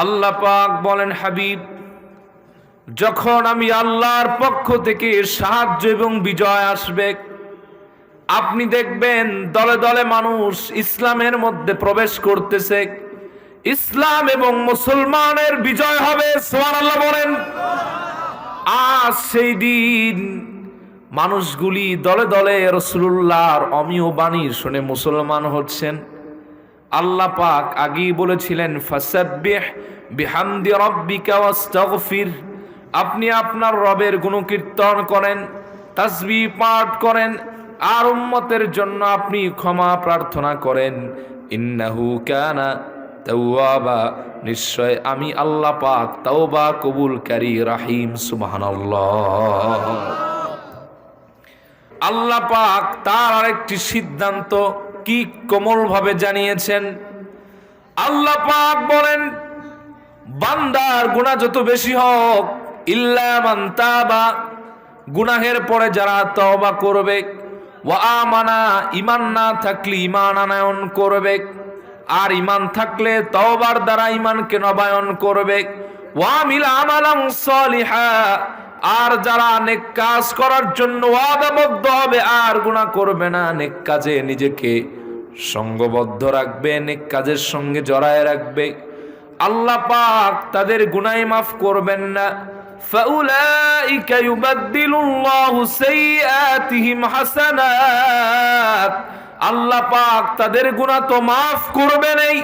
আল্লাহ পাক বলেন, হাবিব, যখন আমি আল্লাহর পক্ষ থেকে সাহায্য এবং বিজয় আসবে, আপনি দেখবেন দলে দলে মানুষ ইসলামের মধ্যে প্রবেশ করতেছে, ইসলাম এবং মুসলমানের বিজয় হবে। সুবহানাল্লাহ বলেন। আজ সেই দিন মানুষগুলি দলে দলে রাসূলুল্লাহর অমীয় বাণী শুনে মুসলমান হচ্ছেন। আল্লাহ পাক আগেই বলেছিলেন, ফাসাব্বিহ বিহামদি রাব্বিকা ওয়াস্তাগফির, আপনি আপনার রবের গুণকীর্তন করেন, তাসবিহ পাঠ করেন, আর উম্মতের জন্য আপনি ক্ষমা প্রার্থনা করেন। ইন্নাহু কানা তাওয়াবা, নিশ্চয় আমি আল্লাহ পাক তাওবা কবুলকারী রহিম। সুবহানাল্লাহ। আল্লাহ পাক তার আরেকটি সিদ্ধান্ত কি কোমল ভাবে জানিয়েছেন। আল্লাহ পাক বলেন, বান্দার গুনাহ যত বেশি হোক, ইল্লা মান তাবা, গুনাহের পরে যারা তওবা করবে, ওয়া আমানা, ঈমান না থাকলে ঈমান আনয়ন করবে, আর ঈমান থাকলে তওবার দ্বারা ঈমানকে নবায়ন করবে, ওয়া আমিলা আমালান সলিহা, আর যারা নেক কাজ করার জন্য ওয়াদাবদ্ধ হবে আর গুনাহ করবে না, নেক কাজে নিজেকে সঙ্গবদ্ধ রাখবে, নেক কাজের সঙ্গে জড়ায় রাখবে, আল্লাহ পাক তাদের গুনাহ মাফ করবেন না। ফাউলাইকা ইউবাদদিলুল্লাহু সাইয়্যাতিহিম হাসানাত, আল্লাহ পাক তাদের গুনাহ তো মাফ করবেনই,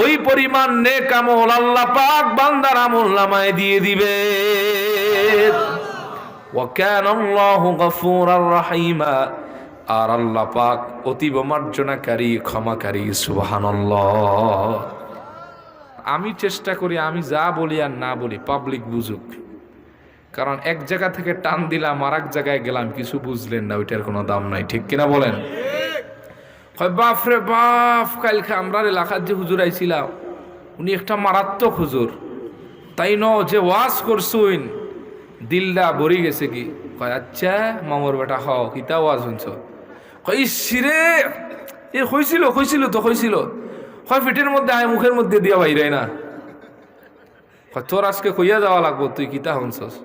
ওই পরিমাণ নেক আমল আল্লাহ পাক বান্দার আমলনামায় দিয়ে দিবে। ওয়া কানাল্লাহু গফুরার রহিমা, আর আল্লাহ পাক অতীব মার্জনাকারী, ক্ষমাকারী। সুবহানাল্লাহ। আমি চেষ্টা করি আমি যা বলি আর না বলি পাবলিক বুঝুক, কারণ এক জায়গা থেকে টান দিলাম আর এক জায়গায় গেলাম, কিছু বুঝলেন না, ওইটার কোনো দাম নাই। ঠিক কিনা বলেন? বাপরে বাপ, কালকে আমরা এলাকার যে হুজুর আইছিলাম, উনি একটা মারাত্মক হুজুর, তাই ন যে ওয়াজ করছুন দিলটা ভরি গেছে কি। কয়, আচ্ছা মামুর বেটা হ কিতা ওয়াজ শুনছ? কয়, ইসিরে এ হইছিল তো হয় পেটের মধ্যে আয় মুখের মধ্যে দিয়া বাইরে না। তোর আজকে কইয়া যাওয়া লাগবো, তুই কিতা শুনছস?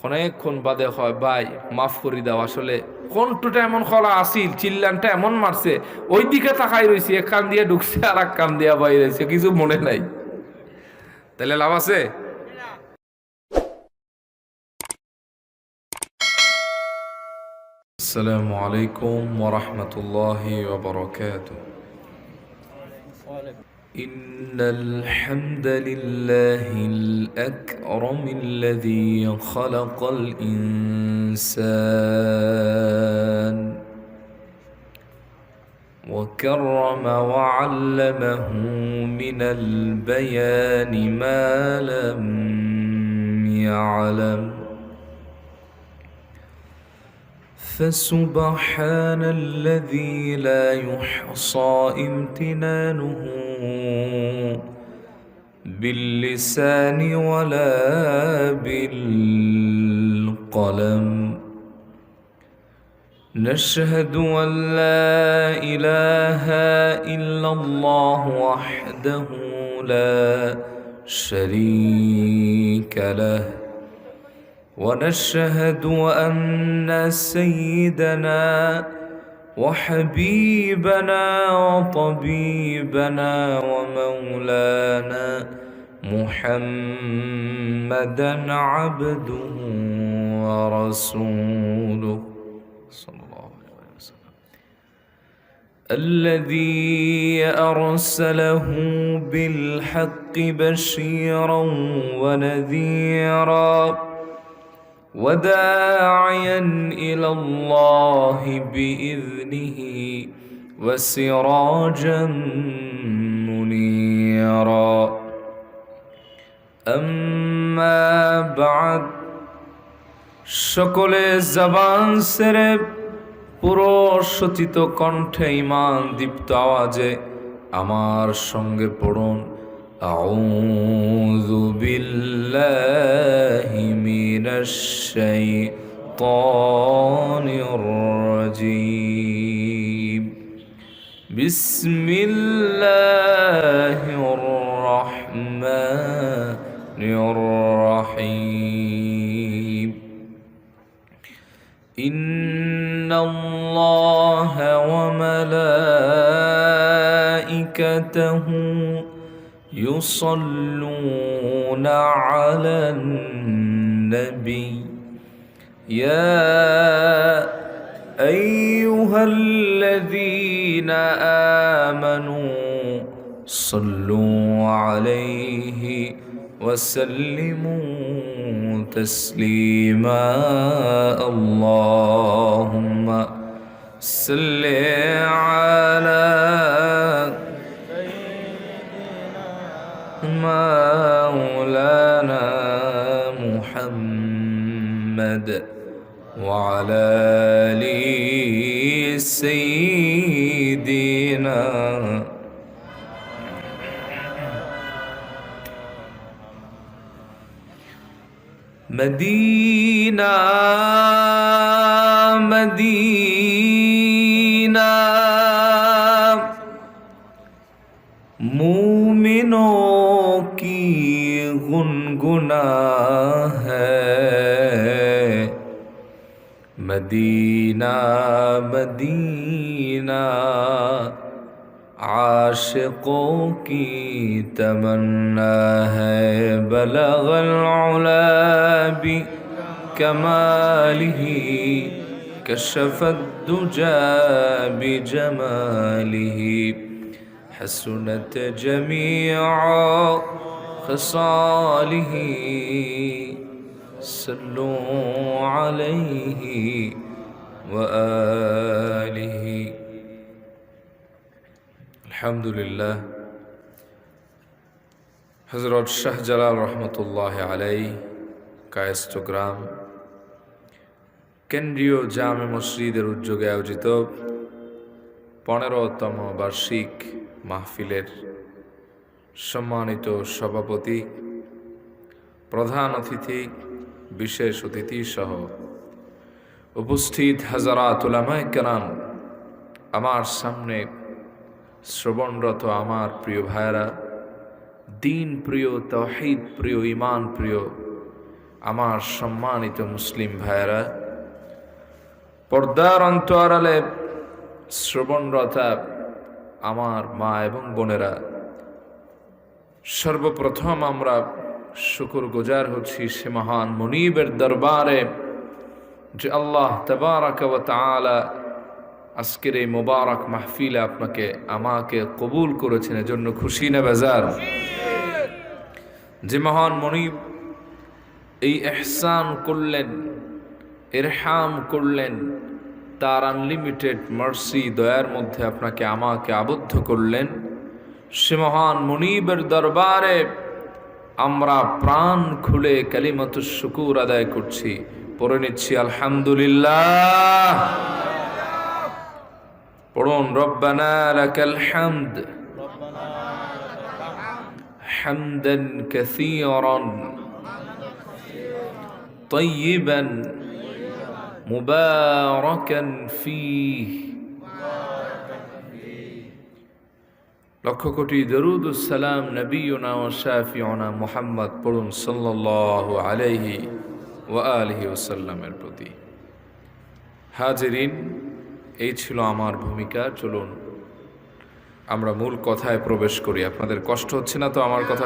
অনেকক্ষণ বাদে হয়, ভাই মাফ করি দাও, আসলে কণ্ঠটা এমন খোলা আসিল, চিল্লানটা এমন মারছে, ওই দিকে তাকাই রয়েছি, এক কান দিয়ে ঢুকছে আর এক কান দিয়া বাইরে রয়েছে, কিছু মনে নাই। তাহলে লাভ আছে? আসসালামু আলাইকুম ওয়া রাহমাতুল্লাহি ওয়া বারাকাতুহু। إن الحمد لله الأكرم الذي خلق الإنسان وكرم وعلمه من البيان ما لم يعلم، فسبحان الذي لا يحصى امتنانه باللسان ولا بالقلم. نشهد أن لا إله إلا الله وحده لا شريك له، ونشهد أن سيدنا وحبيبنا وطبيبنا ومولانا محمدا عبده ورسوله صلى الله عليه وسلم، الذي أرسله بالحق بشيرا ونذيرا وداعيا إلى الله بإذنه وسراجا منيرا. أما بعد، সকলে জবান সেরে পুরো সচিত কণ্ঠে ঈমান দীপ্ত আওয়াজে আমার সঙ্গে পড়ুন, আউযু বিল্লাহি মিনাশ শাইতানির রাজীম, বিসমিল্লাহির الرحمن الرحيم إن الله وملائكته يصلون على النبي يا أيها الذين آمنوا صلوا عليه وسلموا تسليما اللهم صل على مولانا محمد وعلى آل سيدنا مدینہ مدینہ مومنوں کی گنگنا ہے مدینہ مدینہ عاشقوں کی تمنا ہے بلغ العلا بکمالہ کشف الدجى بجمالہ حسنت جمیع خصالہ صلوا علیہ وآلہ আলহামদুলিল্লাহ হযরত শাহজালাল রহমতুল্লাহ আলাইহি কায়স্থগ্রাম কেন্দ্রীয় জামে মসজিদের উদ্যোগে আয়োজিত 15তম বার্ষিক মাহফিলের সম্মানিত সভাপতি প্রধান অতিথি বিশেষ অতিথি সহ উপস্থিত হাজারাত উলামায়ে কেরাম আমার সামনে শ্রবণরত আমার প্রিয় ভাইরা দিন প্রিয় তাওহীদ প্রিয় ঈমান প্রিয় আমার সম্মানিত মুসলিম ভাইরা পর্দার অন্তরালে শ্রবণরতা আমার মা এবং বোনেরা সর্বপ্রথম আমরা শুকরগুজার হচ্ছি সে মহান মুনীবের দরবারে যে আল্লাহ তাবারাক ওয়া তাআলা আজকের এই মোবারক মাহফিলে আপনাকে আমাকে কবুল করেছেন এজন্য খুশি না বেজার যে মহান মুনীব এই ইহসান করলেন ইরহাম করলেন তার আনলিমিটেড মার্সি দয়ার মধ্যে আপনাকে আমাকে আবদ্ধ করলেন সে মহান মুনীবের দরবারে আমরা প্রাণ খুলে কালিমাতুশ শুকুর আদায় করছি পড়ে নিচ্ছি আলহামদুলিল্লাহ পড়ুন রব্বানা লাকাল হামদ হামদান কাসীরান তাইয়িবান মুবারাকান ফীহি লক্ষ কোটি দরুদ ও সালাম নবিয়ুনা ওয়া শাফিউনা মুহাম্মদ পড়ুন সাল্লাল্লাহু আলাইহি ওয়া আলিহি ওয়াসাল্লামের প্রতি হাজিরিন এই ছিল আমার ভূমিকা চলুন আমরা মূল কথায় প্রবেশ করি আপনাদের কষ্ট হচ্ছে না তো আমার কথা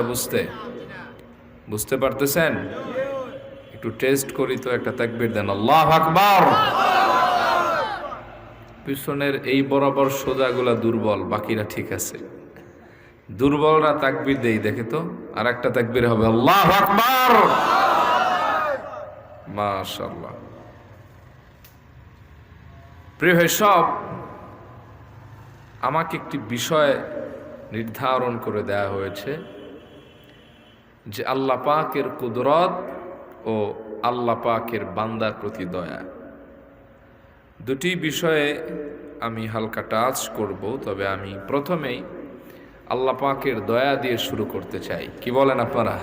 বুঝতে পারতেছেন একটু টেস্ট করি তো একটা তাকবীর দেন আল্লাহু আকবার পিছনের এই বরাবর সোজাগুলা দুর্বল বাকিরা ঠিক আছে দুর্বলরা তাকবীর দেই দেখে তো আর একটা তাকবীর হবে আল্লাহু আকবার মাশাআল্লাহ প্রিয় সব আমাকে একটি বিষয় নির্ধারণ করে দেয়া হয়েছে যে আল্লাহ পাকের কুদরত ও আল্লাহ পাকের বান্দার প্রতি দয়া দুটি বিষয়ে আমি হালকা টাচ করব তবে আমি প্রথমেই আল্লাহ পাকের দয়া দিয়ে শুরু করতে চাই কি বলেন আপনারা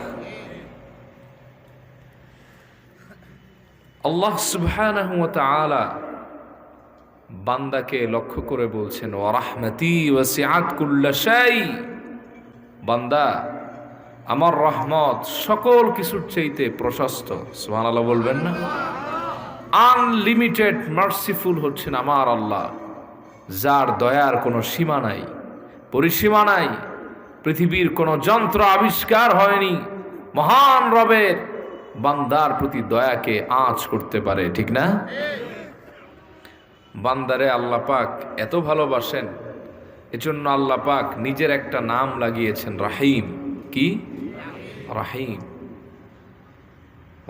আল্লাহ সুবহানাহু ওয়া তাআলা বান্দাকে লক্ষ্য করে বলছেন ওয়া রাহমাতি ওয়াসিআত কুল্লা শাই বান্দা আমার রহমত সকল কিছুর চাইতে প্রশস্ত। সুবহানাল্লাহ বলবেন না? আনলিমিটেড মার্সিফুল হচ্ছেন আমার আল্লাহ, যার দয়ার কোনো সীমা নাই, পরিসীমা নাই। পৃথিবীর কোনো যন্ত্র আবিষ্কার হয়নি মহান রবের বান্দার প্রতি দয়াকে আঁচ করতে পারে, ঠিক না? বান্দারে আল্লাহ পাক এত ভালোবাসেন, এজন্য আল্লাহ পাক নিজের একটা নাম লাগিয়েছেন রাহিম। কি? রাহিম।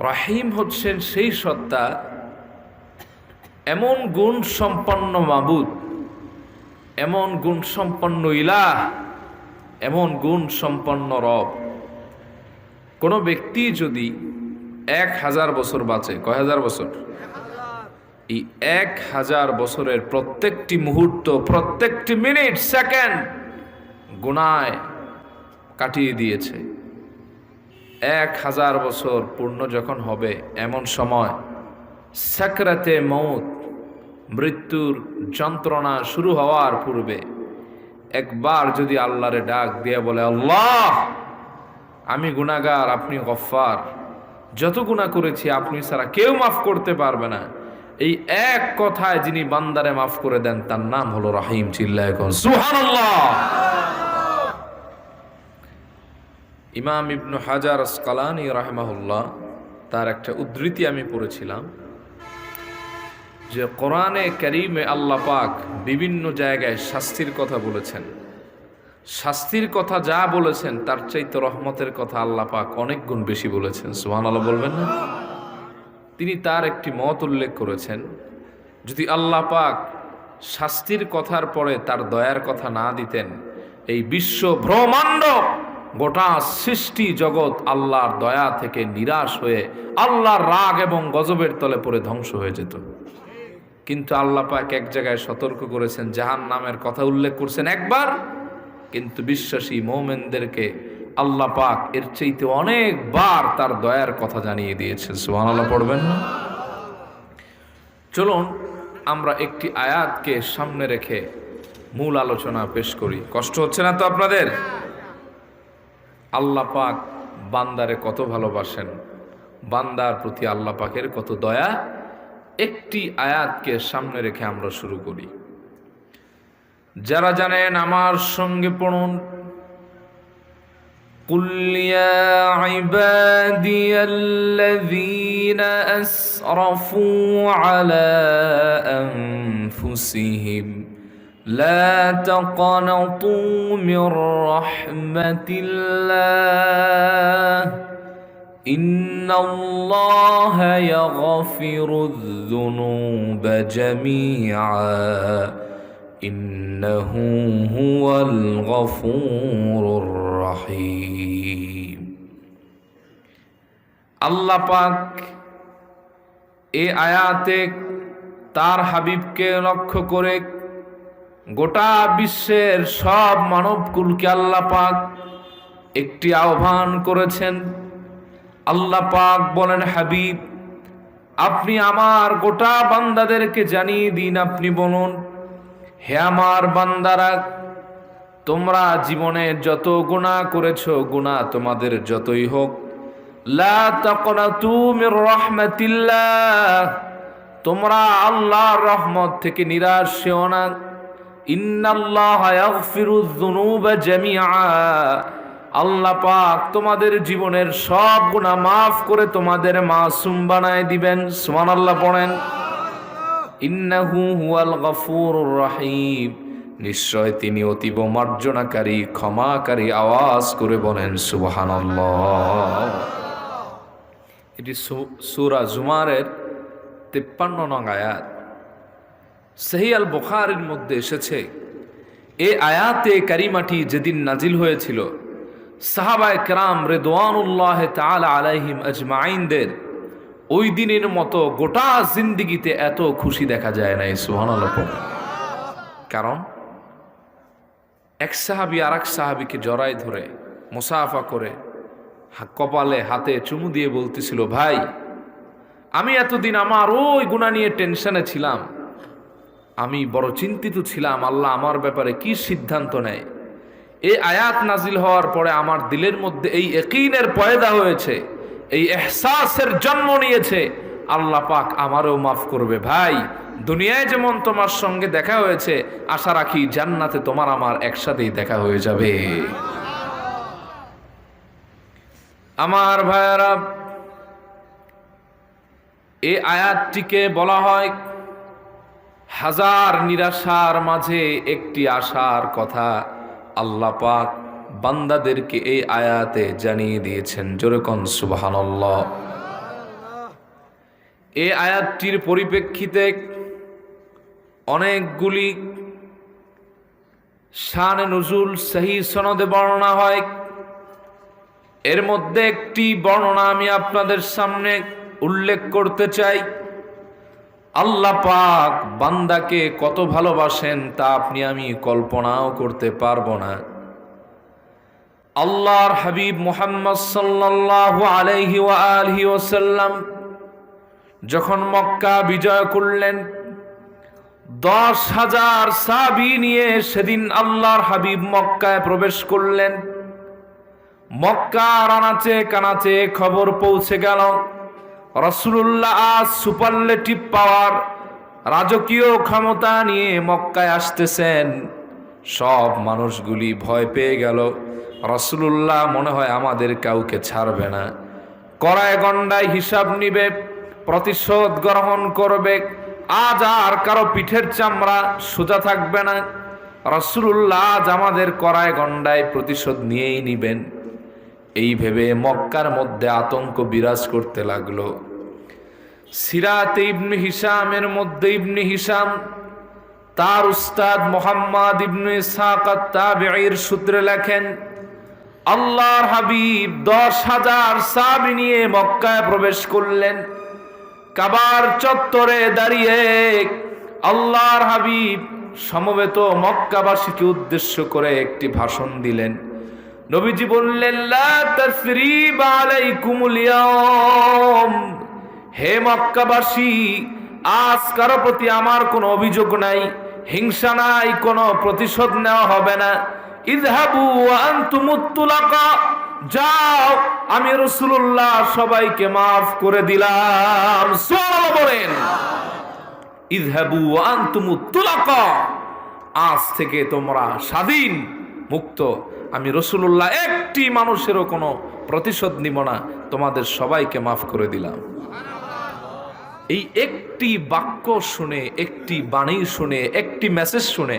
রাহিম হচ্ছেন সেই সত্তা, এমন গুণ সম্পন্ন মাবুদ, এমন গুণ সম্পন্ন ইলাহ, এমন গুণ সম্পন্ন রব। কোন ব্যক্তি যদি 1000 বছর বাঁচে, কয় হাজার বছর? এই 1000 বছরের প্রত্যেকটি মুহূর্ত, প্রত্যেকটি মিনিট, সেকেন্ড গুনায় কাটিয়ে দিয়েছে। 1000 বছর পূর্ণ যখন হবে, এমন সময় সাকরাতে মউত, মৃত্যুর যন্ত্রণা শুরু হওয়ার পূর্বে একবার যদি আল্লাহরে ডাক দিয়ে বলে, আল্লাহ আমি গুনাহগার, আপনি গফফার, যত গুনাহ করেছি আপনি ছাড়া কেউ মাফ করতে পারবে না, এই এক কথায় যিনি বান্দারে মাফ করে দেন তার নাম হলো রাহিম। চিল্লায় এখন সুবহানাল্লাহ। ইমাম ইবনু হাজার আসকালানী রাহিমাহুল্লাহ, তার একটা উদ্ধৃতি আমি পড়েছিলাম যে কোরআনে কারীমে আল্লাহ পাক বিভিন্ন জায়গায় শাস্তির কথা বলেছেন। শাস্তির কথা যা বলেছেন তার চাইতে রহমতের কথা আল্লাহ পাক অনেক গুণ বেশি বলেছেন। সুবহানাল্লাহ বলবেন না? তিনি তার একটি মত উল্লেখ করেছেন, যদি আল্লাহ পাক শাস্তির কথার পরে তার দয়ার কথা না দিতেন, এই বিশ্ব ব্রহ্মাণ্ড, গোটা সৃষ্টি জগৎ আল্লাহর দয়া থেকে নিরাশ হয়ে আল্লাহর রাগ এবং গজবের তলে পড়ে ধ্বংস হয়ে যেত। কিন্তু আল্লাহ পাক এক জায়গায় সতর্ক করেছেন, জাহান্নামের কথা উল্লেখ করছেন একবার, কিন্তু বিশ্বাসী মুমিনদেরকে আল্লাহ পাক এর চাইতে অনেকবার তার দয়ার কথা জানিয়ে দিয়েছে। সুবহানাল্লাহ পড়বেন না? চলুন আমরা একটি আয়াতকে সামনে রেখে মূল আলোচনা পেশ করি। কষ্ট হচ্ছে না তো আপনাদের? আল্লাহ পাক বান্দারে কত ভালোবাসেন, বান্দার প্রতি আল্লাহ পাকের কত দয়া, একটি আয়াতকে সামনে রেখে আমরা শুরু করি। যারা জানেন আমার সঙ্গে পড়ুন। কুল ইয়া ইবাদিয়াল্লাযীনা আসরাফু আলা আনফুসিহিম লা তাকনাতু মির রাহমাতিল্লাহ ইন্নাল্লাহা ইয়াগফিরুয-যুনুবা জামিআ ইন্নাহু হুয়াল গফুরুর রহিম। আল্লাহ পাক এই আয়াতে তার হাবিবকে লক্ষ্য করে গোটা বিশ্বের সব মানবকুলকে আল্লাহ পাক একটি আহ্বান করেছেন। আল্লাহ পাক বলেন, হাবিব আপনি আমার গোটা বান্দাদেরকে জানিয়ে দিন, আপনি বলুন, হে আমার বান্দারা, তোমরা জীবনে যত গুনাহ করেছো, গুনাহ তোমাদের যতই হোক, লা তাকনাতু মির রাহমাতিল্লাহ, তোমরা আল্লাহর রহমত থেকে নিরাশ হও না। ইন্নাল্লাহা ইয়াগফিরুয-যুনুবা জামিআ, আল্লাহ পাক তোমাদের জীবনের সব গুনাহ মাফ করে তোমাদের মাসুম বানায় দিবেন। সুবহানাল্লাহ পড়েন। ইন্নাহু হুয়াল গফুরুর রহিম, নিশ্চয় তিনি অতীব মার্জনাকারী, ক্ষমাকারী। আওয়াজ করে বলেন সুবহানাল্লাহ। এটি সূরা জুমারের 53 নং আয়াত। সহিহ আল বুখারীর মধ্যে এসেছে, এই আয়াতে কারিমাটি যেদিন নাজিল হয়েছিল, সাহাবায়ে কেরাম রিদওয়ানুল্লাহ তাআলা আলাইহিম আজমাইনদের ওই দিনের মতো গোটা জিন্দিগিতে এত খুশি দেখা যায় নাই। সুবহানাল্লাহ। কারণ এক সাহাবী আর এক সাহাবীকে জড়ায় ধরে মুসাফা করে কপালে হাতে চুমু দিয়ে বলতেছিল, ভাই আমি এতদিন আমার ওই গুনাহ নিয়ে টেনশনে ছিলাম, আমি বড় চিন্তিত ছিলাম, আল্লাহ আমার ব্যাপারে কি সিদ্ধান্ত নেয়। এই আয়াত নাজিল হওয়ার পরে আমার দিলের মধ্যে এই ইয়াকিনের পয়দা হয়েছে, এই ইহসাসের জন্ম নিয়েছে, আল্লাহ পাক আমারও মাফ করবে। ভাই, দুনিয়ায় যেমন তোমার সঙ্গে দেখা হয়েছে, আশা রাখি জান্নাতে তোমার আমার একসাথেই দেখা হয়ে যাবে। আমার ভাইয়ারা, এই আয়াতটিকে বলা হয় হাজার নিরাশার মাঝে একটি আশার কথা আল্লাহ পাক বান্দাদেরকে এই আয়াতে জানিয়ে দিয়েছেন। জোরে কোন সুবহানাল্লাহ। এই আয়াতটির পরিপ্রেক্ষিতে অনেকগুলি শানে নুজুল সহি সনদে বর্ণনা হয়। এর মধ্যে একটি বর্ণনা আমি আপনাদের সামনে উল্লেখ করতে চাই। আল্লাহ পাক বান্দাকে কত ভালোবাসেন তা আপনি আমি কল্পনাও করতে পারবো না। আল্লাহর হাবিব মুহাম্মদ সাল্লাল্লাহু আলাইহি ওয়া আলিহি ওয়াসাল্লাম যখন মক্কা বিজয় করলেন, 10,000 সাহাবী নিয়ে সেদিন আল্লাহর হাবিব মক্কায় প্রবেশ করলেন। মক্কার আনাচে কানাচে খবর পৌঁছে গেল, রাসূলুল্লাহ আজ সুপারলেটিভ পাওয়ার, রাজকীয় ক্ষমতা নিয়ে মক্কায় আসতেছেন। সব মানুষগুলি ভয় পেয়ে গেল, রাসূলুল্লাহ মনে হয় আমাদের কাউকে ছাড়বে না, কড়ায় গন্ডায় হিসাব নিবে, প্রতিশোধ গ্রহণ করবে, আজ আর কারো পিঠের চামড়া সোজা থাকবে না। রাসূলুল্লাহ আজ আমাদের কড়ায় গন্ডায় প্রতিশোধ নিয়েই নিবেন। এই ভেবে মক্কার মধ্যে আতঙ্ক বিরাজ করতে লাগলো। সিরাতে ইবনে হিশামের মধ্যে ইবনে হিশাম তার উস্তাদ মুহাম্মদ ইবনে ইসহাক আত-তাবিঈর সূত্রে লেখেন, আল্লাহর হাবিব 10,000 সাহাবী নিয়ে মক্কায় প্রবেশ করলেন। কাবার চত্বরে দাঁড়িয়ে আল্লাহর হাবিব সমবেত মক্কাবাসীকে উদ্দেশ্য করে একটি ভাষণ দিলেন। নবীজি বললেন, লা তাসরিবা আলাইকুমুল ইয়াওম, হে মক্কাবাসী, আজ কারো প্রতি আমার কোনো অভিযোগ নাই, হিংসা নাই, কোনো প্রতিশোধ নেওয়া হবে না। ইযহাবু ওয়া আনতুমুত তুলাকা, যাও, আমি রাসূলুল্লাহ সবাইকে মাফ করে দিলাম। সুবহানাল্লাহ বলেন। ইযহাবু ওয়া আনতুমুত তুলাকা, আজ থেকে তোমরা স্বাধীন, মুক্ত। আমি রাসূলুল্লাহ একটি মানুষেরও কোনো প্রতিশোধ নিব না, তোমাদের সবাইকে মাফ করে দিলাম। এই একটি বাক্য শুনে, একটি বাণী শুনে, একটি মেসেজ শুনে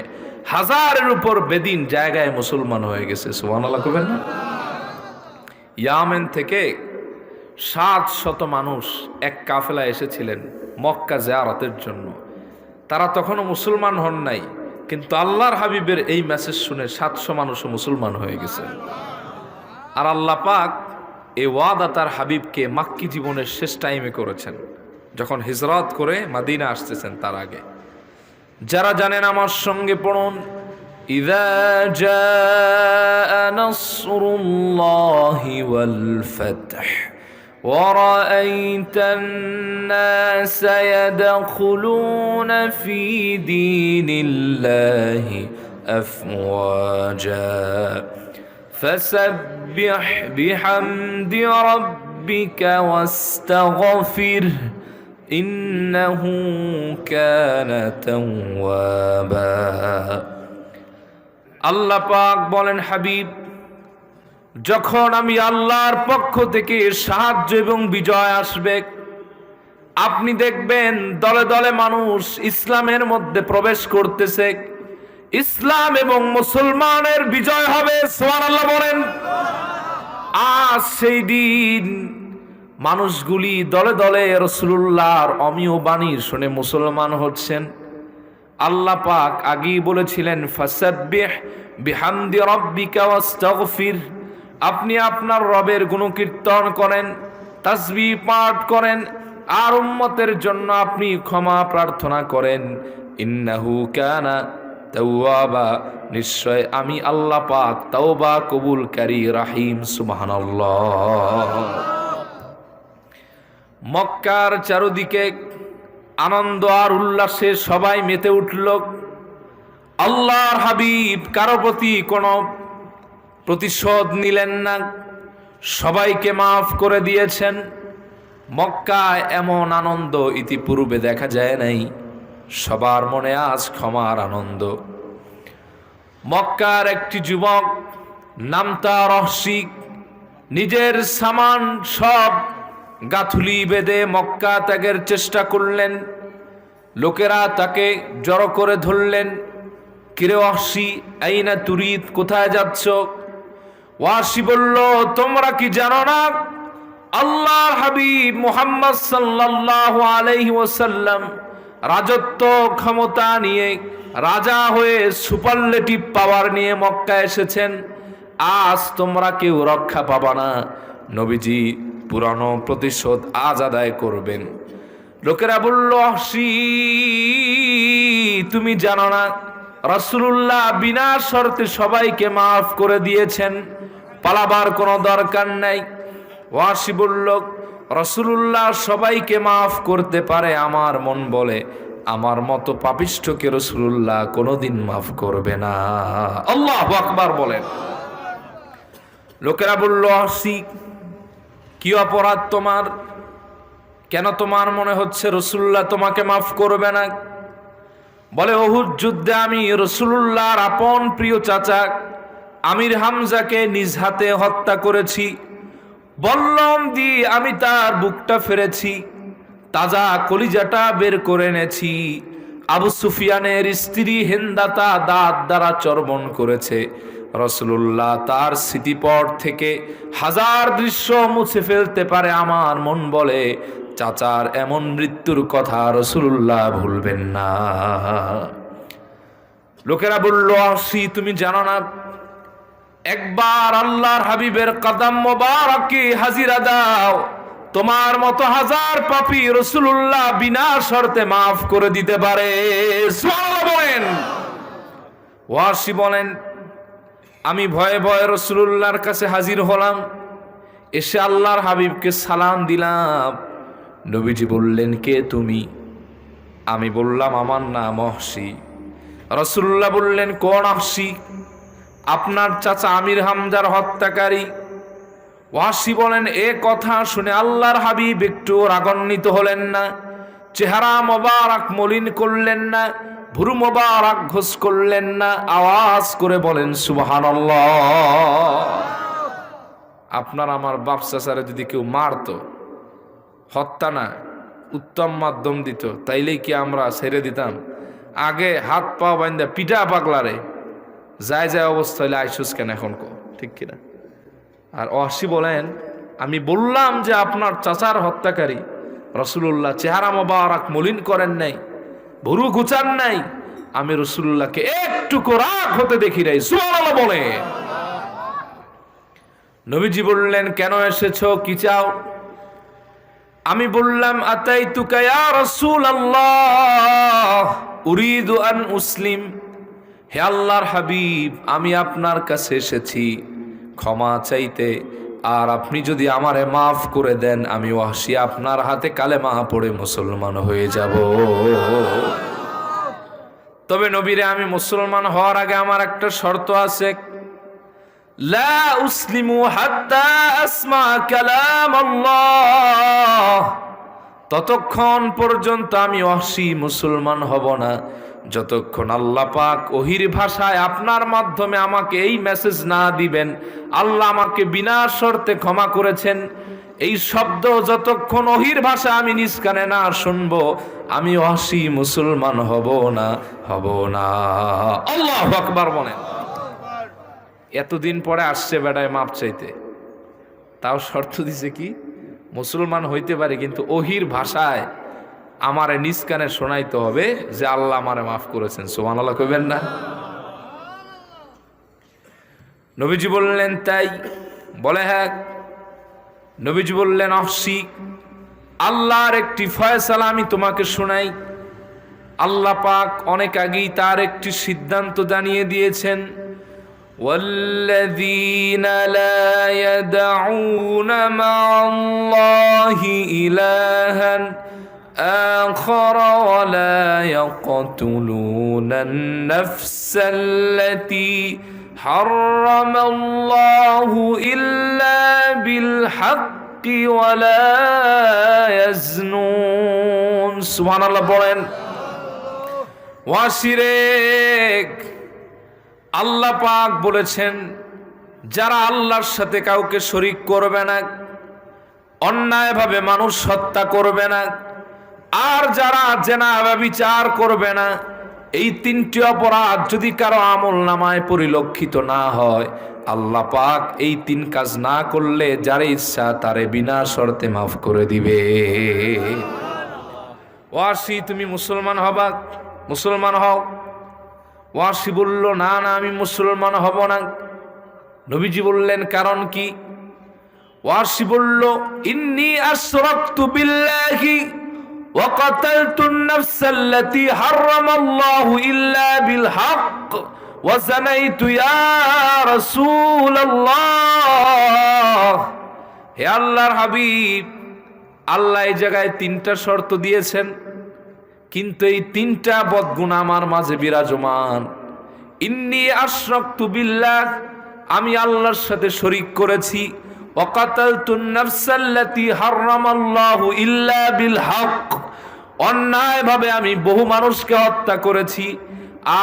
হাজারের উপর বেদিন জায়গায় মুসলমান হয়ে গেছে। সুবহানাল্লাহ কইবেন না? ইয়ামেন থেকে 700 মানুষ এক কাফেলা এসেছিলেন মক্কা জিয়ারতের জন্য। তারা তখনও মুসলমান হন নাই, কিন্তু আল্লাহর হাবিবের এই মেসেজ শুনে 700 মানুষও মুসলমান হয়ে গেছে। আর আল্লাহ পাক এই ওয়াদা তার হাবিবকে মাক্কি জীবনের শেষ টাইমে করেছেন, যখন হিজরত করে মদিনা আসতেছেন তার আগে। যারা জানেন আমার সঙ্গে পড়ুন, ইযা জাআ নাসরুল্লাহি ওয়াল ফাতহ ورأيت الناس يدخلون في دين الله أفواجا فسبح بحمد ربك واستغفره إنه كان توابا। আল্লাহ পাক বলেন, হাবিব, যখন আমি আল্লাহর পক্ষ থেকে সাহায্য এবং বিজয় আসবে, আপনি দেখবেন দলে দলে মানুষ ইসলামের মধ্যে প্রবেশ করতেছে, ইসলাম এবং মুসলমানের বিজয় হবে। সুবহানাল্লাহ বলেন। আজ সেই দিন মানুষগুলি দলে দলে রাসূলুল্লাহর অমীয় বাণী শুনে মুসলমান হচ্ছেন। আল্লাহ পাক আগেই বলেছিলেন, ফাসাব্বিহ বিহামদি রাব্বিকা ওয়াস্তাগফির, আপনি আপনার রবের গুণকীর্তন করেন, তাসবিহ পাঠ করেন, আর উম্মতের জন্য আপনি ক্ষমা প্রার্থনা করেন। ইন্নাহু কানা তাওয়াবা, নিশ্চয় আমি আল্লাহ পাক তাওবা কবুলকারী রাহিম। সুবহানাল্লাহ। মক্কার চারদিকে আনন্দ আর উল্লাসে সবাই মেতে উঠল। আল্লাহর হাবিব কারো প্রতি কোনো প্রতিশোধ নিলেন না, সবাইকে মাফ করে দিয়েছেন। মক্কায় এমন আনন্দ ইতিপূর্বে দেখা যায় নাই। সবার মনে আজ ক্ষমার আনন্দ। মক্কার একটি যুবক নাম তার রহসিক, নিজের সামান সব গাথুলি বেঁধে মক্কা ত্যাগের চেষ্টা করলেন। লোকেরা তাকে জড়ো করে ধরলেন। কিরে ওয়াহশী, আইনা তুরিদ, কোথায় যাচ্ছ? ওয়াহশী বলল, তোমরা কি জানো না আল্লাহর হাবিব মুহাম্মদ সাল্লাল্লাহু আলাইহি ওয়াসাল্লাম রাজত্ব ক্ষমতা নিয়ে, রাজা হয়ে সুপারলেটিভ পাওয়ার নিয়ে মক্কায় এসেছেন। আজ তোমরা কেউ রক্ষা পাবা না। নবীজি পুরানো প্রতিশোধ আজ আদায় করবেন। লোকেরা বলল, ওয়াহশী তুমি জানো না রাসূলুল্লাহ বিনা শর্তে সবাইকে মাফ করে দিয়েছেন, পালাবার কোনো দরকার নাই। ওয়াহশী বলল, রাসূলুল্লাহ সবাইকে মাফ করতে পারে, আমার মন বলে আমার মতো পাপিষ্ঠকে রাসূলুল্লাহ কোনোদিন মাফ করবে না। আল্লাহু আকবার বলেন। লোকেরা বলল, ওয়াহশী কি অপরাধ তোমার? কেন তোমার মনে হচ্ছে রাসূলুল্লাহ তোমাকে মাফ করবে না? বলে, উহুদ যুদ্ধে আমি রাসূলুল্লাহর আপন প্রিয় চাচা আমির হামজাকে নিজ হাতে হত্যা করেছি। বল্লম দিয়ে আমি তার বুকটা ফেরেছি, তাজা কলিজাটা বের করে এনেছি। আবু সুফিয়ানের স্ত্রী হিন্দাতা দাঁত দ্বারা চর্বণ করেছে। রাসূলুল্লাহ তার স্মৃতিপট থেকে হাজার দৃশ্য মুছে ফেলতে পারে। আমার মন বলে চাচার এমন মৃত্যুর কথা রাসূলুল্লাহ ভুলবেন না। লোকেরা বলল, ওয়াহশী তুমি জানো না, একবার আল্লাহর হাবিবের কদম মোবারকে হাজিরা দাও, তোমার মতো হাজার পাপী রাসূলুল্লাহ বিনা শর্তে মাফ করে দিতে পারে। সুবহানাল্লাহ বলেন। ওয়াহশী বলেন, আমি ভয়ে ভয়ে রাসূলুল্লাহর কাছে হাজির হলাম। এসে আল্লাহর হাবিবকে সালাম দিলাম। নবীজি বললেন, কে তুমি? আমি বললাম, আমার নাম ওয়াহশী। রাসূলুল্লাহ বললেন, কোন ওয়াহশী? আপনার চাচা আমির হামজার হত্যাকারী। ওয়াহশী বলেন, এ কথা শুনে আল্লাহর হাবিব একটু রাগান্বিত হলেন না, চেহারা মোবারক মলিন করলেন না, ভুরু মোবারক ঘোষ করলেন না, আওয়াজ করে বলেন সুবহানাল্লাহ। আপনার আমার বাপ চাচারে যদি কেউ মারতো, হত্যা না উত্তম মাধ্যম দিত, তাইলেই কি আমরা ছেড়ে দিতাম? আগে হাত পা বান্ধা পিঠা পাগলারে যায় যায় অবস্থা হইলে আইসুস কেন এখন কো, ঠিক কিনা? আর ওয়াহশী বলেন, আমি বললাম যে আপনার চাচার হত্যাকারী রাসূলুল্লাহ চেহারা মোবারক মলিন করেন নাই, ভুরু গুচান নাই, আমি রাসূলুল্লাহকে একটুকু রাগ হতে দেখি নাই। সুবহানাল্লাহ বলে। নবীজি বললেন, কেন এসেছো, কি চাও? আমি বললাম, আতাইতুকা ইয়া রাসূলুল্লাহ উরিদু আন উসলিম। হে আল্লাহর হাবিব, আমি আপনার কাছে এসেছি ক্ষমা চাইতে, আর আপনি যদি আমারে মাফ করে দেন আমি ওয়াহশী আপনার হাতে কালেমা পড়ে মুসলমান হয়ে যাব। তবে নবীরে, আমি মুসলমান হওয়ার আগে আমার একটা শর্ত আছে। লা উসলিমু হাত্তা আসমা কালাম আল্লাহ। ততক্ষণ পর্যন্ত আমি ওয়াহশী মুসলমান হব না যতক্ষণ আল্লাহ পাক ওহির ভাষায় আপনার মাধ্যমে আমাকে এই মেসেজ না দিবেন, আল্লাহ আমাকে বিনা শর্তে ক্ষমা করেছেন, এই শব্দ যতক্ষণ ওহির ভাষা আমি নিজ কানে না শুনবো, আমি ওয়াহশী মুসলমান হব না। আল্লাহু আকবার বলেন। এতদিন পরে আসছে বেড়ায় মাপ চাইতে, তাও শর্ত দিছে কি, মুসলমান হইতে পারে কিন্তু ওহির ভাষায় আমারে নিজ কানে শোনাইতে হবে যে আল্লাহ আমারে মাফ করেছেন। সুবহানাল্লাহ কইবেন না? নবীজি বললেন, তাই? বলে, হ্যাঁ। নবীজি বললেন, ওয়াহশী আল্লাহর একটি ফয়সালা আমি তোমাকে শোনাই। আল্লাহ পাক অনেক আগেই তার একটি সিদ্ধান্ত জানিয়ে দিয়েছেন। والذين لا يدعون مع الله إلها آخر ولا يقتلون النفس التي হারামাল্লাহু ইল্লা বিল হাক্কি ওয়া লা ইয়াজনুন। সুবহানাল্লাহ বলেন। ওয়া শিরক, আল্লাহ পাক বলেছেন যারা আল্লাহর সাথে কাউকে শরীক করবে না, অন্যায়ভাবে মানুষ হত্যা করবে না, আর যারা জেনা ব্যভিচার করবে না, এই তিনটি অপরাধ যদি কারো আমল নামায় পরিলক্ষিত না হয়, আল্লাহ পাক এই তিন কাজ না করলে যার ইচ্ছা তারে বিনা শর্তে মাফ করে দিবে। ওয়াসি তুমি মুসলমান হবা, মুসলমান হও। ওয়াসি বলল না না আমি মুসলমান হব না। নবীজি বললেন কারণ কি? ওয়াসি বলল ইন্নী আশরাকতু বিল্লাহি ওয়া কাতালতুন নাফসাল্লাতী হারামাল্লাহু ইল্লা বিল হক ওয়া যানাইতু ইয়া রাসূলুল্লাহ। হে আল্লাহর হাবিব, আল্লাহ এই জায়গায় তিনটা শর্ত দিয়েছেন, কিন্তু এই তিনটা বদগুণ আমার মাঝে বিরাজমান। ইন্নী আশরাকতু বিল্লাহ, আমি আল্লাহর সাথে শরীক করেছি। ওয়া কাতালতুন নাফসাল্লাতী হারামাল্লাহু ইল্লা বিল হক, অন্যায়ভাবে আমি বহু মানুষকে হত্যা করেছি,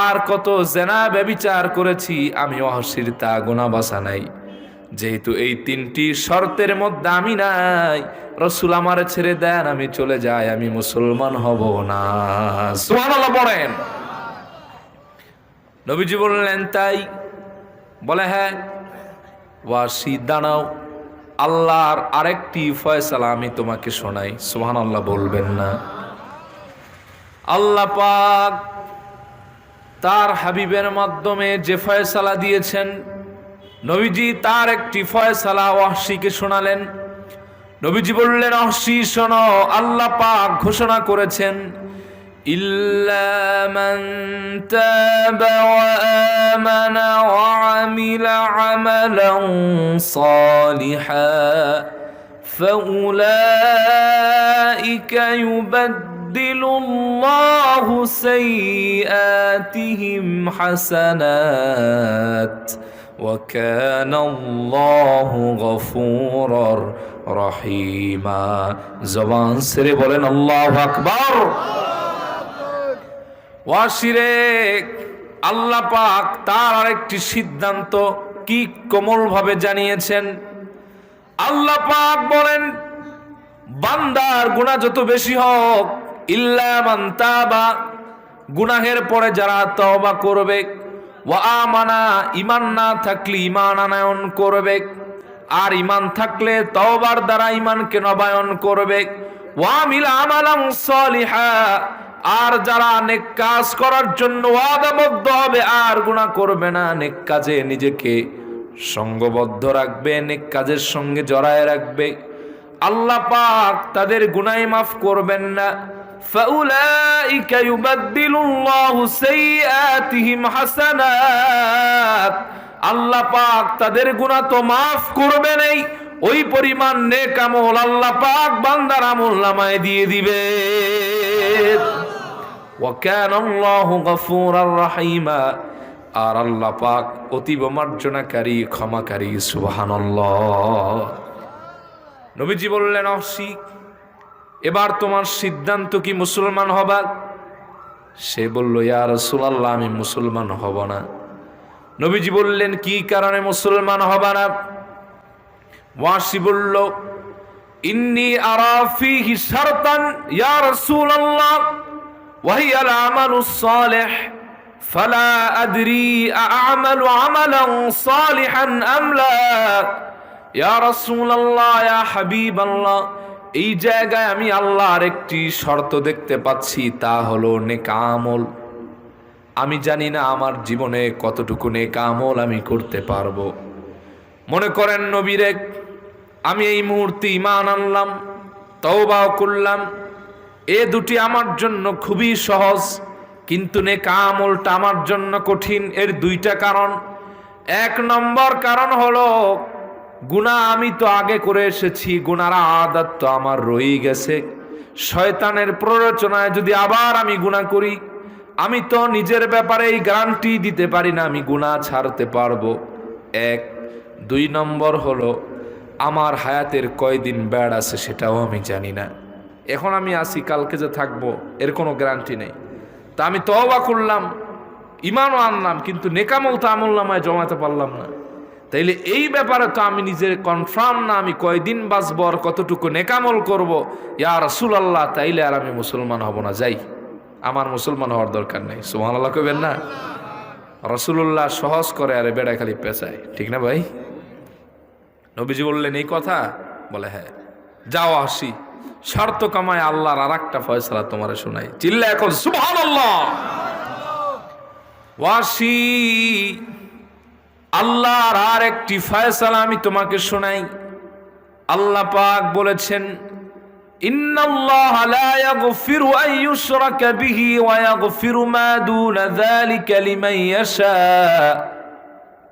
আর কত জেনা ব্যভিচার করেছি। আমি ওয়াসির তা গুনাহ বাছা নাই। যেহেতু এই তিনটি শর্তের মধ্যে আমি নাই, রাসূল আমারে ছেড়ে দেন, আমি চলে যাই, আমি মুসলমান হব না। সুবহানাল্লাহ বলেন। নবীজি বললেন তাই? বলে হ্যাঁ। ওয়াসি দাঁড়াও, আল্লাহর আরেকটি ফয়সালা আমি তোমাকে শোনাই। সুবহানাল্লাহ বলবেন না? আল্লাহ পাক তার হাবিবের মাধ্যমে যে ফয়সালা দিয়েছেন, নবীজি তার একটি ফয়সালা ওয়াহশীকে শোনালেন। নবীজি বললেন ওয়াহশী শোনো, আল্লাহ পাক ঘোষণা করেছেন ইল্লা মান তাবা ওয়া আমানা ওয়া আমিলা আমালান সালিহান ফাউলাইকা ইউবাদদিলুল্লাহু সাইয়্যাতিহিম হাসানাত ওয়া কানাল্লাহু গফুরার রহিমা। জবান ছেড়ে বলেন আল্লাহু আকবার। ওয়াসিরে আল্লাহ পাক তার আরেকটি সিদ্ধান্ত কি কোমল ভাবে জানিয়েছেন। আল্লাহ পাক বলেন বান্দার গুনাহ যত বেশি হোক, ইল্লা মান তাবা, গুনাহের পরে যারা তওবা করবে, ওয়া আমানা, ঈমান না থাকলে ঈমান আনয়ন করবে, আর ঈমান থাকলে তওবার দ্বারা ঈমানকে নবায়ন করবে, ওয়া আমিলা আমালান সালিহা, আর যারা নেক কাজ করার জন্য ওয়াদাবদ্ধ হবে আর গুনাহ করবে না, নেক কাজে নিজেকে সঙ্গবদ্ধ রাখবে, নেক কাজের সঙ্গে জড়ায় রাখবে, আল্লাহ পাক তাদের গুনাহ মাফ করবেন না। ফাউলাইকা ইউবাদদিলুল্লাহু সাইয়্যাতিহিম হাসানাত, আল্লাহ পাক তাদের গুনাহ তো মাফ করবেনই, ওই পরিমাণ নেক আমল আল্লাহ পাক বান্দার আমলনামায় দিয়ে দিবে। ওয়া কানাল্লাহু গফুরার রহিমা, আর আল্লাহ পাক অতীব মার্জনাকারী, ক্ষমাকারী। সুবহানাল্লাহ। নবীজি বললেন ওয়াহশী, এবার তোমার সিদ্ধান্ত কি, মুসলমান হবা? সে বলল ইয়া রাসূলুল্লাহ আমি মুসলমান হব না। নবীজি বললেন কি কারণে মুসলমান হবা না? ওয়াহশী বলল ইন্নী আরা ফীহি শারতান ইয়া রাসূলুল্লাহ ওয়া হিয়া আল আমালুস সালিহ ফালা আদরি আ'মালু আমালান সালিহান আম লা। ইয়া রাসূলুল্লাহ, ইয়া হাবিবাল্লাহ, এই জায়গায় আমি আল্লাহর একটি শর্ত দেখতে পাচ্ছি, তা হলো নেক আমল। আমি জানি না আমার জীবনে কতটুকু নেক আমল আমি করতে পারবো। মনে করেন নবীরে আমি এই মুহূর্তে ঈমান আনলাম, তওবাও করলাম, এ দুটি আমার জন্য খুবই সহজ, কিন্তু নেক আমলটা আমার জন্য কঠিন। এর দুইটা কারণ। এক নম্বর কারণ হলো গুনাহ আমি তো আগে করে এসেছি, গুনার আদত তো আমার রয়ে গেছে। শয়তানের প্ররোচনায় যদি আবার আমি গুনাহ করি, আমি তো নিজের ব্যাপারে এই গ্যারান্টি দিতে পারি না আমি গুনাহ ছাড়তে পারবো। 1 2 নম্বর হলো আমার হায়াতের কয়দিন বেড় আছে সেটাও আমি জানি না। এখন আমি আসি, কালকে যে থাকবো এর কোনো গ্যারান্টি নেই। তা আমি তওবা করলাম, ঈমানও আনলাম, কিন্তু নেকামল তো আমলনামায় জমাতে পারলাম না। তাইলে এই ব্যাপারে তো আমি নিজের কনফার্ম না আমি কয়দিন বাঁচবো আর কতটুকু নেকামল করব। ইয়া রাসূলুল্লাহ, তাইলে আর আমি মুসলমান হব না, যাই, আমার মুসলমান হওয়ার দরকার নেই। সুবহানাল্লাহ কইবেন না? রাসূলুল্লাহ সহজ করে আরে বেড়া খালি পেঁচায়, ঠিক না ভাই? নবীজি বললেন এই কথা, বলে হ্যাঁ, যাও আসি, শর্ত কামায় আল্লাহর আর একটা ফয়সালা তোমার শোনাই। চিল্লা এখন সুবহানাল্লাহ। ওয়াসি, আল্লাহর আর একটি ফয়সালা আমি তোমাকে শোনাই। আল্লাহ পাক বলেছেন, ইন্নাল্লাহা লা ইয়াগফিরু আন ইউশরাকা বিহি ওয়া ইয়াগফিরু মা দুনা যালিকা লিমান ইয়াশা।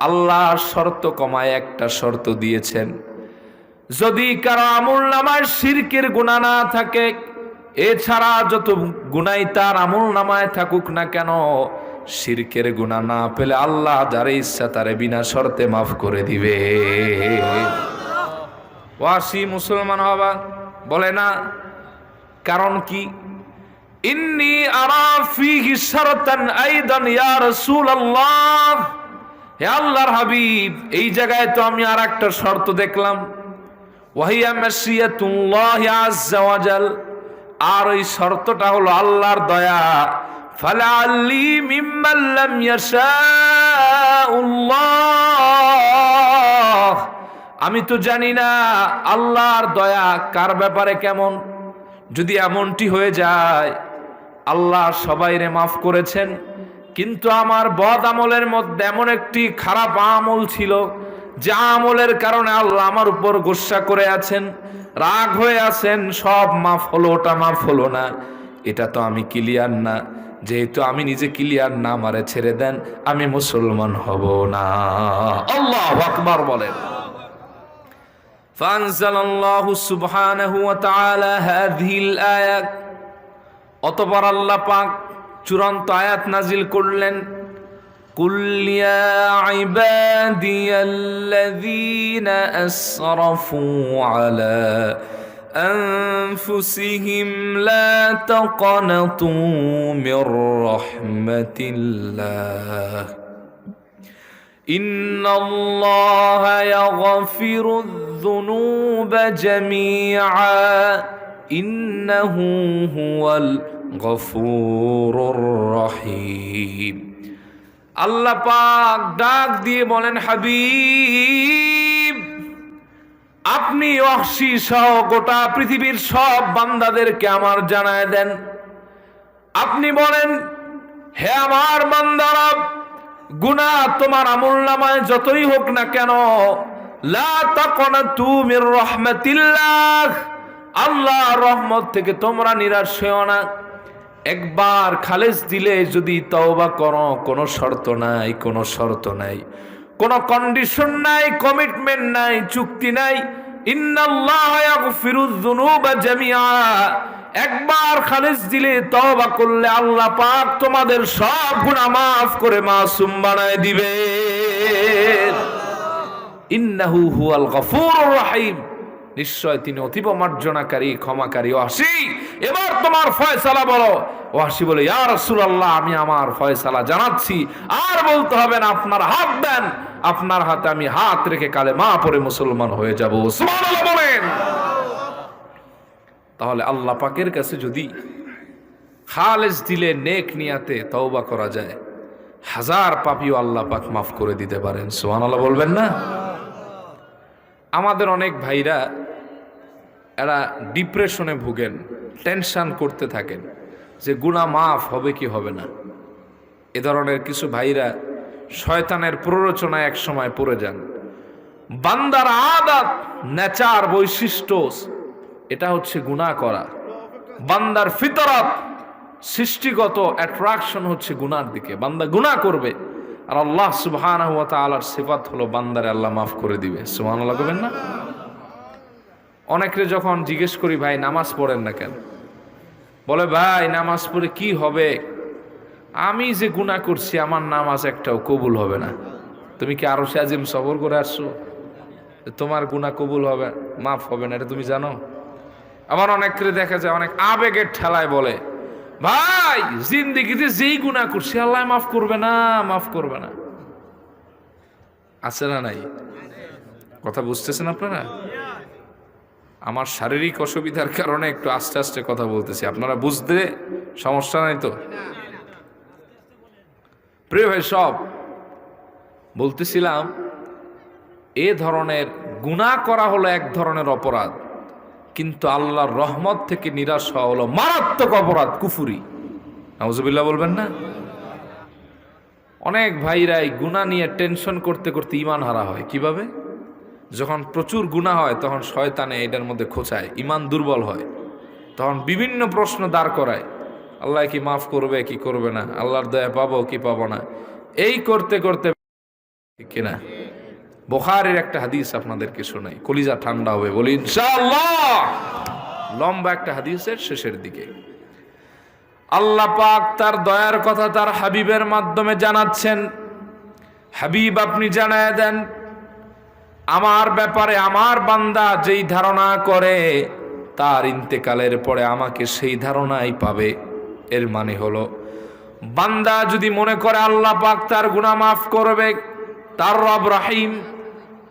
আল্লাহ শর্ত কমায় একটা শর্ত দিয়েছেন, যদি কারো আমলনামায় শিরকের গুনাহ না থাকে, এছাড়া যত গুনাহ তার আমলনামায় থাকুক না কেন, শিরকের গুনাহ না পেলে আল্লাহ যারে ইচ্ছা তারে বিনা শর্তে মাফ করে দিবে। ওয়াসি, মুসলমান হবা বলে না, কারণ কি? ইন্নী আরা ফীহি শারতান আইদান ইয়া রাসূলুল্লাহ, হে আল্লাহর হাবিব, এই জায়গায় তো আমি আর একটা শর্ত দেখলাম। ওয়াহিয়া মাশিয়াতুল্লাহি আযজা ওয়া জাল, আর ওই শর্তটা হলো আল্লাহর দয়া। ফালাল্লি মিম্মান লাম ইয়াশাউল্লাহ, আমি তো জানি না আল্লাহর দয়া কার ব্যাপারে কেমন। যদি এমনটি হয়ে যায় আল্লাহ সবাইরে মাফ করেছেন, কিন্তু আমার বদ আমলের মধ্যে এমন একটি খারাপ আমল ছিল যে আমলের কারণে আল্লাহ আমার উপর গোসা করে আছেন, রাগ হয়ে আছেন, সব মাফ হলো, ওটা মাফ হলো না, এটা তো আমি ক্লিয়ার না। যেহেতু আমি নিজে ক্লিয়ার না, আমারে ছেড়ে দেন, আমি মুসলমান হব না। আল্লাহু আকবার বলেন। ফানজালাল্লাহু সুবহানাহু ওয়া তাআলা হাযিহিল আয়াত, অতঃপর আল্লাহ পাক চূড়ান্ত আয়াত নাজিল করলেন, কুল ইয়া ইবাদিয়াল্লাযীনা আসরাফু আলা আনফুসিহিম লা তাকনাতু মির রাহমাতিল্লাহ ইন্নাল্লাহা ইয়াগফিরুয-যুনুবা জামিআ ইন্নাহু হুয়াল গফুরুর রহিম। আল্লাহ পাক ডাক দিয়ে বলেন, হাবিব, আপনি ওয়াহশী সহ গোটা পৃথিবীর সব বান্দাদেরকে আমার জানায় দেন। আপনি বলেন, হে আমার বান্দারা, গুনাহ তোমার আমলনামায় যতই হোক না কেন, লা তাকনাতু মির রাহমাতিল্লাহ, আল্লাহর রহমত থেকে তোমরা নিরাশ হও না। একবার খালেস দিলে যদি তওবা করো, কোনো শর্ত নাই, কোনো শর্ত নাই, কোনো কন্ডিশন নাই, কমিটমেন্ট নাই, চুক্তি নাই। ইন্নাল্লাহা ইয়াগফিরুয-যুনুবা জামিআ, একবার খালেস দিলে তওবা করলে আল্লাহ পাক তোমাদের সব গুনাহ মাফ করে মাসুম বানায় দিবে। ইন্নাহু হুয়াল গফুরুর রহিম, নিশ্চয় তিনি অতীব মার্জনাকারী, ক্ষমাকারী। ওয়াহশী, এবার তোমার ফয়সালা বলো। ওয়াহশী বলে, ইয়া রাসূলুল্লাহ, আমি আমার ফয়সালা জানাচ্ছি, আর বলতে হবে না, আপনার হাত দেন, আপনার হাতে আমি হাত রেখে কালেমা পড়ে মুসলমান হয়ে যাব। সুবহানাল্লাহ বলেন। তাহলে আল্লাহ পাকের কাছে যদি খালেস দিলে নেক নিয়াতে তওবা করা যায়, হাজার পাপীও আল্লাহ পাক মাফ করে দিতে পারেন। সুবহানাল্লাহ বলবেন না? আমাদের অনেক ভাইরা এরা ডিপ্রেশনে ভুগেন, টেনশন করতে থাকেন যে গুনাহ মাফ হবে কি হবে না। এ ধরনের কিছু ভাইরা শয়তানের প্ররোচনায় এক সময় পড়ে যান। বান্দার আদত, নেচার, বৈশিষ্ট্য, এটা হচ্ছে গুনাহ করা। বান্দার ফিতরত, সৃষ্টিগত অ্যাট্রাকশন হচ্ছে গুনার দিকে, বান্দা গুনাহ করবে। আর আল্লাহ সুবহানাহু ওয়া তাআলার সিফাত হলো বান্দারে আল্লাহ মাফ করে দিবে। সুবহানাল্লাহ বলবেন না? অনেকে যখন জিজ্ঞেস করি, ভাই নামাজ পড়েন না কেন, বলে ভাই নামাজ পড়ে কি হবে, আমি যে গুনাহ করছি আমার নামাজ একটাও কবুল হবে না। তুমি কি আরশে আজিম সবর করে আসছো? তোমার গুনাহ কবুল হবে, মাফ হবে না, এটা তুমি জানো? আমার অনেককে দেখা যায় অনেক আবেগের ঠেলায় বলে, ভাই জিন্দেগিতে যেই গুনাহ করছি আল্লাহ মাফ করবে না, মাফ করবে না। আছে না নাই? কথা বুঝতেছেন আপনারা? আমার শারীরিক অসুবিধার কারণে একটু আস্তে আস্তে কথা বলতেছি, আপনারা বুঝতে সমস্যা নাই তো? প্রিয় ভাই, সব বলতেছিলাম এ ধরনের গুনাহ করা হলো এক ধরনের অপরাধ, কিন্তু আল্লাহর রহমত থেকে নিরাশ হওয়া হলো মারাত্মক অপরাধ, কুফরি। নাউজুবিল্লাহ বলবেন না? অনেক ভাইরাই গুনাহ নিয়ে টেনশন করতে করতে ঈমান হারা হয়। কিভাবে? যখন প্রচুর গুনাহ হয় তখন শয়তানে এটার মধ্যে খোঁচায়, ঈমান দুর্বল হয়, তখন বিভিন্ন প্রশ্ন দাঁড় করায়, আল্লাহ কি মাফ করবে কি করবে না, আল্লাহর দয়া পাবো কি পাবো না, এই করতে করতে কিনা। বুখারীর একটা হাদিস আপনাদেরকে শোনাই, কলিজা ঠান্ডা হবে, বলি ইনশাআল্লাহ। লম্বা একটা হাদিসের শেষের দিকে আল্লাহ পাক তার দয়ার কথা তার হাবিবের মাধ্যমে জানাচ্ছেন। হাবিব, আপনি জানায় দেন আমার ব্যাপারে আমার বান্দা যেই ধারণা করে তার ইন্তেকালের পরে আমাকে সেই ধারণাই পাবে। এর মানে হলো বান্দা যদি মনে করে আল্লাহ পাক তার গুনাহ মাফ করবে, তার রব রহিম,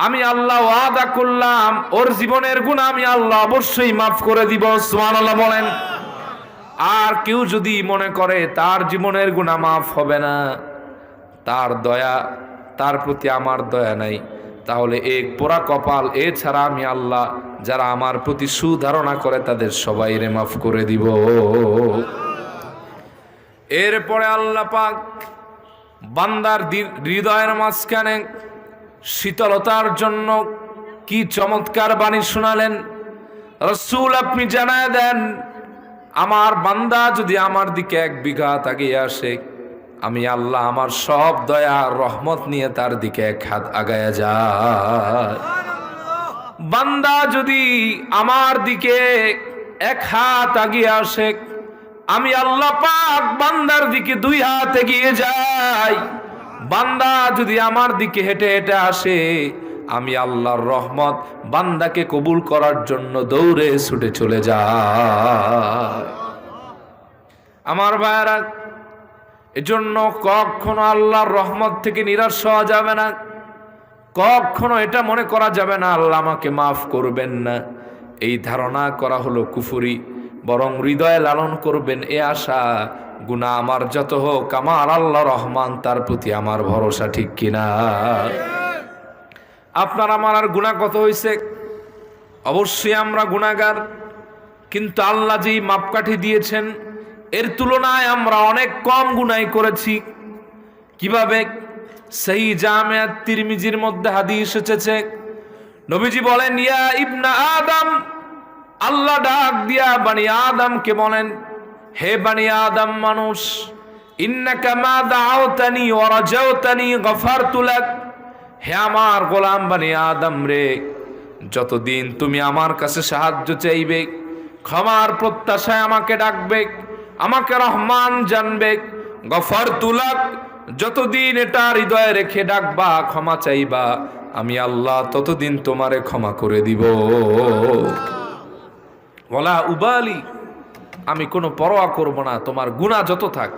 আমি আল্লাহ ওয়াদা করলাম ওর জীবনের গুনাহ আমি আল্লাহ অবশ্যই মাফ করে দিব। সুবহানাল্লাহ বলেন। আর কেউ যদি মনে করে তার জীবনের গুনাহ মাফ হবে না, তার দয়া, তার প্রতি আমার দয়া নাই, তাহলে এক পোড়া কপাল, এছাড়া আমি আল্লাহ যারা আমার প্রতি সুধারণা করে তাদের সবাইরে মাফ করে দিব। এরপরে আল্লাহ পাক বান্দার হৃদয়ের মাঝখানে শীতলতার জন্য কি চমৎকার বাণী শোনালেন। রাসূল, আপনি জানায় দেন আমার বান্দা যদি আমার দিকে এক বিঘা তাকিয়ে আসে, আমি আল্লাহ আমার সব দয়া রহমত নিয়ে তার দিকে এক হাত আগায়া যায়। বান্দা যদি আমার দিকে এক হাত আগিয়ে আসে, আমি আল্লাহ পাক বান্দার দিকে দুই হাত এগিয়ে যাই। বান্দা যদি আমার দিকে হেঁটে হেঁটে আসে, আমি আল্লাহর রহমত বান্দাকে কবুল করার জন্য দৌড়ে ছুটে চলে যায়। আমার ভাইরা, এজন্য কখনো আল্লাহর রহমত থেকে নিরাশ হওয়া যাবে না। কখনো এটা মনে করা যাবে না আল্লাহ আমাকে মাফ করবেন না, এই ধারণা করা হলো কুফরি। বরং হৃদয়ে লালন করবেন এ আশা, গুনাহ আমার যত হোক আমার আল্লাহ রহমান, তার প্রতি আমার ভরসা, ঠিক কিনা? আপনার আমার আর গুনাহ কত হয়েছে? অবশ্যই আমরা গুনাহগার, কিন্তু আল্লাহ যেই মাপকাঠি দিয়েছেন এর তুলনায় আমরা অনেক কম গুনাহ করেছি। কিভাবে? সহিহ জামে তিরমিজির মধ্যে হাদিস এসেছে, নবীজি বলেন, ইয়া ইবনা আদম, আল্লাহ ডাক দিয়া বানি আদমকে বলেন, হে বানি আদম মানুষ, ইন্নাকা মা দাআওতানি ওয়া রাজাওতানি গফারতু লাক, হে আমার গোলাম বানি আদম রে, যতদিন তুমি আমার কাছে সাহায্য চাইবে, ক্ষমার প্রত্যাশায় আমাকে ডাকবে, আমাকে রহমান জানবে, গফারতু লাক, যতদিন এটা হৃদয়ে রেখে ডাকবা, ক্ষমা চাইবা, আমি আল্লাহ ততদিন তোমারে ক্ষমা করে দিব। ওয়ালা উবালি, আমি কোনো পরোয়া করব না তোমার গুনাহ যত থাক।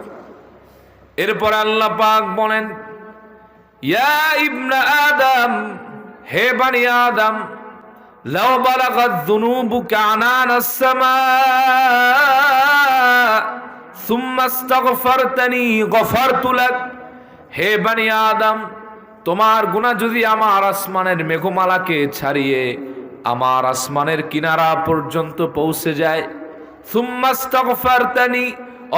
এরপর আল্লাহ পাক বলেন, ইয়া ইবনা আদম, হে বানি আদম, লাউ বালাগাত যুনুবুকা আনানাস সামা সুম্মা ইস্তাগফারতানি গফারতু লাক, হে বানি আদম, তোমার গুনাহ যদি আমার আসমানের মেঘমালাকে ছাড়িয়ে আমার আসমানের কিনারা পর্যন্ত পৌঁছে যায়, সুম্মা ইস্তাগফারতানি,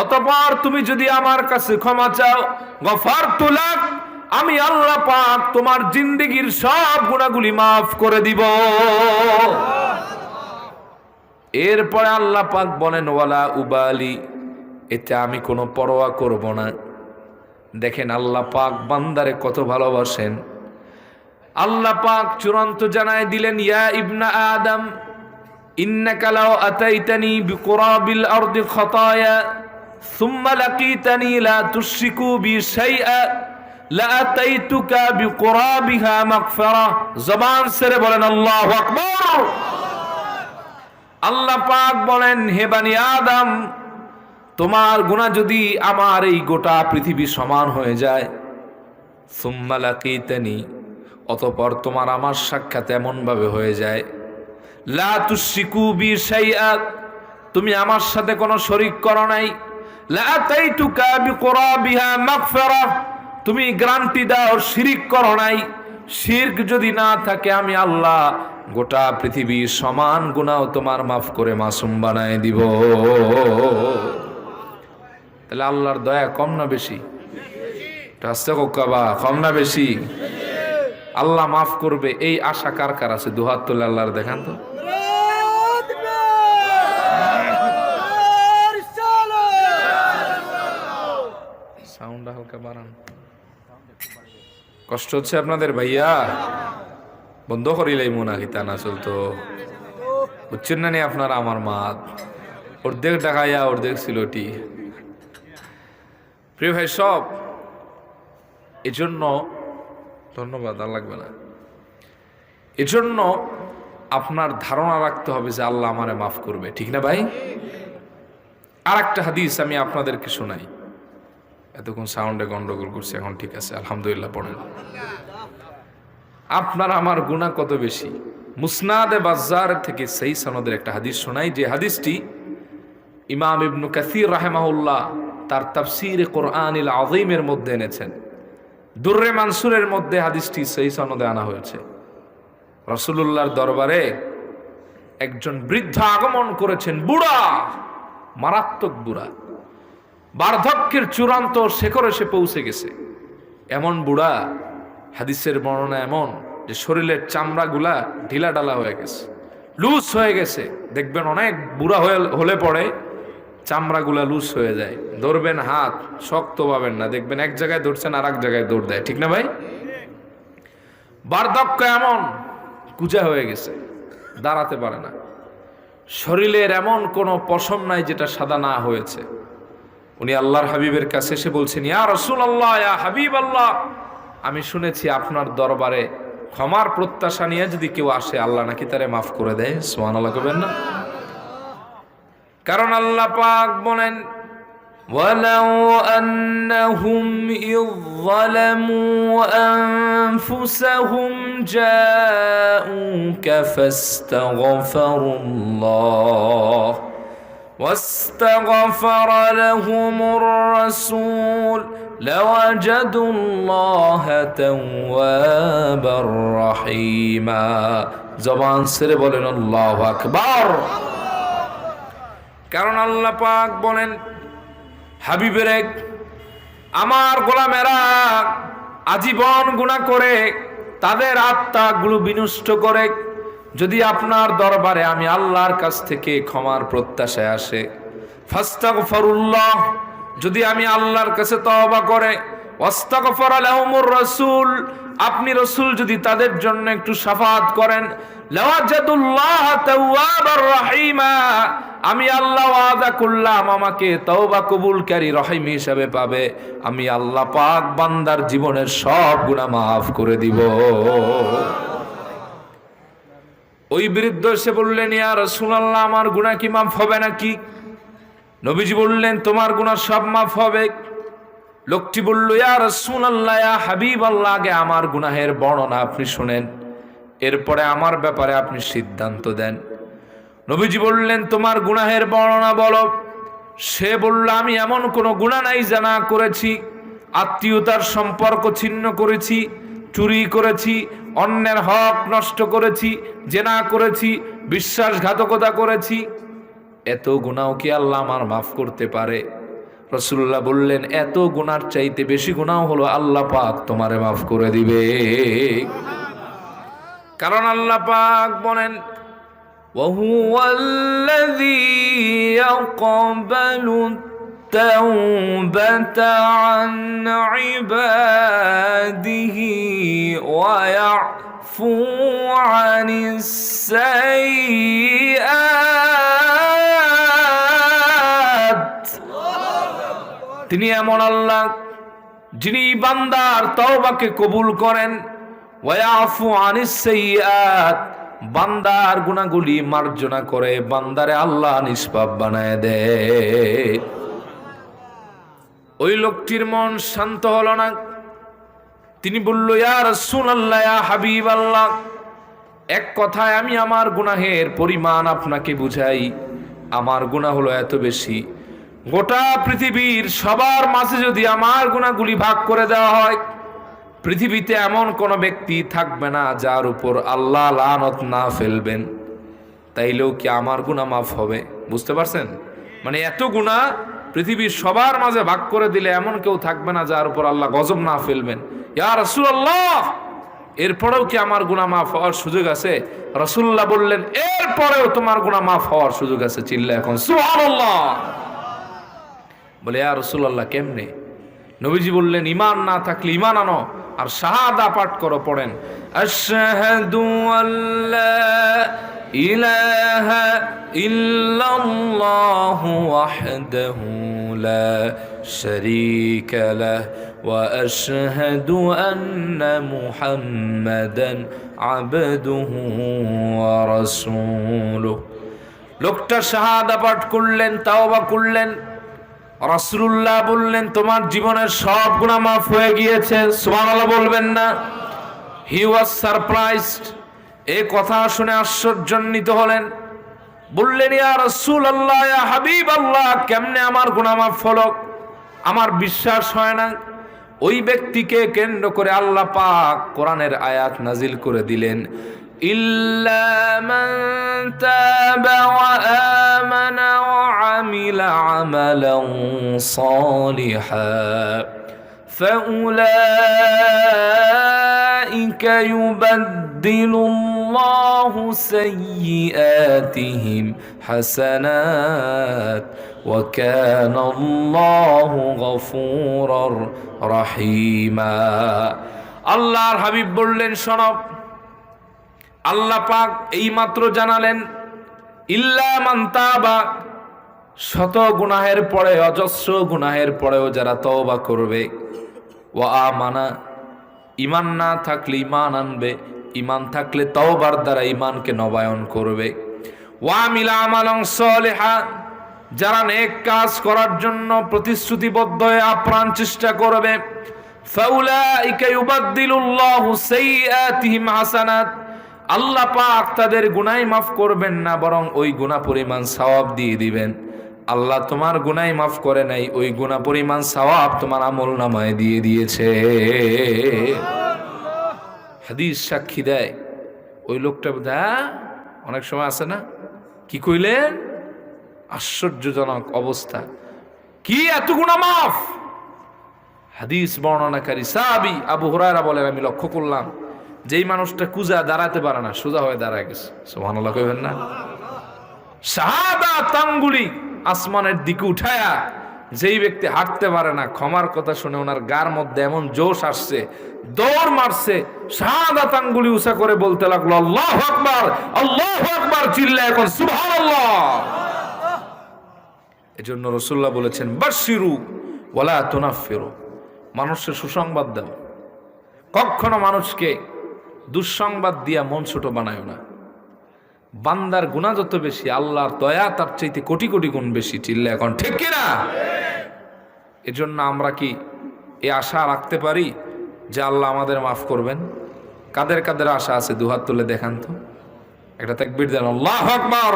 অতঃপর তুমি যদি আমার কাছে ক্ষমা চাও, গফারতু লাক, আমি আল্লাহ পাক তোমার জিন্দেগীর সব গুনাহগুলি মাফ করে দিব। এরপরে আল্লাহ পাক বলেন, ওয়ালা উবালি, এতে আমি কোনো পরোয়া করব না। দেখেন আল্লাহ পাক বান্দারে কত ভালোবাসেন। আল্লাহ পাক চূড়ান্ত জানায় দিলেন, ইয়া ইবনা আদম, ইন্নাকা লাউ আতাইতানি বিকুরাবিল আরদি খাতায়া সুম্মা লাকিতানি লা তুশরিকু বি শাইআ লাআতাইতুকা বিকুরাবিহা মাগফিরা। জবান ছেড়ে বলেন আল্লাহু আকবার। আল্লাহ পাক বলেন, হে বানি আদম, তোমার গুনাহ যদি আমার এই গোটা পৃথিবী সমান হয়ে যায়, সুম্মা লাকিতানি, অতঃপর তোমার আমার সাক্ষাৎ এমন ভাবে হয়ে যায়, লা তুশরিকু বি শাইআ, তুমি আমার সাথে কোনো শরীক করো নাই, লাআতাইতুকা বিকুরাবিহা মাগফিরা, তুমি গ্যারান্টি দাও শিরক করো নাই। শিরক যদি না থাকে, আমি আল্লাহ গোটা পৃথিবী সমান গুনাহ তোমার মাফ করে মাসুম বানায় দিব। তাহলে আল্লাহর দয়া কম না বেশি? রাস্তা কোকাবা কম না বেশি? আল্লাহ মাফ করবে এই আশা কার কার আছে? দুহাত তুলে আল্লাহর দেখান তো। সাউন্ডটা হালকা বাড়ান। কষ্ট হচ্ছে আপনাদের ভাইয়া? বন্ধ করিলাই মুনাফিতা না চলতো, বুঝছেন না নি আপনারা? আমার মাত অর্ধেক ঢাকাইয়া অর্ধেক সিলটি। প্রিয় ভাই সব, এজন্য ধন্যবাদ, আর লাগবে না। এজন্য আপনার ধারণা রাখতে হবে যে আল্লাহ আমারে মাফ করবে, ঠিক না ভাই? আর একটা হাদিস আমি আপনাদেরকে শোনাই। এতক্ষণ সাউন্ডে গন্ডগোল করছে, এখন ঠিক আছে আলহামদুলিল্লাহ। পড়েন। আপনার আমার গুনাহ কত বেশি। মুসনাদে বাজ্জার থেকে সেই সনদের একটা হাদিস শোনাই, যে হাদিসটি ইমাম ইবনু কাসির রাহিমাহুল্লাহ তার তাফসীরে কোরআনিল আযীমের মধ্যে এনেছেন। দুররে মানসুরের মধ্যে হাদিসটি সেই সনদে আনা হয়েছে। রাসূলুল্লাহর দরবারে একজন বৃদ্ধ আগমন করেছেন, বুড়া, মারাত্মক বুড়া, বার্ধক্যের চূড়ান্ত শেখরে সে পৌঁছে গেছে। এমন বুড়া, হাদিসের বর্ণনা এমন যে শরীরের চামড়াগুলা ঢিলা ডালা হয়ে গেছে, লুজ হয়ে গেছে। দেখবেন অনেক বুড়া হলে পরে চামড়াগুলা লুজ হয়ে যায়, ধরবেন হাত শক্ত পাবেন না, দেখবেন এক জায়গায় ধরছেন আর এক জায়গায় দৌড় দেয়, ঠিক না ভাই? বার্ধক্য এমন কুজা হয়ে গেছে, দাঁড়াতে পারে না। শরীরের এমন কোনো পশম নাই যেটা সাদা না হয়েছে। উনি আল্লাহর হাবিবের কাছে এসে বলছেন, ইয়া রাসূলুল্লাহ, ইয়া হাবিবাল্লাহ, আমি শুনেছি আপনার দরবারে ক্ষমার প্রত্যাশা নিয়ে যদি কেউ আসে, আল্লাহ নাকি তারে মাফ করে দেয়। সুবহানাল্লাহ কবেন না? কারণ আল্লাহ পাক বলেন, ওয়ালাউ আন্নাহুম ইয যালামু আনফুসাহুম জাউকা ফাস্তাগফিরুল্লাহ واستغفر لهم الرسول لوجدوا الله توابا رحيما। জবান ছেড়ে বলেন আল্লাহু আকবার। কারণ আল্লাহ পাক বলেন, হাবিবের আমার গোলামেরা আজীবন গুনাহ করে তাদের আত্মাগুলো বিনষ্ট করে, যদি আপনার দরবারে আমি আল্লাহর কাছ থেকে ক্ষমার প্রত্যাশায় আসে, ফাস্তাগফিরুল্লাহ, যদি আমি আল্লাহর কাছে তওবা করে, ওয়াস্তাগফার লাহুমুর রাসূল, আপনি রাসূল যদি তাদের জন্য একটু শাফাআত করেন, লাওয়াজাদুল্লাহ তাওয়াবার রহিমা, আমি আল্লাহ ওয়াদা করলাম আমাকে তওবা কবুলকারী রহিম হিসাবে পাবে। আমি আল্লাহ পাক বান্দার জীবনের সব গুনাহ মাফ করে দিব। ওই বৃদ্ধ এসে বললেন, ইয়া রাসূলুল্লাহ, আমার গুনাহ কি মাফ হবে নাকি? নবীজি বললেন, তোমার গুনাহ সব মাফ হবে। লোকটি বলল, ইয়া রাসূলুল্লাহ, ইয়া হাবিবাল্লাহ, আগে আমার গুনাহের বর্ণনা আপনি শুনেন, এরপরে আমার ব্যাপারে আপনি সিদ্ধান্ত দেন। নবীজি বললেন, তোমার গুনাহের বর্ণনা বলো। সে বলল, আমি এমন কোনো গুনাহ নাই জানা করেছি, আত্মীয়তার সম্পর্ক ছিন্ন করেছি, চুরি করেছি, অন্যের হক নষ্ট করেছি, জেনা করেছি, বিশ্বাসঘাতকতা করেছি। এত গুনাহ কি আল্লাহ আমার মাফ করতে পারে? রাসূলুল্লাহ বললেন, এত গুনার চাইতে বেশি গুনাহ হলো আল্লাহ পাক তোমারে মাফ করে দিবে। কারণ আল্লাহ পাক বলেন, ওয়াহুয়াল্লাযী ইয়াকবালু التوبة عن عباده ويعفو عن السيئات তিনি এমন আল্লাহ যিনি বান্দার তওবাকে কবুল করেন, ওয়া ইয়াফু আনিস সাইয়্যাত, বান্দার গুনাহগুলি মার্জনা করে বান্দারে আল্লাহ নিষ্পাপ বানায় দেয়। ওই লোকটির মন শান্ত হলো না। তিনি বলল, ইয়া রাসূলুল্লাহ, ইয়া হাবিবাল্লাহ, এক কথায় আমি আমার গুনাহের পরিমাণ আপনাকে বুঝাই। আমার গুনাহ হলো এত বেশি, গোটা পৃথিবীর সবার মাঝে যদি আমার গুনাহগুলি ভাগ করে দেওয়া হয়, পৃথিবীতে এমন কোন ব্যক্তি থাকবে না যার উপর আল্লাহ লানত না ফেলবেন। তাইলেও কি আমার গুনাহ মাফ হবে? বুঝতে পারছেন? মানে এত গুনাহ পৃথিবীর সবার মাঝে ভাগ করে দিলে এমন কেউ থাকবে না যার উপর আল্লাহ গজব না ফেলবেন। ইয়া রাসূলুল্লাহ, এরপরেও কি আমার গুনাহ মাফ হওয়ার সুযোগ আছে? রাসূলুল্লাহ বললেন, এরপরেও তোমার গুনাহ মাফ হওয়ার সুযোগ আছে। চিল্লা এখন সুবহানাল্লাহ। বলে, ইয়া রাসূলুল্লাহ, কেমনে? নবীজি বললেন, ঈমান না থাকলে ঈমান আনো আর শাহাদা পাঠ করো। পড়েন, আশহাদু আল্লা ইলাহা ইল্লাল্লাহু ওয়াহদাহু লা শারীকা লাহু ওয়া আশহাদু আন্না মুহাম্মাদান আবদুহু ওয়া রাসূলুহু। লোকটা শাহাদা পাঠ করলেন, তাওবা করলেন। রাসূলুল্লাহ বললেন, তোমার জীবনের সব গুনাহ মাফ হয়ে গিয়েছে। সুবহানাল্লাহ বলবেন না? হি ওয়াজ সারপ্রাইজড। এই কথা শুনে আশ্চর্যান্বিত হলেন। বললেন, ইয়া রাসূলুল্লাহ, ইয়া হাবিবাল্লাহ, কেমনে আমার গুনাহ মাফ হলো? আমার বিশ্বাস হয় না। ওই ব্যক্তিকে কেন্দ্র করে আল্লাহ পাক কোরআনের আয়াত নাজিল করে দিলেন, ইল্লা মান তাবা ওয়া আমানা ওয়া আমিলা আমালান সালিহা ফাউলাইকা ইউবাদদিলুল্লাহু সাইয়্যাতিহিম হাসানাত ওয়া কানাল্লাহু গফুরার রহিমা। আল্লাহর হাবিব বললেন, শোনো, আল্লাহ পাক এইমাত্র জানালেন, ইল্লা মান তাবা, শত গুনাহের পরে, অজস্র গুনাহের পরেও যারা তওবা করবে, ওয়া আমানা, ঈমান না থাকলে ঈমান আনবে, ঈমান থাকলে তওবার দ্বারা ঈমানকে নবায়ন করবে, ওয়া আমিলা আমালান সালিহা, যারা নেক কাজ করার জন্য প্রতিশ্রুতিবদ্ধ হয়ে আপ্রাণ চেষ্টা করবে, ফাউলাইকা ইউবাদদিলুল্লাহু সাইয়্যাতিহিম হাসানাত, আল্লাহ পাক তাদের গুনাহ মাফ করবেন না, বরং ওই গুনাহ পরিমাণ সওয়াব দিয়ে দিবেন। আল্লাহ তোমার গুনাহ মাফ করে নাই, ওই গুনাহ পরিমাণ সওয়াব তোমার আমলনামায় দিয়ে দিয়েছে। হাদিস সাক্ষী দেয়। ওই লোকটা অনেক সময় আছে না, কি কইলেন? আশ্চর্যজনক অবস্থা, কি এত গুনাহ মাফ? হাদিস বর্ণনাকারী সাহাবী আবু হুরায়রা বলেন, আমি লক্ষ্য করলাম যেই মানুষটা কুজা দাঁড়াতে পারে না, সোজা হয়ে দাঁড়ায় গেছে। সুবহানাল্লাহ কইবেন না? শাহাদাত আঙ্গুলি আসমানের দিকে উঠায়া যেই ব্যক্তি হাঁটতে পারে না, ক্ষমার কথা শুনে ওনার গার মধ্যে এমন জোশ আসছে, দৌড় মারছে, শাহাদাত আঙ্গুলি উঁচা করে বলতে লাগলো, আল্লাহু আকবার, আল্লাহু আকবার, চিল্লায় এখন সুবহানাল্লাহ। এজন্য রাসূলুল্লাহ বলেছেন, বাশশিরু ওয়ালা তুনাফফিরু, মানুষকে সুসংবাদ দাও, কখনো মানুষকে দুঃসংবাদ দিয়া মন ছোট বানায় না। বান্দার গুনাহ যত বেশি, আল্লাহর দয়া তার চাইতে কোটি কোটি গুণ বেশি। চিল্লা এখন ঠিক কিনা? এজন্য আমরা কি এই আশা রাখতে পারি যে আল্লাহ আমাদের মাফ করবেন? কাদের কাদের আশা আছে দুহাত তুলে দেখান তো, একটা তাকবীর দেন, আল্লাহু আকবার।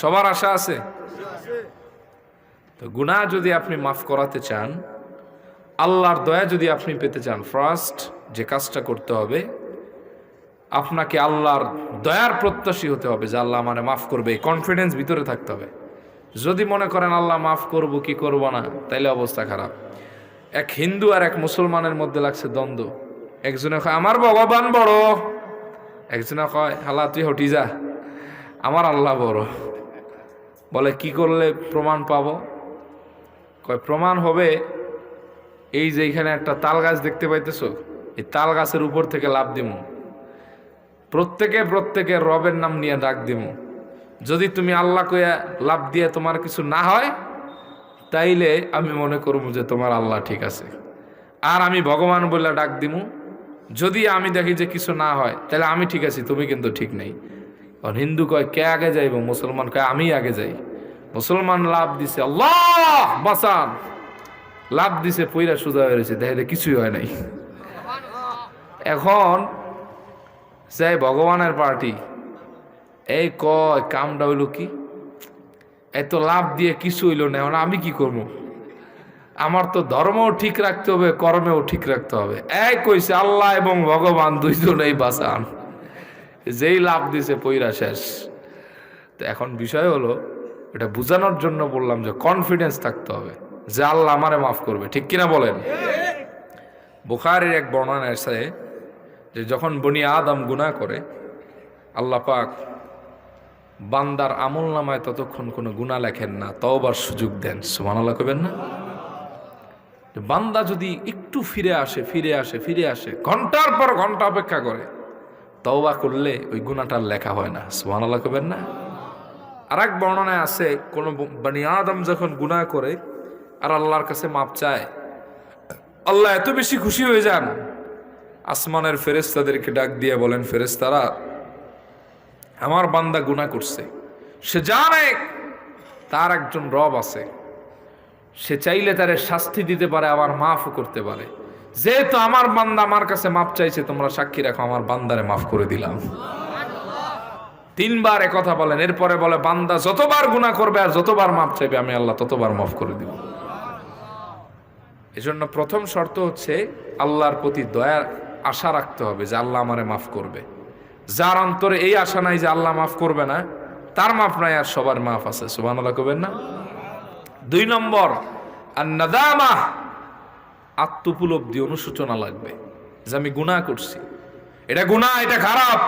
সবার আশা আছে তো। গুনাহ যদি আপনি মাফ করাতে চান, আল্লাহর দয়া যদি আপনি পেতে চান, ফার্স্ট যে কাজটা করতে হবে, আপনাকে আল্লাহর দয়ার প্রত্যাশী হতে হবে যে আল্লাহ আমারে মাফ করবে, এই কনফিডেন্স ভিতরে থাকতে হবে। যদি মনে করেন আল্লাহ মাফ করব কি করব না, তাইলে অবস্থা খারাপ। এক হিন্দু আর এক মুসলমানের মধ্যে লাগছে দ্বন্দ্ব। একজনে কয় আমার ভগবান বড়, একজনে কয় হালা তুই হটি যা, আমার আল্লাহ বড়। বলে কি করলে প্রমাণ পাবো? কয় প্রমাণ হবে এই যে এখানে একটা তাল গাছ দেখতে পাইতেছো, এই তাল গাছের উপর থেকে লাফ দিমু, প্রত্যেকে রবের নাম নিয়ে ডাক দিমু। যদি তুমি আল্লাহ কইয়া লাভ দিয়ে তোমার কিছু না হয়, তাইলে আমি মনে করবো যে তোমার আল্লাহ ঠিক আছে। আর আমি ভগবান বলে ডাক দিমু, যদি আমি দেখি যে কিছু না হয় তাহলে আমি ঠিক আছি, তুমি কিন্তু ঠিক নেই। আর হিন্দু কয় কে আগে যাইব, মুসলমান কয় আমি আগে যাই। মুসলমান লাভ দিছে, আল্লাহ বাঁচান, লাভ দিছে, পইরা সোজা হয়ে রয়েছে, দেখে কিছুই হয় নাই। এখন যাই ভগবানের পার্টি, এই কয় কামটা হইল কি, এত লাভ দিয়ে কিছু হইল না, এখন আমি কি করবো? আমার তো ধর্মও ঠিক রাখতে হবে, কর্মেও ঠিক রাখতে হবে। এই কইছে আল্লাহ এবং ভগবান দুইজনেই বাঁচান, যেই লাভ দিছে পইরা শেষ। তো এখন বিষয় হলো, এটা বুঝানোর জন্য বললাম যে কনফিডেন্স থাকতে হবে যে আল্লাহ আমারে মাফ করবে, ঠিক কিনা বলেন? বুখারীর এক বর্ণনা আছে যে যখন বনি আদম গুনাহ করে, আল্লাহ পাক বান্দার আমল নামায় ততক্ষণ কোনো গুনাহ লেখেন না, তওবার সুযোগ দেন। সুবহানাল্লাহ কইবেন না? বান্দা যদি একটু ফিরে আসে, ঘন্টার পর ঘন্টা অপেক্ষা করে, তওবা করলে ওই গুনাহটার লেখা হয় না। সুবহানাল্লাহ কইবেন না? আর এক বর্ণনায় আছে, কোন বনি আদম যখন গুনাহ করে আর আল্লাহর কাছে মাপ চায়, আল্লাহ এত বেশি খুশি হয়ে যান, আসমানের ফেরেশতাদেরকে ডাক দিয়ে বলেন, ফেরেশতারা, আমার বান্দা গুনাহ করছে, সে জানে তার একজন রব আছে, সে চাইলে তারে শাস্তি দিতে পারে, আবার মাফও করতে পারে। যেহেতু আমার বান্দা আমার কাছে মাপ চাইছে, তোমরা সাক্ষী রাখো, আমার বান্দারে মাফ করে দিলাম। তিনবার কথা বলেন, এরপরে বলে বান্দা যতবার গুনাহ করবে আর যতবার মাপ চাইবে, আমি আল্লাহ ততবার মাফ করে দিব। এজন্য প্রথম শর্ত হচ্ছে আল্লাহর প্রতি দয়ার আশা রাখতে হবে যে আল্লাহ আমারে মাফ করবে। যার অন্তরে এই আশা নাই যে আল্লাহ মাফ করবে না, তার মাফ নাই, আর সবার মাফ আছে। সুবহানাল্লাহ কইবেন না? 2 নম্বর, আন-নাদামা, আত্মোপলব্ধি, অনুশোচনা লাগবে যে আমি গুনাহ করছি, এটা গুনাহ, এটা খারাপ,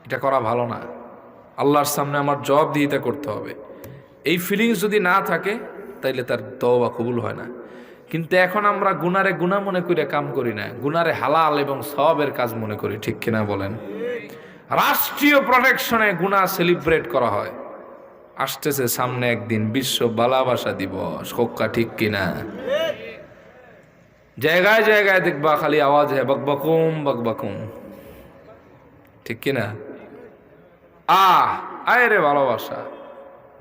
এটা করা ভালো না, আল্লাহর সামনে আমার জবাবদিহিতা করতে হবে। এই ফিলিংস যদি না থাকে তাইলে তার তওবা কবুল হয় না। কিন্তু এখন আমরা গুনারে গুনাহ মনে করে কাম করি না, গুনারে হালাল এবং সওয়াবের কাজ মনে করি, ঠিক কিনা বলেন? রাষ্ট্রীয় প্রোটেকশনে গুনাহ সেলিব্রেট করা হয়। আসতেছে সামনে একদিন বিশ্ব ভালোবাসা দিবস, হোক্কা, ঠিক কিনা? জায়গায় জায়গায় দেখবা খালি আওয়াজ হয় বকবকুম বকবকুম, ঠিক কিনা? আয় রে ভালোবাসা,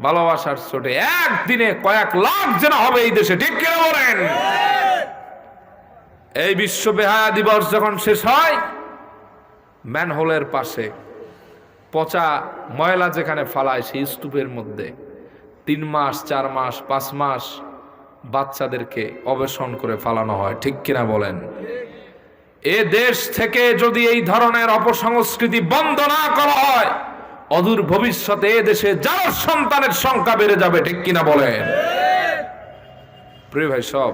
ভালোবাসার ছোটে একদিনে কয়েক লাখ যেন হবে এই দেশে, ঠিক কিনা বলেন? এই বিশ্ব বেহায়া দিবস যখন শেষ হয়, ম্যানহোলের পাশে পচা ময়লা যেখানে ফালায়, সেই স্তূপের মধ্যে 3 মাস 4 মাস 5 মাস বাচ্চাদেরকে অবেশন করে ফালানো হয়, ঠিক কিনা বলেন? এ দেশ থেকে যদি এই ধরনের অপসংস্কৃতি বন্ধ না করা হয়, অদূর ভবিষ্যতে এ দেশে যার সন্তানের সংখ্যা বেড়ে যাবে, ঠিক কিনা বলেন? প্রিয় ভাই, সব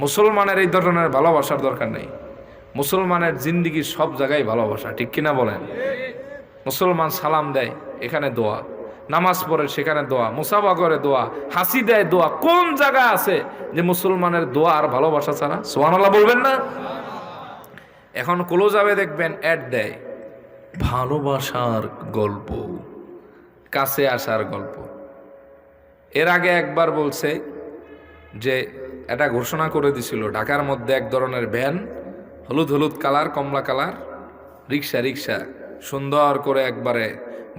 মুসলমানের এই ধরনের ভালোবাসার দরকার নেই। মুসলমানের জিন্দিগি সব জায়গায় ভালোবাসা, ঠিক কিনা বলেন? মুসলমান সালাম দেয়, এখানে দোয়া, নামাজ পড়ে সেখানে দোয়া, মুসাফা করে দোয়া, হাসি দেয় দোয়া। কোন জায়গায় আছে যে মুসলমানের দোয়া আর ভালোবাসা ছাড়া? সুবহানাল্লাহ বলবেন না? এখন ক্লোজ-আপে দেখবেন অ্যাড দেয়, ভালোবাসার গল্প, কাছে আসার গল্প। এর আগে একবার বলছে যে এটা ঘোষণা করে দিছিল, ঢাকার মধ্যে এক ধরনের ভ্যান, হলুদ হলুদ কালার, কমলা কালার, রিক্সা সুন্দর করে একবারে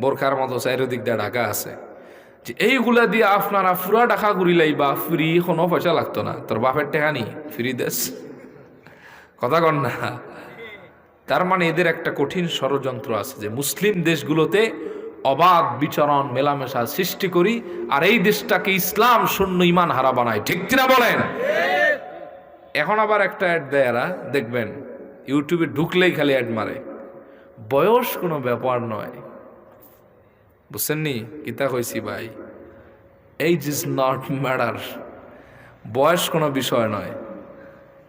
বোরখার মতো চারিদিক দিয়ে ঢাকা আছে, যে এইগুলা দিয়ে আপনারা পুরা ঢাকা ঘুরিলাই বা ফ্রি, কোনো পয়সা লাগতো না, তোর বাপের টাকা নি, ফ্রি দেশ, কথা কন না? তার মানে এদের একটা কঠিন ষড়যন্ত্র আছে যে মুসলিম দেশগুলোতে অবাধ বিচরণ, মেলামেশা সৃষ্টি করি, আর এই দেশটাকে ইসলাম শূন্য, ইমান হারা বানায়, ঠিক কিনা বলেন? এখন আবার একটা অ্যাড দেয় এরা, দেখবেন ইউটিউবে ঢুকলেই খালি অ্যাড মারে, বয়স কোনো ব্যাপার নয়। বুঝছেন নি কিতা কইছি ভাই? এইজ ইজ নট ম্যাটার, বয়স কোনো বিষয় নয়।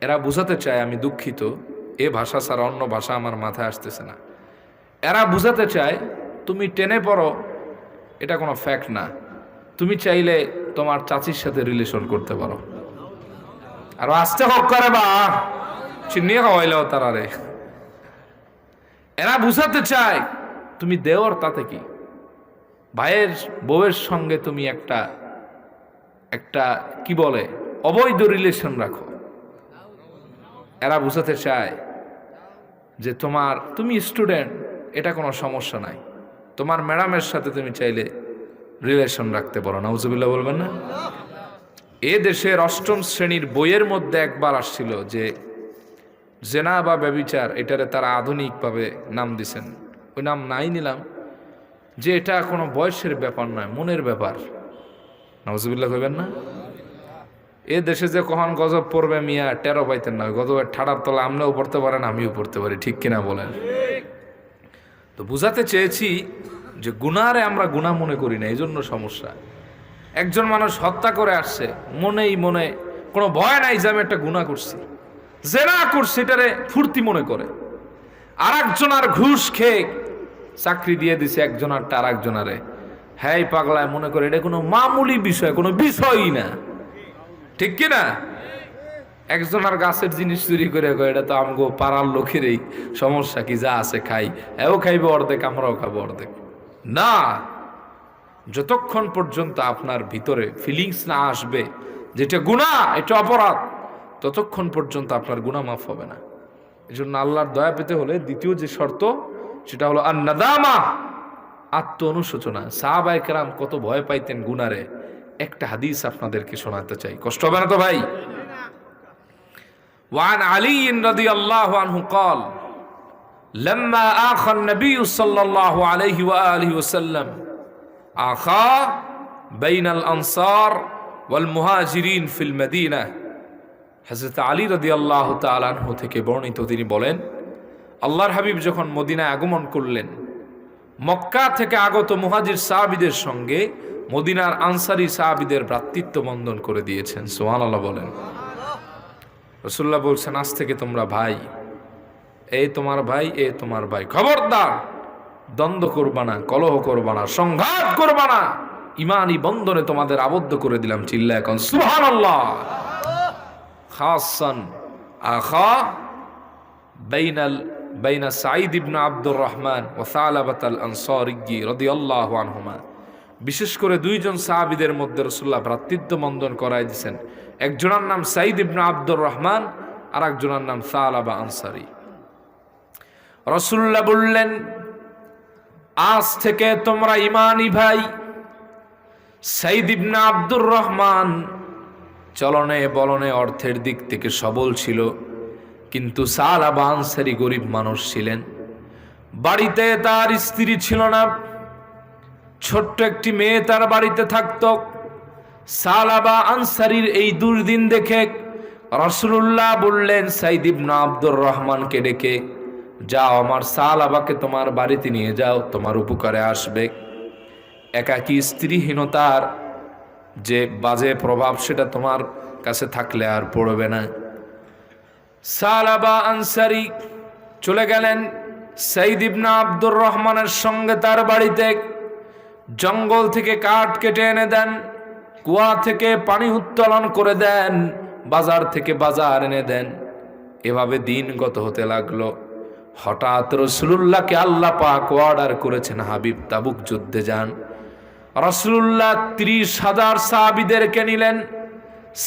এরা বুঝাতে চায়, আমি দুঃখিত, এ ভাষা ছাড়া অন্য ভাষা আমার মাথায় আসতেছে না। এরা বুঝাতে চায় তুমি টেনে পড়ো, এটা কোনো ফ্যাক্ট না, তুমি চাইলে তোমার চাচির সাথে রিলেশন করতে পারো। আর আসতে হোক করে বা চিনিয়ে খাওয়াইলেও তারা রে। এরা বুঝাতে চায় তুমি দেওর, তাতে কি, ভাইয়ের বউয়ের সঙ্গে তুমি একটা একটা কি বলে অবৈধ রিলেশন রাখো। এরা বুঝাতে চায় যে তুমি স্টুডেন্ট, এটা কোনো সমস্যা নাই, তোমার ম্যাডামের সাথে তুমি চাইলে রিলেশন রাখতে পারো। নাউজুবিল্লাহ বলবেন না? এ দেশের অষ্টম শ্রেণীর বইয়ের মধ্যে একবার আসছিল যে জেনা বা ব্যভিচার, এটারে তারা আধুনিকভাবে নাম দিছেন। ওই নাম নাই নিলাম, যে এটা কোনো বয়সের ব্যাপার নয়, মনের ব্যাপার। নাউজুবিল্লাহ কইবেন না? এ দেশে যে কখন গজব পড়বে মিয়া টেরো পাইতেন না। গজবের ঠাড়ার তলা আমরাও পড়তে পারেন, আমিও পড়তে পারি, ঠিক কিনা বলেন? তো বুঝাতে চেয়েছি যে গুনারে আমরা গুনাহ মনে করি না, এই জন্য সমস্যা। একজন মানুষ হত্যা করে আসছে, মনেই মনে কোনো ভয় নাই যে আমি একটা গুনাহ করছি, জেনা করছি, এটারে ফুর্তি মনে করে। আর একজন আর ঘুষ খেয়ে চাকরি দিয়ে দিছে একজন আর তার একজনারে, হ্যাঁ পাগলায় মনে করে এটা কোনো মামুলি বিষয়, কোনো বিষয়ই না, ঠিক কিনা? একজন আর গাছের জিনিস চুরি করে এটা তো আমগো পাড়ার লোকেরই সমস্যা, কি যা আছে খাই, এও খাইবে অর্ধেক, আমরাও খাবো অর্ধেক। না, যতক্ষণ পর্যন্ত আপনার ভিতরে ফিলিংস না আসবে যেটা গুনাহ, এটা অপরাধ, ততক্ষণ পর্যন্ত আপনার গুনাহ মাফ হবে না। এই জন্য আল্লাহর দয়া পেতে হলে দ্বিতীয় যে শর্ত, সেটা হলো আন-নাদামা, আত্ম অনুশোচনা। সাহাবায়ে কেরাম কত ভয় পাইতেন গুনারে, একটা হাদিস আপনাদেরকে শোনাতে চাই, কষ্ট হবে না তো ভাই? وعن علي رضي الله عنه قال لما آخى النبي صلى الله عليه وآله وسلم آخى بين الأنصار والمهاجرين في المدينة। হযরত আলী রাদিয়াল্লাহু তাআলা আনহু থেকে বর্ণিত, তিনি বলেন, আল্লাহর হাবিব যখন মদিনায় আগমন করলেন, মক্কা থেকে আগত মুহাজির সাহাবীদের সঙ্গে মদিনার আনসারী সাহাবীদের ভ্রাতৃত্ব বন্ধন করে দিয়েছেন। সুবহানাল্লাহ বলেন। রাসূলুল্লাহ বলছেন, আজ থেকে তোমরা ভাই, এই তোমার ভাই, এ তোমার ভাই, খবরদার দ্বন্দ্ব করবা না, কলহ করবা না, সংঘাত করবা না, ঈমানি বন্ধনে তোমাদের আবদ্ধ করে দিলাম। চিল্লায় এখন সুবহানাল্লাহ। খাসান আখা বাইনা সাঈদ ইবনে আব্দুর রহমান ওয়া সালাবাত আল আনসারী রাদিয়াল্লাহু আনহুমা, বিশেষ করে দুইজন সাহাবীদের মধ্যে রাসূলুল্লাহ ভ্রাতৃত্ব বন্ধন করায় দিয়েছেন। একজনের নাম সাঈদ ইবনে আব্দুর রহমান, আর একজনের নাম সালাবা আনসারী। রাসূলুল্লাহ বললেন, আজ থেকে তোমরা ঈমানি ভাই। সাঈদ ইবনে আব্দুর রহমান চলনে বলনে অর্থের দিক থেকে সবল ছিল, কিন্তু সালাবা আনসারী গরিব মানুষ ছিলেন। বাড়িতে তার স্ত্রী ছিল না, ছোট্ট একটি মেয়ে তার বাড়িতে থাকত। সালাবা আনসারীর এই দুর্দিন দেখে রাসূলুল্লাহ বললেন সাঈদ ইবনে আব্দুর রহমানকে ডেকে, যাও আমার সালাবাকে তোমার বাড়িতে নিয়ে যাও, তোমার উপকারে আসবে। একাকী স্ত্রীহীনতার যে বাজে প্রভাব, সেটা তোমার কাছে থাকলে আর পড়বে না। সালাবা আনসারী চলে গেলেন সাঈদ ইবনে আব্দুর রহমানের সঙ্গে তার বাড়িতে। জঙ্গল থেকে কাঠ কেটে এনে দেন, কুয়া থেকে পানি উত্তোলন করে দেন, বাজার থেকে বাজার এনে দেন। এভাবে দিন গত হতে লাগলো। হঠাৎ রাসূলুল্লাহকে আল্লাহ পাক অর্ডার করেছেন, হাবিব তাবুক যুদ্ধে যান। রাসূলুল্লাহ 30,000 সাহাবীদেরকে নিলেন,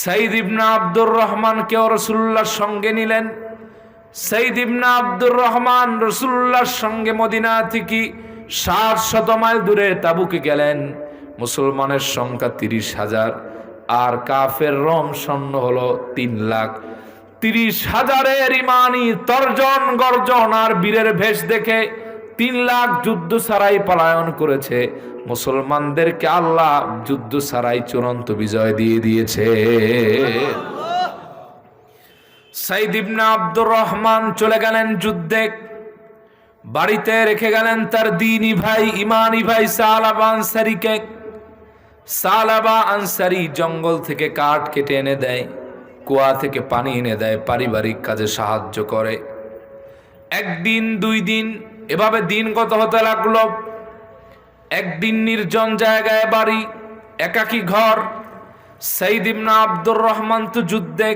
সাঈদ ইবনে আব্দুর রহমানকেও রাসূলুল্লাহর সঙ্গে নিলেন। সাঈদ ইবনে আব্দুর রহমান রাসূলুল্লাহর সঙ্গে মদিনা থেকে 700 মাইল দূরে তাবুকে গেলেন। মুসলমানের সংখ্যা 30,000, আর কাফের রোম সৈন্য হলো 3 লাখ। 30,000-এর ঈমানি তর্জন গর্জন আর বীরের ভেষ দেখে 3 লাখ যুদ্ধ ছাড়াই পলায়ন করেছে। মুসলমানদেরকে আল্লাহ যুদ্ধ ছাড়াই চূড়ান্ত বিজয় দিয়ে দিয়েছে। সাঈদ ইবনে আব্দুর রহমান চলে গেলেন যুদ্ধে, বাড়িতে রেখে গেলেন তার দ্বীনি ভাই, ঈমানি ভাই সালাবা আনসারীকে। সালাবা আনসারী জঙ্গল থেকে কাঠ কেটে এনে দেয়, কুয়া থেকে পানি এনে দেয়, পারিবারিক কাজে সাহায্য করে। একদিন 2 দিন এভাবে দিন গত হতে লাগলো। একদিন নির্জন জায়গায় বাড়ি, একাকী ঘর। সাঈদ ইবনে আব্দুর রহমান তো যুদ্ধে,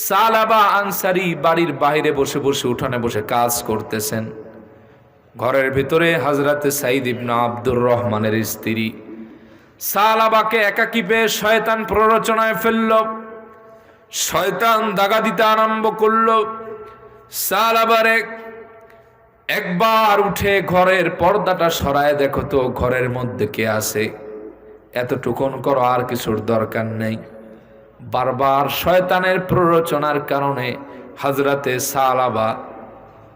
সালাবা আনসারী বাড়ির বাইরে বসে বসে উঠানে বসে কাজ করতেছেন। ঘরের ভিতরে হযরতে সাঈদ ইবনে আব্দুর রহমানের স্ত্রী সালাবাকে একাকী পেয়ে শয়তান প্ররোচনায় ফেলল। শয়তান দাগা দিতে আরম্ভ করল। সালাবারে একবার উঠে ঘরের পর্দাটা সরায় দেখো তো ঘরের মধ্যে কে আছে, এতটুকুন করো, আর কিছুর দরকার নেই। বারবার শয়তানের প্ররোচনার কারণে হযরতে সালাবা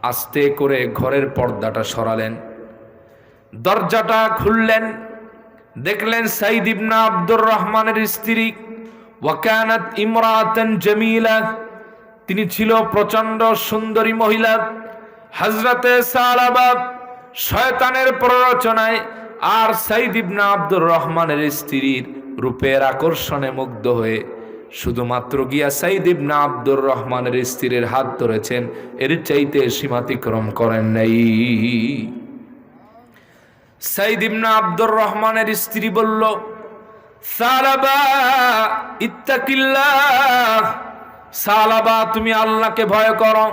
আস্তে করে ঘরের পর্দাটা সরালেন, দরজাটা খুললেন, দেখলেন সাইদ ইবনে আব্দুর রহমানের স্ত্রী ওয়াকানাত ইমরাতান জামিলা, তিনি ছিল প্রচন্ড সুন্দরী মহিলা। হযরতে সালাবা শয়তানের প্ররোচনায় আর সাইদ ইবনে আব্দুর রহমানের স্ত্রীর রূপের আকর্ষণে মুগ্ধ হয়ে শুধুমাত্র গিয়া সাইদ ইবনে আব্দুর রহমানের স্ত্রীর হাত ধরেছেন, এর চাইতে সীমাতিক্রম করেন নাই। সাইদ ইবনে আব্দুর রহমানের স্ত্রী বলল, সালাবা ইত্তাকিল্লাহ, সালাবা তুমি আল্লাহকে ভয় করো,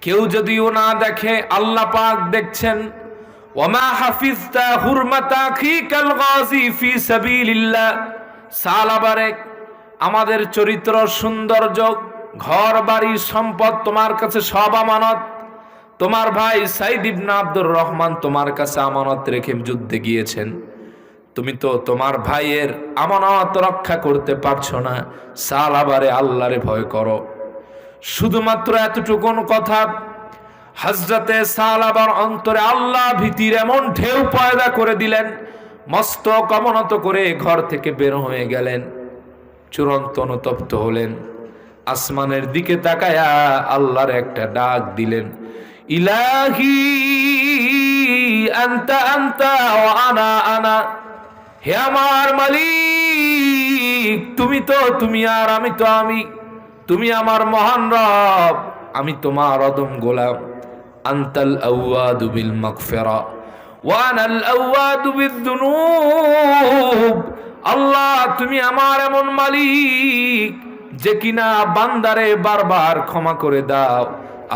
কেউ যদিও না দেখে আল্লাহ পাক দেখছেন। ওয়ামা হাফিজতা হুরমাতা আখিকাল গাযী ফি সাবিলিল্লাহ, সালাবারে আমাদের চরিত্র, সৌন্দর্য, ঘর বাড়ি, সম্পদ তোমার কাছে সব আমানত। তোমার ভাই সাইদ ইবনে আব্দুর রহমান তোমার কাছে আমানত রেখে যুদ্ধে গিয়েছেন, তুমি তো তোমার ভাইয়ের আমানত রক্ষা করতে পারছো না, সালাবারে আল্লাহরে ভয় করো। শুধুমাত্র এতটুকুন কথা হযরতে সালাবার অন্তরে আল্লাহ ভীতির এমন ঢেউ পয়দা করে দিলেন, মস্তক অবনত করে ঘর থেকে বের হয়ে গেলেন, চূড়ান্ত অনুতপ্ত হলেন। আসমানের দিকে তাকায়া আল্লাহর একটা ডাক দিলেন, ইলাহি আনতা আনতা ওয়া আনা আনা, হে আমার মালিক তুমি তো তুমি আর আমি তো আমি, তুমি আমার মহান রব, আমি তোমার অদম গোলাম। আনতাল আওয়াদু বিল মাগফিরা ওয়া আনাল আওয়াদু বিযুনুব, আল্লাহ তুমি আমার এমন মালিক যে কিনা বান্দারে বারবার ক্ষমা করে দাও,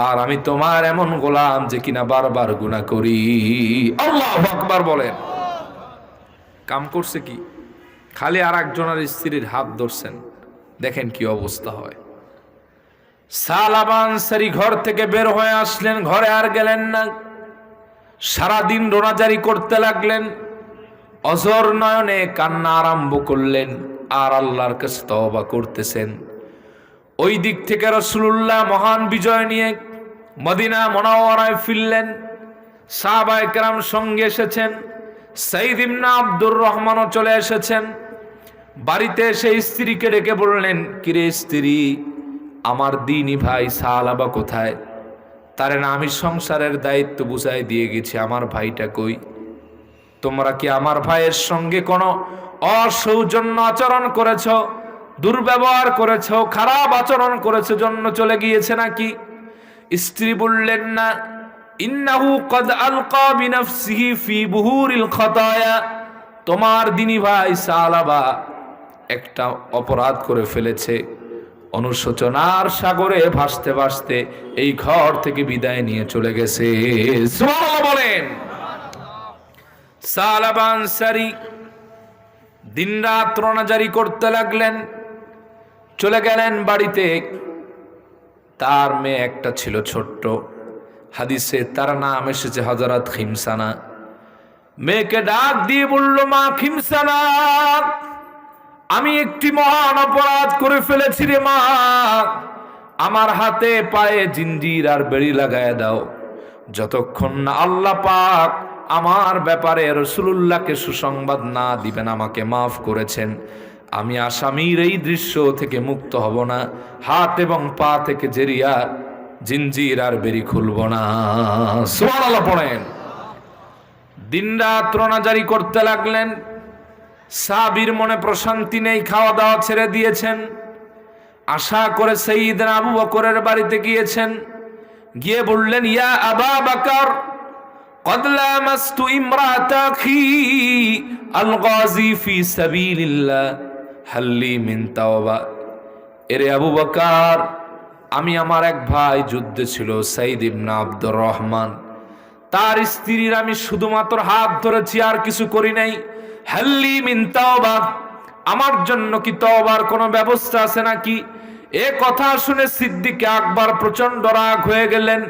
আর আমি তোমার এমন গোলাম যে কিনা বারবার গুনাহ করি। আল্লাহু আকবার বলেন। কাম করছে কি, খালি আর একজনের স্ত্রীর হাত ধরছেন, দেখেন কি অবস্থা হয়। সালাবা আনসারী ঘর থেকে বের হয়ে আসলেন, ঘরে আর গেলেন না, সারাদিন রোনাজারি করতে লাগলেন, অঝর নয়নে কান্না আরম্ভ করলেন, আর আল্লাহর কাছে তওবা করতেছেন। ওই দিক থেকে রাসূলুল্লাহ মহান বিজয় নিয়ে মদিনা মুনাওয়ারায় ফিরলেন, সাহাবায়ে কেরাম সঙ্গে এসেছেন, সাইদ ইবনে আব্দুর রহমানও চলে এসেছেন। বাড়িতে এসে স্ত্রীকে ডেকে বললেন, কিরে স্ত্রী, আমার দিনী ভাই সালাবা কোথায়? তারে না আমি সংসারের দায়িত্ব বুঝাই দিয়ে গেছি, আমার ভাইটা কই? তোমরা কি আমার ভাইয়ের সঙ্গে কোনো অসৌজন্য আচরণ করেছ, দুর্ব্যবহার করেছ, খারাপ আচরণ করেছ জন্য চলে গিয়েছে নাকি? স্ত্রী বললেন, না, ইন্নাহু কদ আলকা বিনাফসিহি ফি বুহুরিল খাতায়া, তোমার দিনী ভাই সালাবা একটা অপরাধ করে ফেলেছে, অনুশোচনার সাগরে ভাসতে ভাসতে এই ঘর থেকে বিদায় নিয়ে চলে গেছে। সুবহানাল্লাহ বলেন। সালাবা আনসারী দিনরাত রোনাজারি করতে লাগলেন, চলে গেলেন বাড়িতে। তার মেয়ে একটা ছিল ছোট্ট, হাদিসে তার নাম এসেছে হযরত খিমসানা। মেয়েকে ডাক দিয়ে বলল, মা খিমসানা, আমি একটি মহান অপরাধ করে ফেলেছি রে মা, আমার হাতে পায়ে জিঞ্জির আর বেড়ি লাগায় দাও, যতক্ষণ না আল্লাহ পাক আমার ব্যাপারে রাসূলুল্লাহকে সুসংবাদ না দিবেন আমাকে মাফ করেছেন, আমি আসামির এই দৃশ্য থেকে মুক্ত হব না, হাত এবং পা থেকে জেরিয়া জিঞ্জির আর বেড়ি খুলব না। সুবহানাল্লাহ পড়েন। দিনরাত রোনাজারি করতে লাগলেন। সাহাবীর মনে প্রশান্তি নেই, খাওয়া দাওয়া ছেড়ে দিয়েছেন। আশা করে সাইয়্যিদনা আবু বকরের বাড়িতে গিয়েছেন, গিয়ে বললেন, ইয়া আবা বকর, قد لامست امرأة أخي الغازي في سبيل الله هل لي من توبة। এরে আবু বকর, আমি আমার এক ভাই যুদ্ধে ছিল সাইদ ইবনে আব্দুর রহমান, তার স্ত্রীর আমি শুধুমাত্র হাত ধরেছি আর কিছু করি নাই, হাল্লি মিন তাওবা, আমার জন্য কি তওবার কোনো ব্যবস্থা আছে নাকি? এ কথা শুনে সিদ্দিক আকবর প্রচন্ড রাগ হয়ে গেলেন,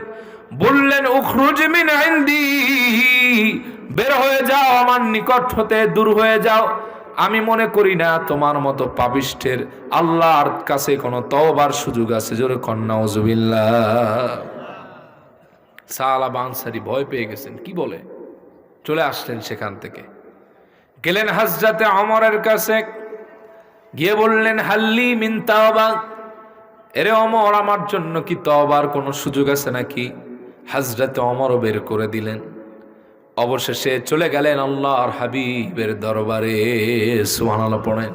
বললেন উখরুজ মিন ইনদি, বের হয়ে যাও আমার নিকট হতে, দূর হয়ে যাও। আমি মনে করি না তোমার মতো পাপিষ্ঠের আল্লাহর কাছে কোনো তওবার সুযোগ আছে। জোরে কন নাউজুবিল্লাহ। সালাবা আনসারী ভয় পেয়ে গেছেন, কি বলে, চলে আসলেন সেখান থেকে, গেলেন হযরতে ওমরের কাছে, গিয়ে বললেন হাল্লি মিন তাওবা, এরে ওমর আমার জন্য কি তওবার কোনো সুযোগ আছে নাকি? হযরতে ওমরও বের করে দিলেন। অবশেষে চলে গেলেন আল্লাহর হাবিবের দরবারে। সুবহানাল্লাহ পড়েন।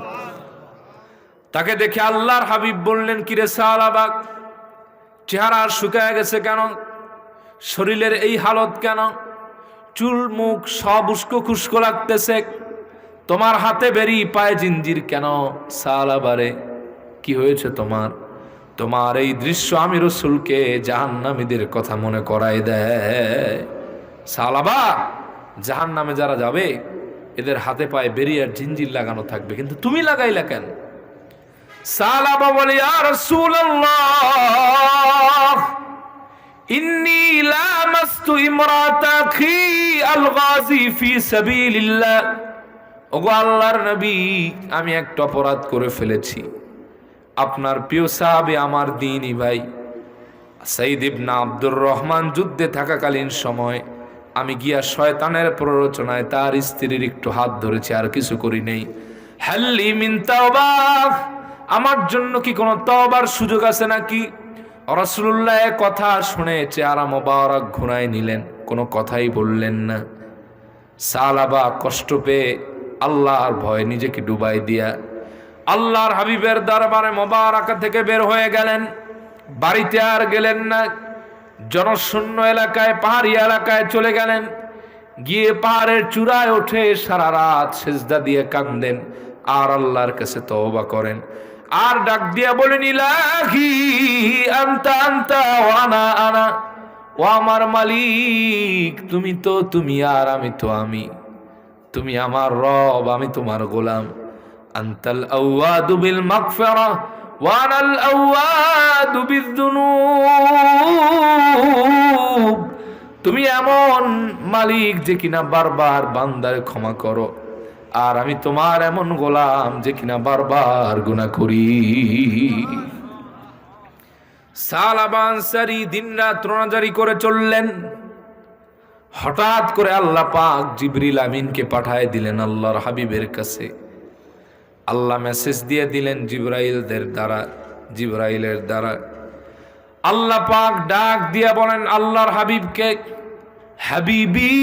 তাকে দেখে আল্লাহর হাবিব বললেন, কিরে সালাবা, চেহারা শুকায় গেছে কেন? শরীরের এই হালত কেন? চুল মুখ সব উস্কো খুস্কো লাগতেছে, তোমার হাতে বেরি পায়ে জিঞ্জির কেন? সালাবারে কি হয়েছে তোমার? তোমার এই দৃশ্য আমি রাসূলকে জাহান্নামীদের কথা মনে করায় দেয়। সালাবা, জাহান্নামে যারা যাবে এদের হাতে পায়ে বেরি আর জিঞ্জির লাগানো থাকবে, কিন্তু তুমি লাগাইলা কেন? সালাবা বলে, ইয়া রাসূলুল্লাহ, ইন্নী লামাস্তু ইমরাতা আখি আল গাজী ফি সাবিলিল্লাহ। ওগো আল্লাহর নবী, আমি একটা অপরাধ করে ফেলেছি। আপনার প্রিয় সাহাবী আমার দ্বীনি ভাই সাইদ ইবনে আব্দুর রহমান যুদ্ধে থাকাকালীন সময় আমি গিয়া শয়তানের প্ররোচনায় তার স্ত্রীর একটু হাত ধরেছি, আর কিছু করি নেই। হাল্লি মিন তাওবা, আমার জন্য কি কোনো তওবার সুযোগ আছে নাকি? রাসূলুল্লাহ কথা শুনে চেহারা মোবারক ঘুরায় নিলেন, কোনো কথাই বললেন না। সালাবা কষ্ট পেয়ে আল্লাহর ভয়ে নিজেকে ডুবাই দিয়া আল্লাহর হাবিবের দরবারে মোবারকা থেকে বের হয়ে গেলেন। বাড়িতে আর গেলেন না, জনশূন্য এলাকায়, পাহাড়ি এলাকায় চলে গেলেন। গিয়ে পাহাড়ের চূড়ায় উঠে সারা রাত সিজদা দিয়ে কাঁদেন আর আল্লাহর কাছে তওবা করেন। আর ডাক দিয়া বলেন, ইলাহি আনতা আনতা ওয়া আনা আনা, ও আমার মালিক তুমি তো তুমি, আর আমি তো আমি। তুমি আমার রব, আমি তোমার গোলাম। আনতাল আওয়াদু বিল মাগফিরা ওয়া আনাল আওয়াদু বিযুনুব। তুমি এমন মালিক যে কিনা বারবার বান্দার ক্ষমা করো, আর আমি তোমার এমন গোলাম যে কিনা বারবার গুনাহ করি। সালাবা আনসারী দিনরাত রোনাজারি করে চললেন। হঠাৎ করে আল্লাহ পাক জিবরিল আমিনকে পাঠায় দিলেন আল্লাহর হাবিবের কাছে। আল্লাহ মেসেজ দিয়ে দিলেন জিবরাইলের দ্বারা। আল্লাহ পাক ডাক দিয়া বলেন আল্লাহর হাবিবকে, হাবিবি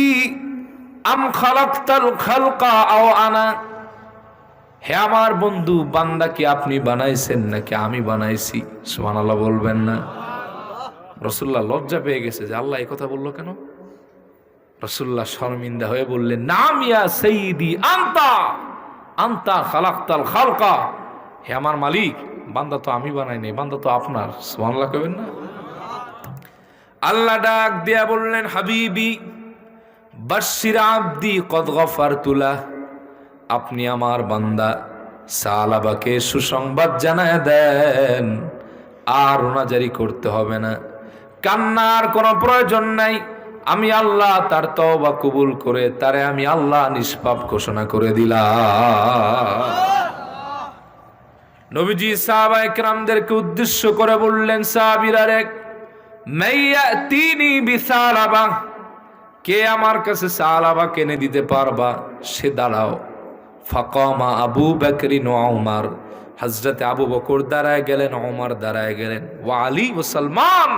আম খালাকতাল খালকা আও আনা, হে আমার বন্ধু, বান্দা কি আপনি বানাইছেন নাকি আমি বানাইছি? সুবহানাল্লাহ বলবেন না? রাসূলুল্লাহ লজ্জা পেয়ে গেছে যে আল্লাহ এই কথা বললো কেন। রাসূলুল্লাহ শর্মিন্দা হয়ে বললেন, নাম ইয়া সাইয়্যিদি আনতা আনতা খালাকতাল খালকা, হে আমার মালিক, বান্দা তো আমি বানাই নাই, বান্দা তো আপনার। সুবহানাল্লাহ কইবেন না? আল্লাহ ডাক দিয়া বললেন, হাবিবি বাশশির আবদি কদ গফারতু লাহ, আপনি আমার বান্দা সালাবাকে সুসংবাদ জানায় দেন, আর রোনাজারি করতে হবে না, কান্নার কোনো প্রয়োজন নাই। আমি আল্লাহ তার তওবা কবুল করে তারে আমি আল্লাহ নিষ্পাপ ঘোষণা করে দিলাম। নবীজি সাহাবায়ে কেরামদেরকে উদ্দেশ্য করে বললেন, সাহাবীরা রে, মাইয়াতিনি বিসালাবা, কে আমার কাছে সালাবা কিনে দিতে পারবা সে দাঁড়াও। ফাকামা আবু বকরিন ওয়া উমর, হযরতে আবু বকর দাঁড়ায় গেলেন, ওমর দাঁড়ায় গেলেন, ওয়া আলী ওয়া সালমান,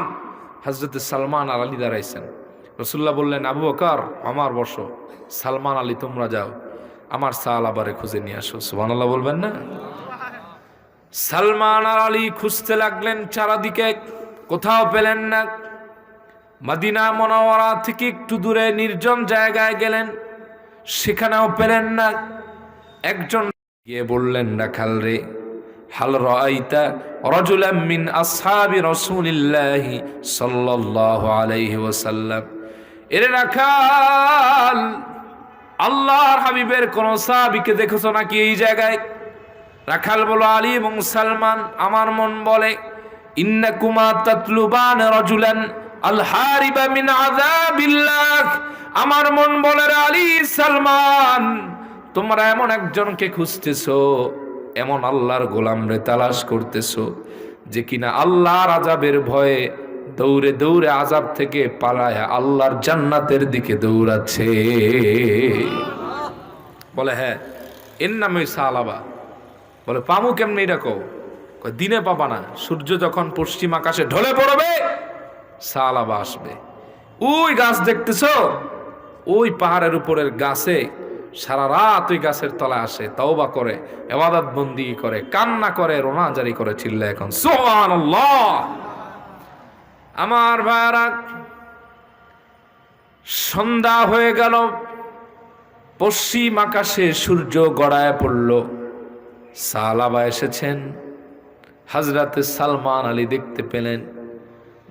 হযরতে সালমান আর আলী দাঁড়াইছেন। রাসূলুল্লাহ বললেন, আবু বকর আমার বসো, সালমান আলী তোমরা যাও আমার সালাবারে খুঁজে নিয়ে আসো। সুবহানাল্লাহ বলবেন না? সালমান আর আলী খুঁজতে লাগলেন চারদিকে, কোথাও পেলেন না। মদিনা মুনাওয়ারা থেকে একটু দূরে নির্জন জায়গায় গেলেন, সেখানেও পেলেন না। একজন গিয়ে বললেন, রাখাল রে, হাল রাআইতা রাজুলাম মিন আসহাবি রাসূলিল্লাহি সাল্লাল্লাহু আলাইহি ওয়াসাল্লাম, এরে রাখাল, আল্লাহর হাবিবের কোন সাহাবীকে দেখেছো নাকি এই জায়গায়? রাখাল বলো আলী এবং সালমান। আমার মন বলে ইন্নাকুমা তাতলুবান রাজুলান আল হারিবা মিন আযাবিল্লাহ। আমার মন বলে আলী সালমান, তোমরা এমন একজনকে খুঁজতেছো, এমন আল্লাহর গোলামরে তালাশ করতেছো যে কিনা আল্লাহর আযাবের ভয়ে দৌড়ে দৌড়ে আযাব থেকে পালায় আল্লাহর জান্নাতের দিকে দৌড়াচ্ছে। বলে হ্যাঁ, এর নাম ওই সালাবা। বলে পামু কেমনি এটা কও? দিনে পাবা না, সূর্য যখন পশ্চিম আকাশে ঢলে পড়বে সালাবা আসবে। ওই গাছ দেখতেছো, ওই পাহাড়ের উপরের গাছে সারা রাত ওই গাছের তলায় আসে, তওবা করে, ইবাদত বন্দি করে, কান্না করে, রোনাজারি করে, চিল্লা এখন সুবহানাল্লাহ। আমার ভাইরা, সন্ধ্যা হয়ে গেল, পশ্চিম আকাশে সূর্য গড়ায় পড়ল। সালাবা এসেছেন। হযরতে সালমান আলী দেখতে পেলেন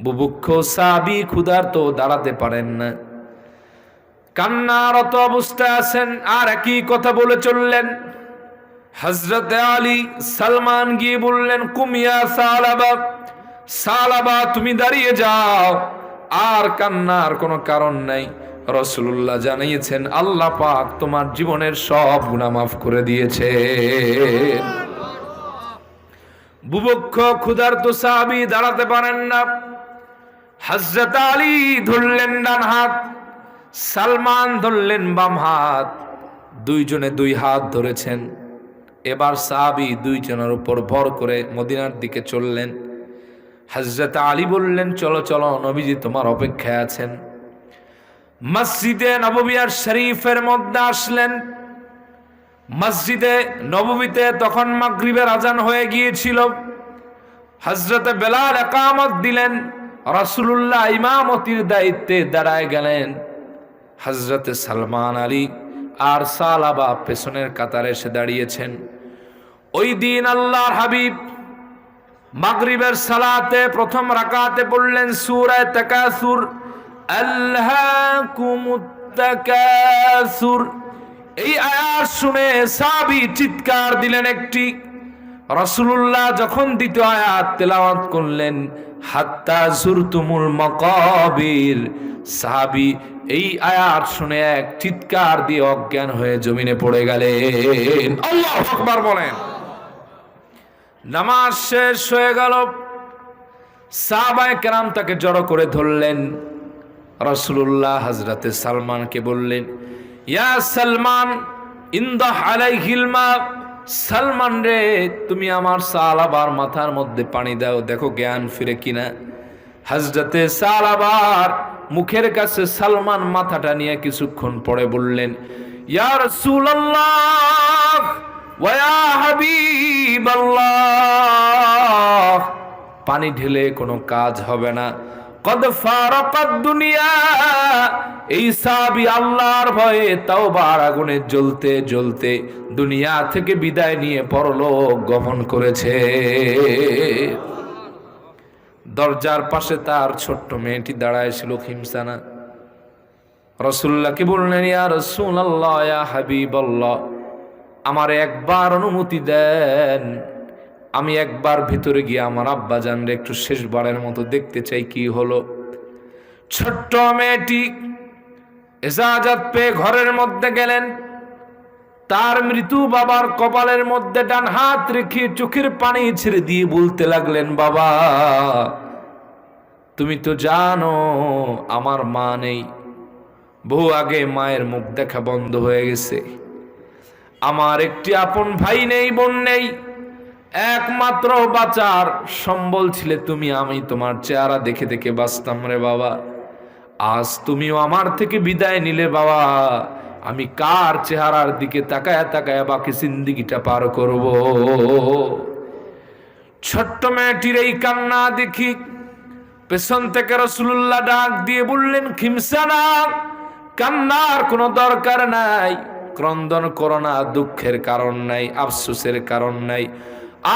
বুভুক্ষ সাহাবী ক্ষুধার্ত, দাঁড়াতে পারেন না, কান্নারত অবস্থায় আছেন, আর একই কথা বলে চললেন। হযরতে আলী সালমান গিয়ে বললেন কুমিয়া সালাবা, সালাবা তুমি দাঁড়িয়ে যাও, আর কান্নার কোনো কারণ নাই। রাসূলুল্লাহ জানিয়েছেন আল্লাহ পাক তোমার জীবনের সব গুনাহ মাফ করে দিয়েছে। বুভুক্ষ ক্ষুধার্ত সাহাবী দাঁড়াতে পারেন না। হযরত আলী ধরলেন ডান হাত, সালমান ধরলেন বাম হাত, দুইজনে দুই হাত ধরেছেন। এবার সাহাবী দুইজনের উপর ভর করে মদিনার দিকে চললেন। হযরত আলী বললেন চলো চলো, নবীজি তোমার অপেক্ষায় আছেন। মসজিদে নববিয়ার শরীফের মধ্যে আসলেন। মসজিদে নববীতে তখন মাগরিবের আজান হয়ে গিয়েছিল। হযরতে বেলাল ইকামত দিলেন, রাসূলুল্লাহ ইমামতির দায়িত্বে দাঁড়ায় গেলেন। হযরতে সালমান আলী আর সালাবা পেছনের কাতারে এসে দাঁড়িয়েছেন। ওই দিন আল্লাহর হাবিব মাগরিবের সালাতে প্রথম রাকাতে পড়লেন সূরা তাকাসুর, আল্লাহকুমুত তাকাসুর। এই আয়াত শুনে সাহাবী চিৎকার দিলেন একটি। রাসূলুল্লাহ যখন দ্বিতীয় আয়াত তেলাওয়াত করলেন, হাত্তা যুরতুমুল মাকাবির, সাহাবী এই আয়াত শুনে এক চিৎকার দিয়ে অজ্ঞান হয়ে জমিনে পড়ে গেলেন। আল্লাহু আকবার বলেন। নামাজ শেষ হয়ে গেল। সাহাবায়ে কেরাম তাকে জড়ো করে ধরলেন। রাসূলুল্লাহ হযরতে সালমানকে বললেন, ইয়া সালমান ইনদাহ আলাইহিল মা, সালমান রে তুমি আমার সালাবার মাথার মধ্যে পানি দাও, দেখো জ্ঞান ফিরে কিনা। হযরতে সালাবার মুখের কাছে সালমান মাথাটা নিয়ে কিছুক্ষণ পরে বললেন, ইয়া রাসূলুল্লাহ ওয়া ইয়া হাবিবাল্লাহ, পানি ঢেলে কোনো কাজ হবে না। কদ ফারাকাত দুনিয়া, এই সাহাবী আল্লাহর ভয়ে তাওবার আগুনে জ্বলতে জ্বলতে দুনিয়া থেকে বিদায় নিয়ে পরলোক গমন করেছে। দরজার পাশে তার ছোট্ট মেয়েটি দাঁড়ায় ছিল খিমসানা। রাসূলুল্লাহকে বললেন, ইয়া রাসূলুল্লাহ ইয়া হাবিবাল্লাহ, আমার একবার অনুমতি দেন, আমি একবার ভিতরে গিয়ে আমার আব্বা জানরে একটু শেষবারের মতো দেখতে চাই কি হলো। ছোট্ট মেয়েটি ইজাজত পেয়ে ঘরের মধ্যে গেলেন। তার মৃত্যু বাবার কপালের মধ্যে ডান হাত রেখে চোখের পানি ছেড়ে দিয়ে বলতে লাগলেন, বাবা তুমি তো জানো আমার মা নেই, বহু আগে মায়ের মুখ দেখা বন্ধ হয়ে গেছে, আমার একটি আপন ভাই নেই, বোন নেই, একমাত্র বাঁচার সম্বল ছিলে তুমি। আমি তোমার চেহারা দেখে দেখে বাঁচতাম রে বাবা, আজ তুমিও আমার থেকে বিদায় নিলে বাবা, আমি কার চেহারার দিকে তাকায়া তাকায়া বাকি জিন্দেগিটা পার করব। ছোট্ট মেয়েটির এই কান্না দেখি পেছন থেকে রাসূলুল্লাহ ডাক দিয়ে বললেন, খিমসানা, কান্নার কোনো দরকার নাই, ক্রন্দন করো না, দুঃখের কারণ নাই, আফসোসের কারণ নাই,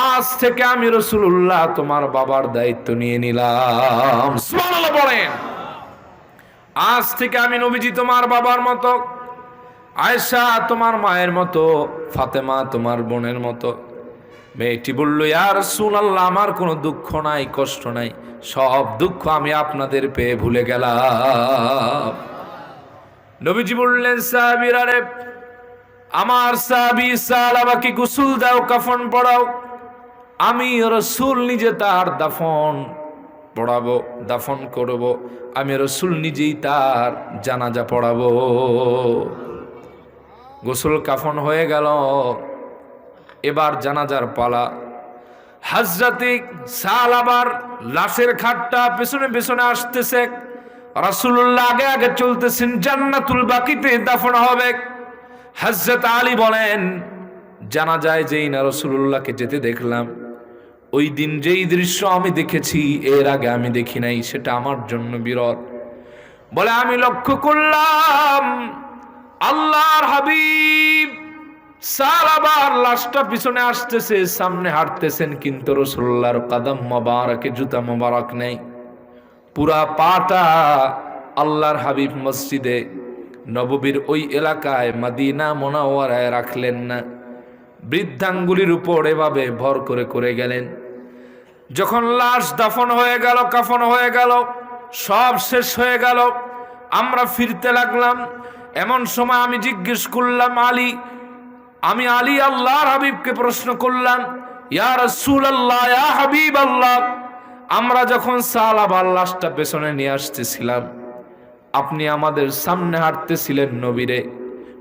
আজ থেকে আমি রাসূলুল্লাহ তোমার বাবার দায়িত্ব নিয়ে নিলাম। সুবহানাল্লাহ বলেন। আজ থেকে আমি নবীজি তোমার বাবার মতো। আয়েশা তোমার মায়ের মতো, ফাতেমা তোমার বোনের মতো। মেয়েটি বলল, ইয়া রাসূলুল্লাহ, আমার কোনো দুঃখ নাই, কষ্ট নাই, সব দুঃখ আমি আপনাদের পেয়ে ভুলে গেলাম। নবীজি বললেন, সাহাবীরা রে, আমার সাহাবী সালাবাকে গোসল দাও, কাফন পরাও। আমি রাসূল নিজে তার দাফন পড়াবো, দাফন করব। আমি রাসূল নিজেই তার জানাজা পড়াবো। গোসল কাফন হয়ে গেল, এবার জানাজার পালা। হযরতে সালাবার লাশের খাটটা পেছনে পেছনে আসতেছে, রাসূলুল্লাহ আগে আগে চলতেছেন, জান্নাতুল বাকিতে দাফন হবে। হযরত আলী বলেন, জানাজায় যেই না রাসূলুল্লাহকে যেতে দেখলাম, ওই দিন যেই দৃশ্য আমি দেখেছি এর আগে আমি দেখি নাই, সেটা আমার জন্য বিরল। বলে, আমি লক্ষ্য করলাম আল্লাহর হাবিব সালাবার লাশটা পিছনে আসতেছে, সামনে হাঁটতেছেন, কিন্তু রাসূলুল্লাহর কদম মোবারকে জুতা মোবারক নেই। পুরা পাটা আল্লাহর হাবিব মসজিদে নববীর ওই এলাকায় মদিনা মুনাওয়ারায় রাখলেন না, বৃদ্ধাঙ্গুলির উপর এভাবে ভর করে করে গেলেন। যখন লাশ দাফন হয়ে গেল, কাফন হয়ে গেল, সব শেষ হয়ে গেল, আমরা ফিরতে লাগলাম। এমন সময় আমি জিজ্ঞেস করলাম, আলী, আমি আলী আল্লাহর হাবিবকে প্রশ্ন করলাম, ইয়া রাসূলুল্লাহ, ইয়া হাবিবাল্লাহ, আমরা যখন সালাবার লাশটা পেছনে নিয়ে আসতেছিলাম, আপনি আমাদের সামনে হাঁটতেছিলেন নবীরে,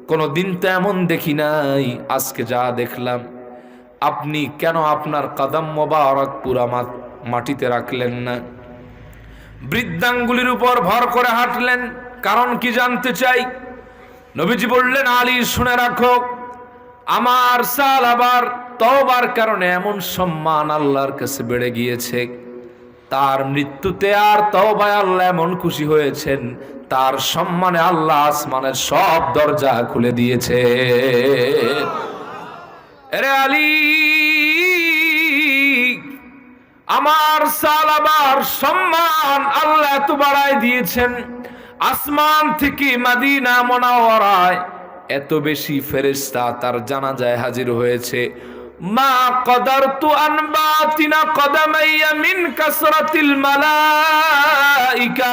কোনদিন তো এমন দেখি নাই, আজকে যা দেখলাম, আপনি কেন আপনার কদম মোবারক পুরা মাটিতে রাখলেন না, বৃদ্ধাঙ্গুলির উপর ভর করে হাঁটলেন? কারণ কি জানতে চাই? নবীজি বললেন, আলী শুনে রাখো, আমার সালাবার তওবার কারণে এমন সম্মান আল্লাহর কাছে বেড়ে গিয়েছে, তার মৃত্যুতে আর তওবায় আল্লাহ এমন খুশি হয়েছেন, তার সম্মানে আল্লাহ আসমানের সব দরজা খুলে দিয়েছে। আরে আলী, আমার সালাবার সম্মান আল্লাহ এত বাড়ায় দিয়েছেন, আসমান থেকে মদিনা মুনাওয়ারায় এত বেশি ফেরেশতা তার জানাজায় হাজির হয়েছে। মা কদারতু আন বাতিনা কদামাইয়া মিন কাসরাতিল মালাইকা,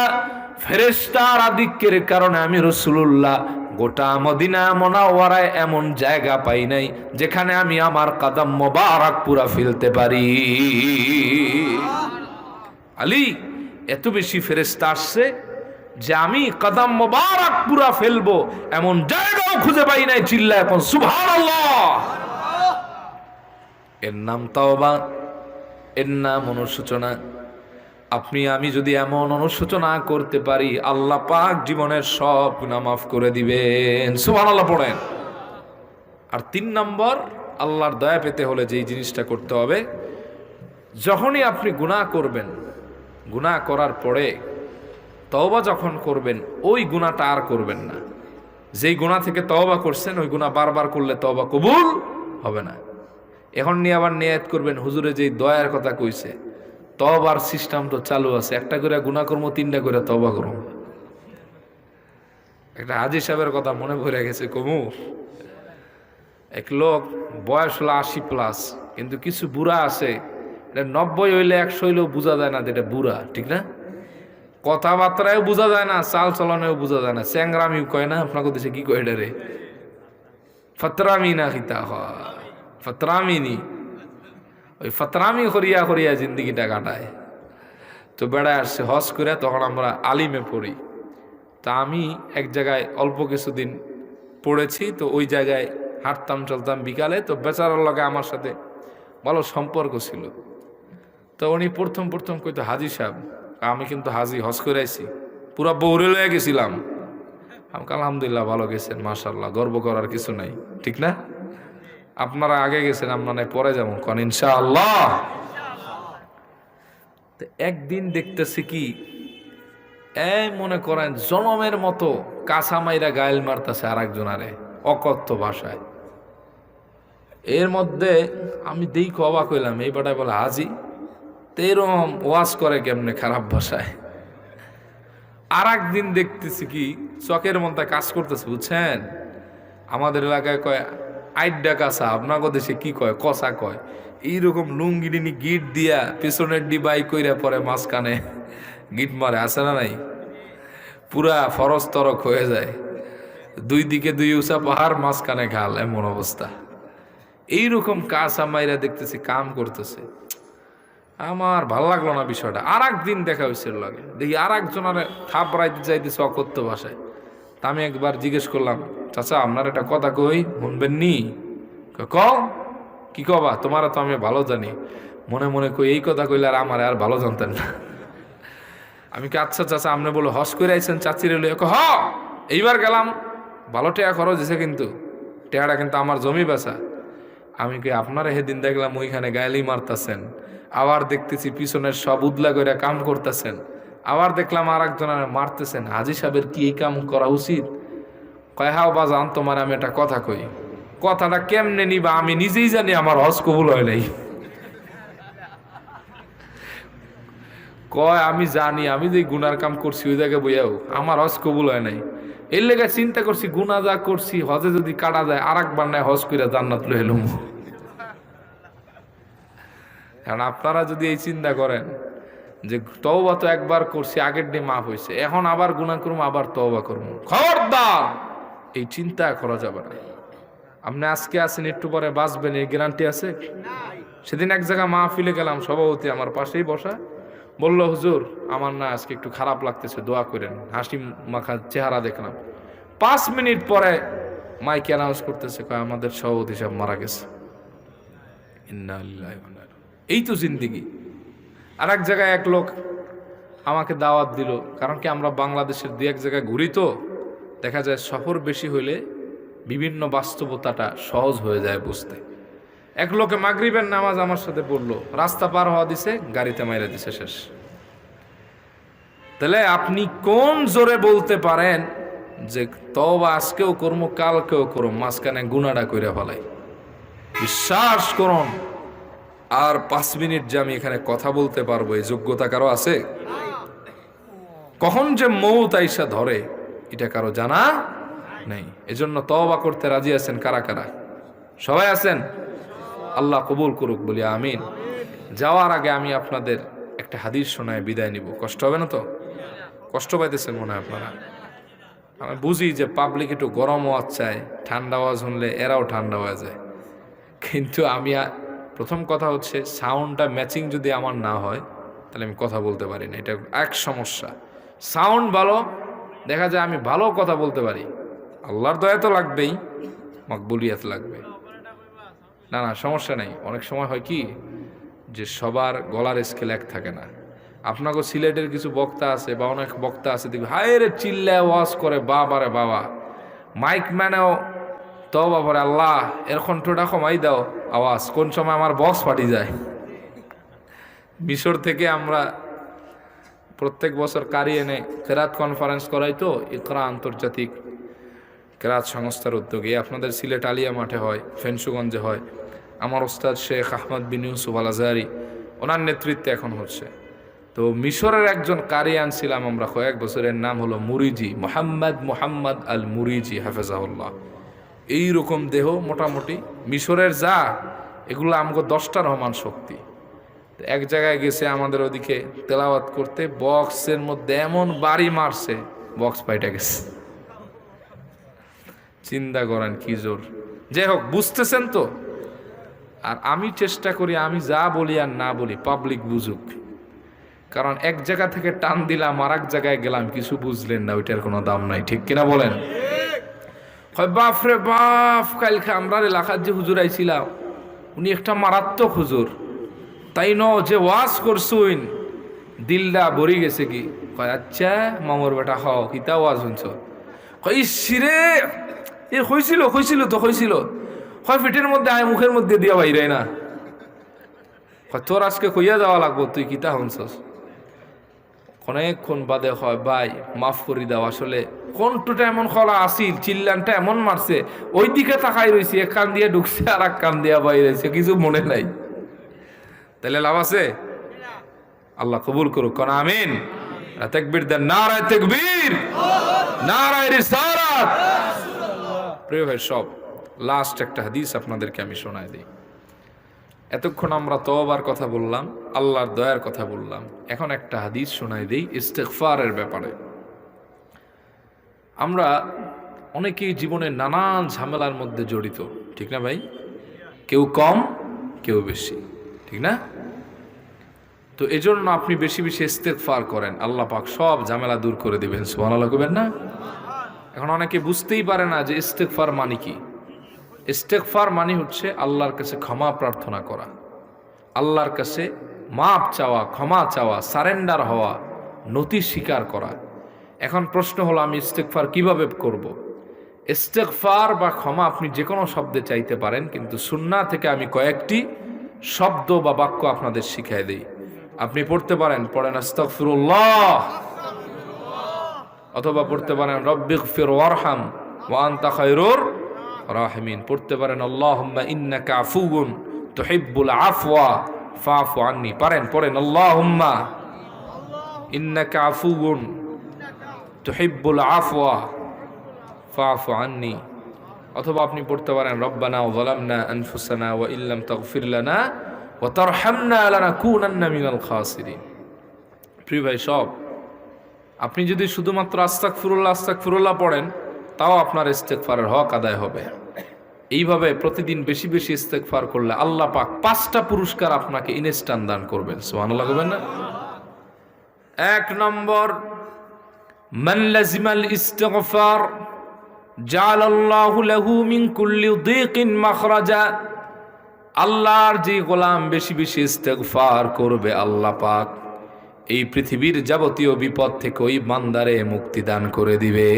ফেরেশতার আধিক্যের কারণে আমি রাসূলুল্লাহ গোটা মদিনা মুনাওয়ারায় এমন জায়গা পাই নাই যেখানে আমি আমার কদম মোবারক পুরা ফেলতে পারি। আলী, এত বেশি ফেরেশতা আসছে যে আমি কদম মোবারক পুরা ফেলবো এমন জায়গাও খুঁজে পাই নাই। চিল্লায় এখন সুবহানাল্লাহ। এর নাম তাওবা, এর নাম অনুশোচনা। আপনি আমি যদি এমন অনুশোচনা করতে পারি, আল্লাহ পাক জীবনের সব গুনাহ মাফ করে দিবেন। সুবহানাল্লাহ পড়েন। আর 3 নম্বর, আল্লাহর দয়া পেতে হলে যেই জিনিসটা করতে হবে, যখনই আপনি গুনাহ করবেন, গুনাহ করার পরে তওবা যখন করবেন, ওই গুনাহটা আর করবেন না। যেই গুনাহ থেকে তওবা করছেন, ওই গুনাহ বারবার করলে তওবা কবুল হবে না। এখন নিয়ে আবার নিয়ত করবেন, হুজুরে যেই দয়ার কথা কইছে, তওবার সিস্টেম তো চালু আছে, একটা করে গুনাহ করবো, 3টা করে তওবা করবো। একটা হাজী সাহেবের কথা মনে পড়ে গেছে, কমু। এক লোক বয়স হলো 80+, কিন্তু কিছু বুড়া আছে, এটা 90 হইলে 100 হইলেও বোঝা যায় না এটা বুড়া, ঠিক না? কথাবার্তায়ও বোঝা যায় না, চাল চলনেও বোঝা যায় না, চ্যাংরামিও কয় না, আপনাকে দেশে কি কয় এটা রে, ফতরামি না খিতা হয়, ফতরামিনি, ওই ফতরামি করিয়া করিয়া জিন্দগিটা কাটায়। তো বেড়ায় আসছে হজ করে, তখন আমরা আলিমে পড়ি। তা আমি এক জায়গায় অল্প কিছুদিন পড়েছি, তো ওই জায়গায় হাঁটতাম চলতাম বিকালে, তো বেচারার লগে আমার সাথে ভালো সম্পর্ক ছিল। তো উনি প্রথম কইতো, হাজি সাহেব, আমি কিন্তু হাজি, হজ করে আইছি, পুরা বৌরে লয়ে গেছিলাম। আমি আলহামদুলিল্লাহ, ভালো গেছেন, মাশাআল্লাহ, গর্ব করার কিছু নাই, ঠিক না? আপনারা আগে গেছেন, আপনারা পরে যাবো কোন ইনশাআল্লাহ। তো একদিন দেখতেছি কি, মনে করেন জনমের মতো কাঁচা মাইরা গায়েল মারতেছে আর একজনারে অকথ্য ভাষায়। এর মধ্যে আমি দেখে অবাক হইলাম, এই বেটায় বলে হাজি, তো এরকম ওয়াজ করে কেমনে খারাপ ভাষায়। আর একদিন দেখতেছি কি, চকের মধ্যে কাজ করতেছে, বুঝছেন, আমাদের এলাকায় কয় আইডা কাঁচা, আপনাকে দেশে কি কয় কষা কয়। এইরকম লুঙ্গি ডিনি গিট দিয়া পিছনের ডিবাই কইরা পরে মাঝখানে গিট মারে, আছে না নাই? পুরা ফরজ তরক হয়ে যায়, দুই দিকে দুই উঁচা পাহাড়, মাঝখানে ঘাল, এমন অবস্থা। এইরকম কাঁচা মাইরা দেখতেছি কাম করতেছে, আমার ভাল লাগলো না বিষয়টা। আর একদিন দেখা হয়েছিল লাগে, দেখি আর একজনের থাপড়াইতে যাইতেছে অকথ্য ভাষায়। তা আমি একবার জিজ্ঞেস করলাম, চাচা আপনার একটা কথা কই, শুনবেন নি? ক কি কবা, তোমারা তো আমি ভালো জানি। মনে মনে কই এই কথা কইলে আর আমার আর ভালো জানতেন না। আমি কি আচ্ছা চাচা আপনি বলে হস করে আইছেন চাচির লইয়া? হ এইবার গেলাম, ভালো টেয়া খরচ হয়েছে, কিন্তু টেয়াটা কিন্তু আমার জমি বেচা। আমি কি আপনারা সেদিন দেখলাম ওইখানে গায়েলি মারতেছেন, আবার দেখতেছি পিছনের সব উদলা করে কাম করতেছেন, আবার দেখলাম আর একজনের মারতেছেন। হাজি সাহেবের কি এই কাম করা উচিত? কয় হাও বাজান তোমার আমি একটা কথা কই, কথাটা কেমনে নিবা আমি নিজেই জানি, আমার হজ কবুল হয় নাই। কয় আমি জানি, আমি যে গুনার কাম করছি ওই জায়গায় বইয়াও আমার হজ কবুল হয় নাই। এর লেগে চিন্তা করছি গুনা যা করছি হজে যদি কাটা যায় আর একবার নাই হজ কইরা জান্নাত লই এলুম। কারণ আপনারা যদি এই চিন্তা করেন যে তওবা তো একবার করছি, আগের দিন মাফ হয়েছে, এখন আবার গুনাহ করবো, আবার তওবা করবো, খবরদার এই চিন্তা করা যাবে না। আপনি আজকে আছেন, একটু পরে বাঁচবেন এই গ্যারান্টি আছে? সেদিন এক জায়গায় মাহফিলে গেলাম, সভাপতি আমার পাশেই বসা, বললো হুজুর আমার না আজকে একটু খারাপ লাগতেছে, দোয়া করেন। হাসি মাখা চেহারা দেখলাম। 5 মিনিট পরে মাইকে অ্যানাউন্স করতেছে, কয় আমাদের সভাপতি সাহেব মারা গেছে। ইন্না লিল্লাহি ওয়া ইন্না ইলাইহি। এই তো জিন্দেগি। আর এক জায়গায় এক লোক আমাকে দাওয়াত দিল, কারণ কি আমরা বাংলাদেশের দু এক জায়গায় ঘুরি, তো দেখা যায় সফর বেশি হইলে বিভিন্ন বাস্তবতাটা সহজ হয়ে যায় বুঝতে। এক লোকে মাগরিবের নামাজ আমার সাথে পড়লো, রাস্তা পার হওয়া দিছে, গাড়িতে মাইরা দিছে, শেষ। তাহলে আপনি কোন জোরে বলতে পারেন যে তওবা আজকেও করবো কালকেও করবো, মাঝখানে গুনাহটা কইরা ফেলাই? বিশ্বাস করুন, আর 5 মিনিট যে আমি এখানে কথা বলতে পারবো এই যোগ্যতা কারো আছে? কখন যে মৌত আইসা ধরে এটা কারো জানা নেই। এজন্য তওবা করতে রাজি আছেন কারা কারা? সবাই আছেন? আল্লাহ কবুল করুক বলি আমিন। যাওয়ার আগে আমি আপনাদের একটা হাদিস শোনায় বিদায় নিব। কষ্ট হবে না তো? কষ্ট পাইতেছেন মনে হয় আপনারা? আমি বুঝি যে পাবলিক একটু গরম আওয়াজ চায়, ঠান্ডা আওয়াজ শুনলে এরাও ঠান্ডা হয়ে যায়, কিন্তু আমি প্রথম কথা হচ্ছে সাউন্ডটা ম্যাচিং যদি আমার না হয় তাহলে আমি কথা বলতে পারি না, এটা এক সমস্যা। সাউন্ড ভালো, দেখা যায় আমি ভালো কথা বলতে পারি, আল্লাহর দয়া তো লাগবেই, মকবুলিয়াত লাগবে। না না সমস্যা নেই। অনেক সময় হয় কি যে সবার গলার স্কেল এক থাকে না। আপনাকে সিলেটের কিছু বক্তা আছে বা অনেক বক্তা আছে দেখবে হায় রে চিল্লায় ওয়াজ করে, বাবা রে বাবা, মাইক ম্যানেও তো বাবারে আল্লাহ এর কণ্ঠটা কমাই দাও আওয়াজ, কোন সময় আমার বক্স ফাটি যায়। মিশর থেকে আমরা প্রত্যেক বছর কারি এনে কেরাত কনফারেন্স করাই, তো ইকরা আন্তর্জাতিক কেরাত সংস্থার উদ্যোগে আপনাদের সিলেট আলিয়া মাঠে হয়, ফেনসুগঞ্জে হয়। আমার ওস্তাদ শেখ আহমদ বিন ইউসুফ আল আজহারি, ওনার নেতৃত্বে এখন হচ্ছে। তো মিশরের একজন কারি আনছিলাম আমরা কয়েক বছরের, নাম হলো মুরিজি, মোহাম্মদ আল মুরিজি হাফেজাহুল্লাহ। এইরকম দেহ মোটামুটি মিশরের যা, এগুলো আমাকে 10টা রহমান শক্তি। এক জায়গায় গেছে আমাদের ওদিকে তেলাওয়াত করতে, বক্সের মধ্যে এমন বাড়ি মারছে বক্স পাইটা গেছে। চিন্তা করেন কি জোর। যাই হোক, বুঝতেছেন তো? আর আমি চেষ্টা করি আমি যা বলি আর না বলি পাবলিক বুঝুক, কারণ এক জায়গা থেকে টান দিলাম আর এক জায়গায় গেলাম, কিছু বুঝলেন না, ওইটার কোনো দাম নাই, ঠিক কিনা বলেন? বাপরে বাপ, কালকে আমরা এলাকার যে হুজুর আইছিলাম উনি একটা মারাত্মক হুজুর, তাই ন যে ওয়াজ করছুন দিলটা ভরি গেছে কি। কয় আচ্ছা মামুর বেটা হ কিতা ওয়াজ শুনছ? কয় ইসিরে এ হয়েছিল তো হয় পেটের মধ্যে আয় মুখের মধ্যে দিয়া বাইরে না। কয় তোর আজকে কইয়া যাওয়া লাগবো, তুই কিতা শুনছস? অনেকক্ষণ বাদে হয় ভাই মাফ করি দাও, আসলে কণ্ঠটা এমন খোলা আসিল, চিল্লানটা এমন মারছে, ওই দিকে তাকাই রয়েছি, এক কান দিয়ে ঢুকছে আর এক কান দিয়ে বাইরেছে, কিছু মনে নাই। তাহলে লাভ আছে? আল্লাহ কবুল করুক, কোন আমিন। তাকবীর দেন, নারায়ে তাকবীর, নারায়ে রিসালাত। প্রিয় ভাই সব, লাস্ট একটা হাদিস আপনাদেরকে আমি শোনাই দিই। এতক্ষণ আমরা তওবার কথা বললাম, আল্লাহর দয়ার কথা বললাম, এখন একটা হাদিস শোনাই দিই ইস্তেগফারের ব্যাপারে। আমরা অনেকেই জীবনে নানান ঝামেলার মধ্যে জড়িত, ঠিক না ভাই? কেউ কম, কেউ বেশি, ঠিক না? তো এজন্য আপনি বেশি বেশি ইস্তেগফার করেন, আল্লাহ পাক সব ঝামেলা দূর করে দিবেন। সুবহানাল্লাহ কইবেন না? এখন অনেকে বুঝতেই পারে না যে ইস্তেগফার মানে কি। ইস্তেগফার মানে হচ্ছে আল্লাহর কাছে ক্ষমা প্রার্থনা করা, আল্লাহর কাছে মাপ চাওয়া, ক্ষমা চাওয়া, সারেন্ডার হওয়া, নতি স্বীকার করা। এখন প্রশ্ন হলো আমি ইস্তেগফার কিভাবে করব? ইস্তেগফার বা ক্ষমা আপনি যে কোনো শব্দে চাইতে পারেন, কিন্তু সুন্নাহ থেকে আমি কয়েকটি শব্দ বা বাক্য আপনাদের শিখাই দেই। আপনি পড়তে পারেন, পড়েন আস্তাগফিরুল্লাহ, অথবা পড়তে পারেন রব্বিগফির ওয়ারহাম ওয়া আনতা খায়রুর রাহিমিন, পড়তে পারেন আল্লাহুম্মা ইন্নাকা আফুউন তুহিব্বুল আফওয়া ফাফু আন্নি। পারেন, পড়েন আল্লাহুম্মা ইন্নাকা আফুউন তুহিব্বুল আফওয়া ফাফু আন্নি। অথবা আপনি পড়তে পারেন রব্বানা যালামনা আনফুসানা ওয়া ইল্লাম তাগফির লানা ওয়া তারহামনা লানাকুনান্না মিনাল খাসিরিন। প্রিয় ভাই সব, আপনি যদি শুধুমাত্র আস্তাগফিরুল্লাহ আস্তাগফিরুল্লাহ পড়েন, তাও আপনার ইস্তেগফারের হক আদায় হবে। এইভাবে প্রতিদিন বেশি বেশি ইস্তেগফার করলে আল্লাহ পাক 5টা পুরস্কার আপনাকে ইনস্ট্যান্ট দান করবেন। সুবহানাল্লাহ বলবেন না? 1 নম্বর, মান লাজিমাল ইস্তিগফার জাআলাল্লাহু লাহু মিন কুল্লি দিকিন মাখরাজা। আল্লাহর যে গোলাম বেশি বেশি ইস্তেগফার করবে, আল্লাহ পাক এই পৃথিবীর যাবতীয় বিপদ থেকে ওই বান্দারে মুক্তি দান করে দিবে।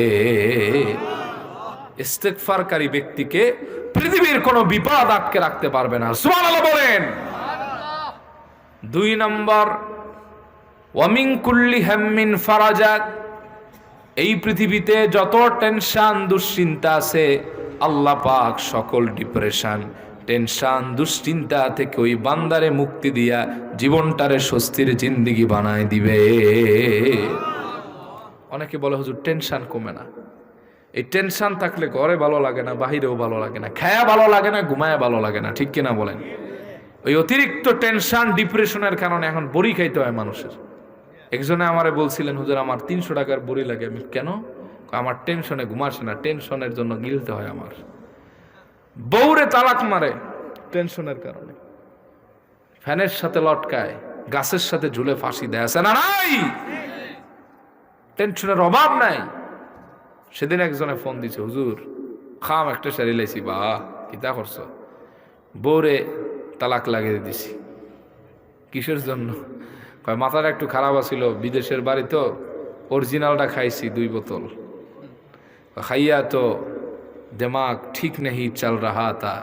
ইস্তেগফারকারী ব্যক্তিকে পৃথিবীর কোনো বিপদ আটকে রাখতে পারবে না। সুবহানাল্লাহ বলেন। 2 নম্বর, ওয়া মিন কুল্লি হাম্মিন ফারাজা। এই পৃথিবীতে যত টেনশন দুশ্চিন্তা আছে, আল্লাহ পাক সকল ডিপ্রেশন, টেনশন, দুশ্চিন্তা থেকে ওই বান্দারে মুক্তি দিয়া জীবনটারে স্বস্তির জিন্দেগি বানায় দিবে। অনেকে বলে হুজুর টেনশন কমে না। এই টেনশন থাকলে ঘরে ভালো লাগে না, বাহিরেও ভালো লাগে না, খায়া ভালো লাগে না, ঘুমায়া ভালো লাগে না, ঠিক কিনা বলেন? ওই অতিরিক্ত টেনশন ডিপ্রেশনের কারণে এখন বড়ি খাইতে হয় মানুষের। একজনে আমারে বলছিলেন হুজুর আমার 300 টাকার বড়ি লাগে। আমি কেন? আমার টেনশনে ঘুমাসে না, টেনশনের জন্য গিলতে হয় আমার। বউরে তালাক মারে টেনশনের কারণে, ফ্যানের সাথে লটকায়, গাছের সাথে ঝুলে ফাঁসি দেয়, আছে না নাই? টেনশনের অভাব নাই। সেদিন একজনে ফোন দিছে, হুজুর খাম একটা শাড়ি লাইছি, বা কিতা করছ? বউরে তালাক লাগিয়ে দিছি। কিসের জন্য? মাথাটা একটু খারাপ আছিল, বিদেশের বাড়ি তো, অরিজিনালটা খাইছি 2 বোতল, খাইয়া তো দিমাগ ঠিক নেই চল রাহা তা।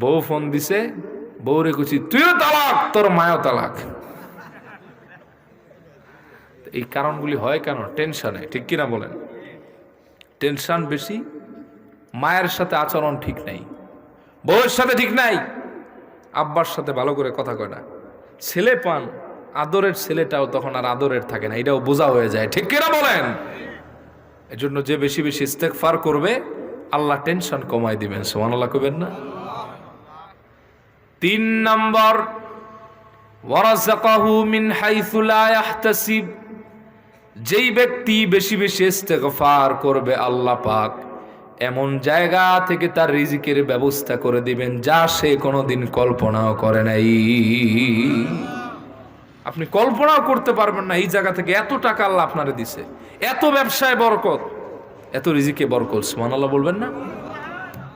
বউ ফোন দিছে, বউরে কুচি তুইও তালাক, তোর মায়ও তালাক। এই কারণগুলি হয় কেন? টেনশনে, ঠিক কিনা বলেন? টেনশন বেশি, মায়ের সাথে আচরণ ঠিক নাই, বউয়ের সাথে ঠিক নাই, আব্বার সাথে ভালো করে কথা কয় না, ছেলে পান আদরের ছেলেটাও তখন আর আদরের থাকে না, এটাও বোঝা হয়ে যায়, ঠিক কিনা বলেন? এজন্য যে বেশি বেশি ইস্তেগফার করবে, আল্লাহ টেনশন কমাই দিবেন। সুবহানাল্লাহ কইবেন না? 3 নম্বর, ওয়ারাযাকাহু মিন হাইসু লা ইয়াহতাসিব। যেই ব্যক্তি বেশি বেশি ইস্তেগফার করবে, আল্লাহ পাক এমন জায়গা থেকে তার রিজিকের ব্যবস্থা করে দিবেন যা সে কোনোদিন কল্পনাও করে নাই। আপনি কল্পনাও করতে পারবেন না এই জায়গা থেকে এত টাকা আল্লাহ আপনারে দিছে, এত ব্যবসায় বরকত, এত রিজিকে বরকত। সুবহানাল্লাহ বলবেন না?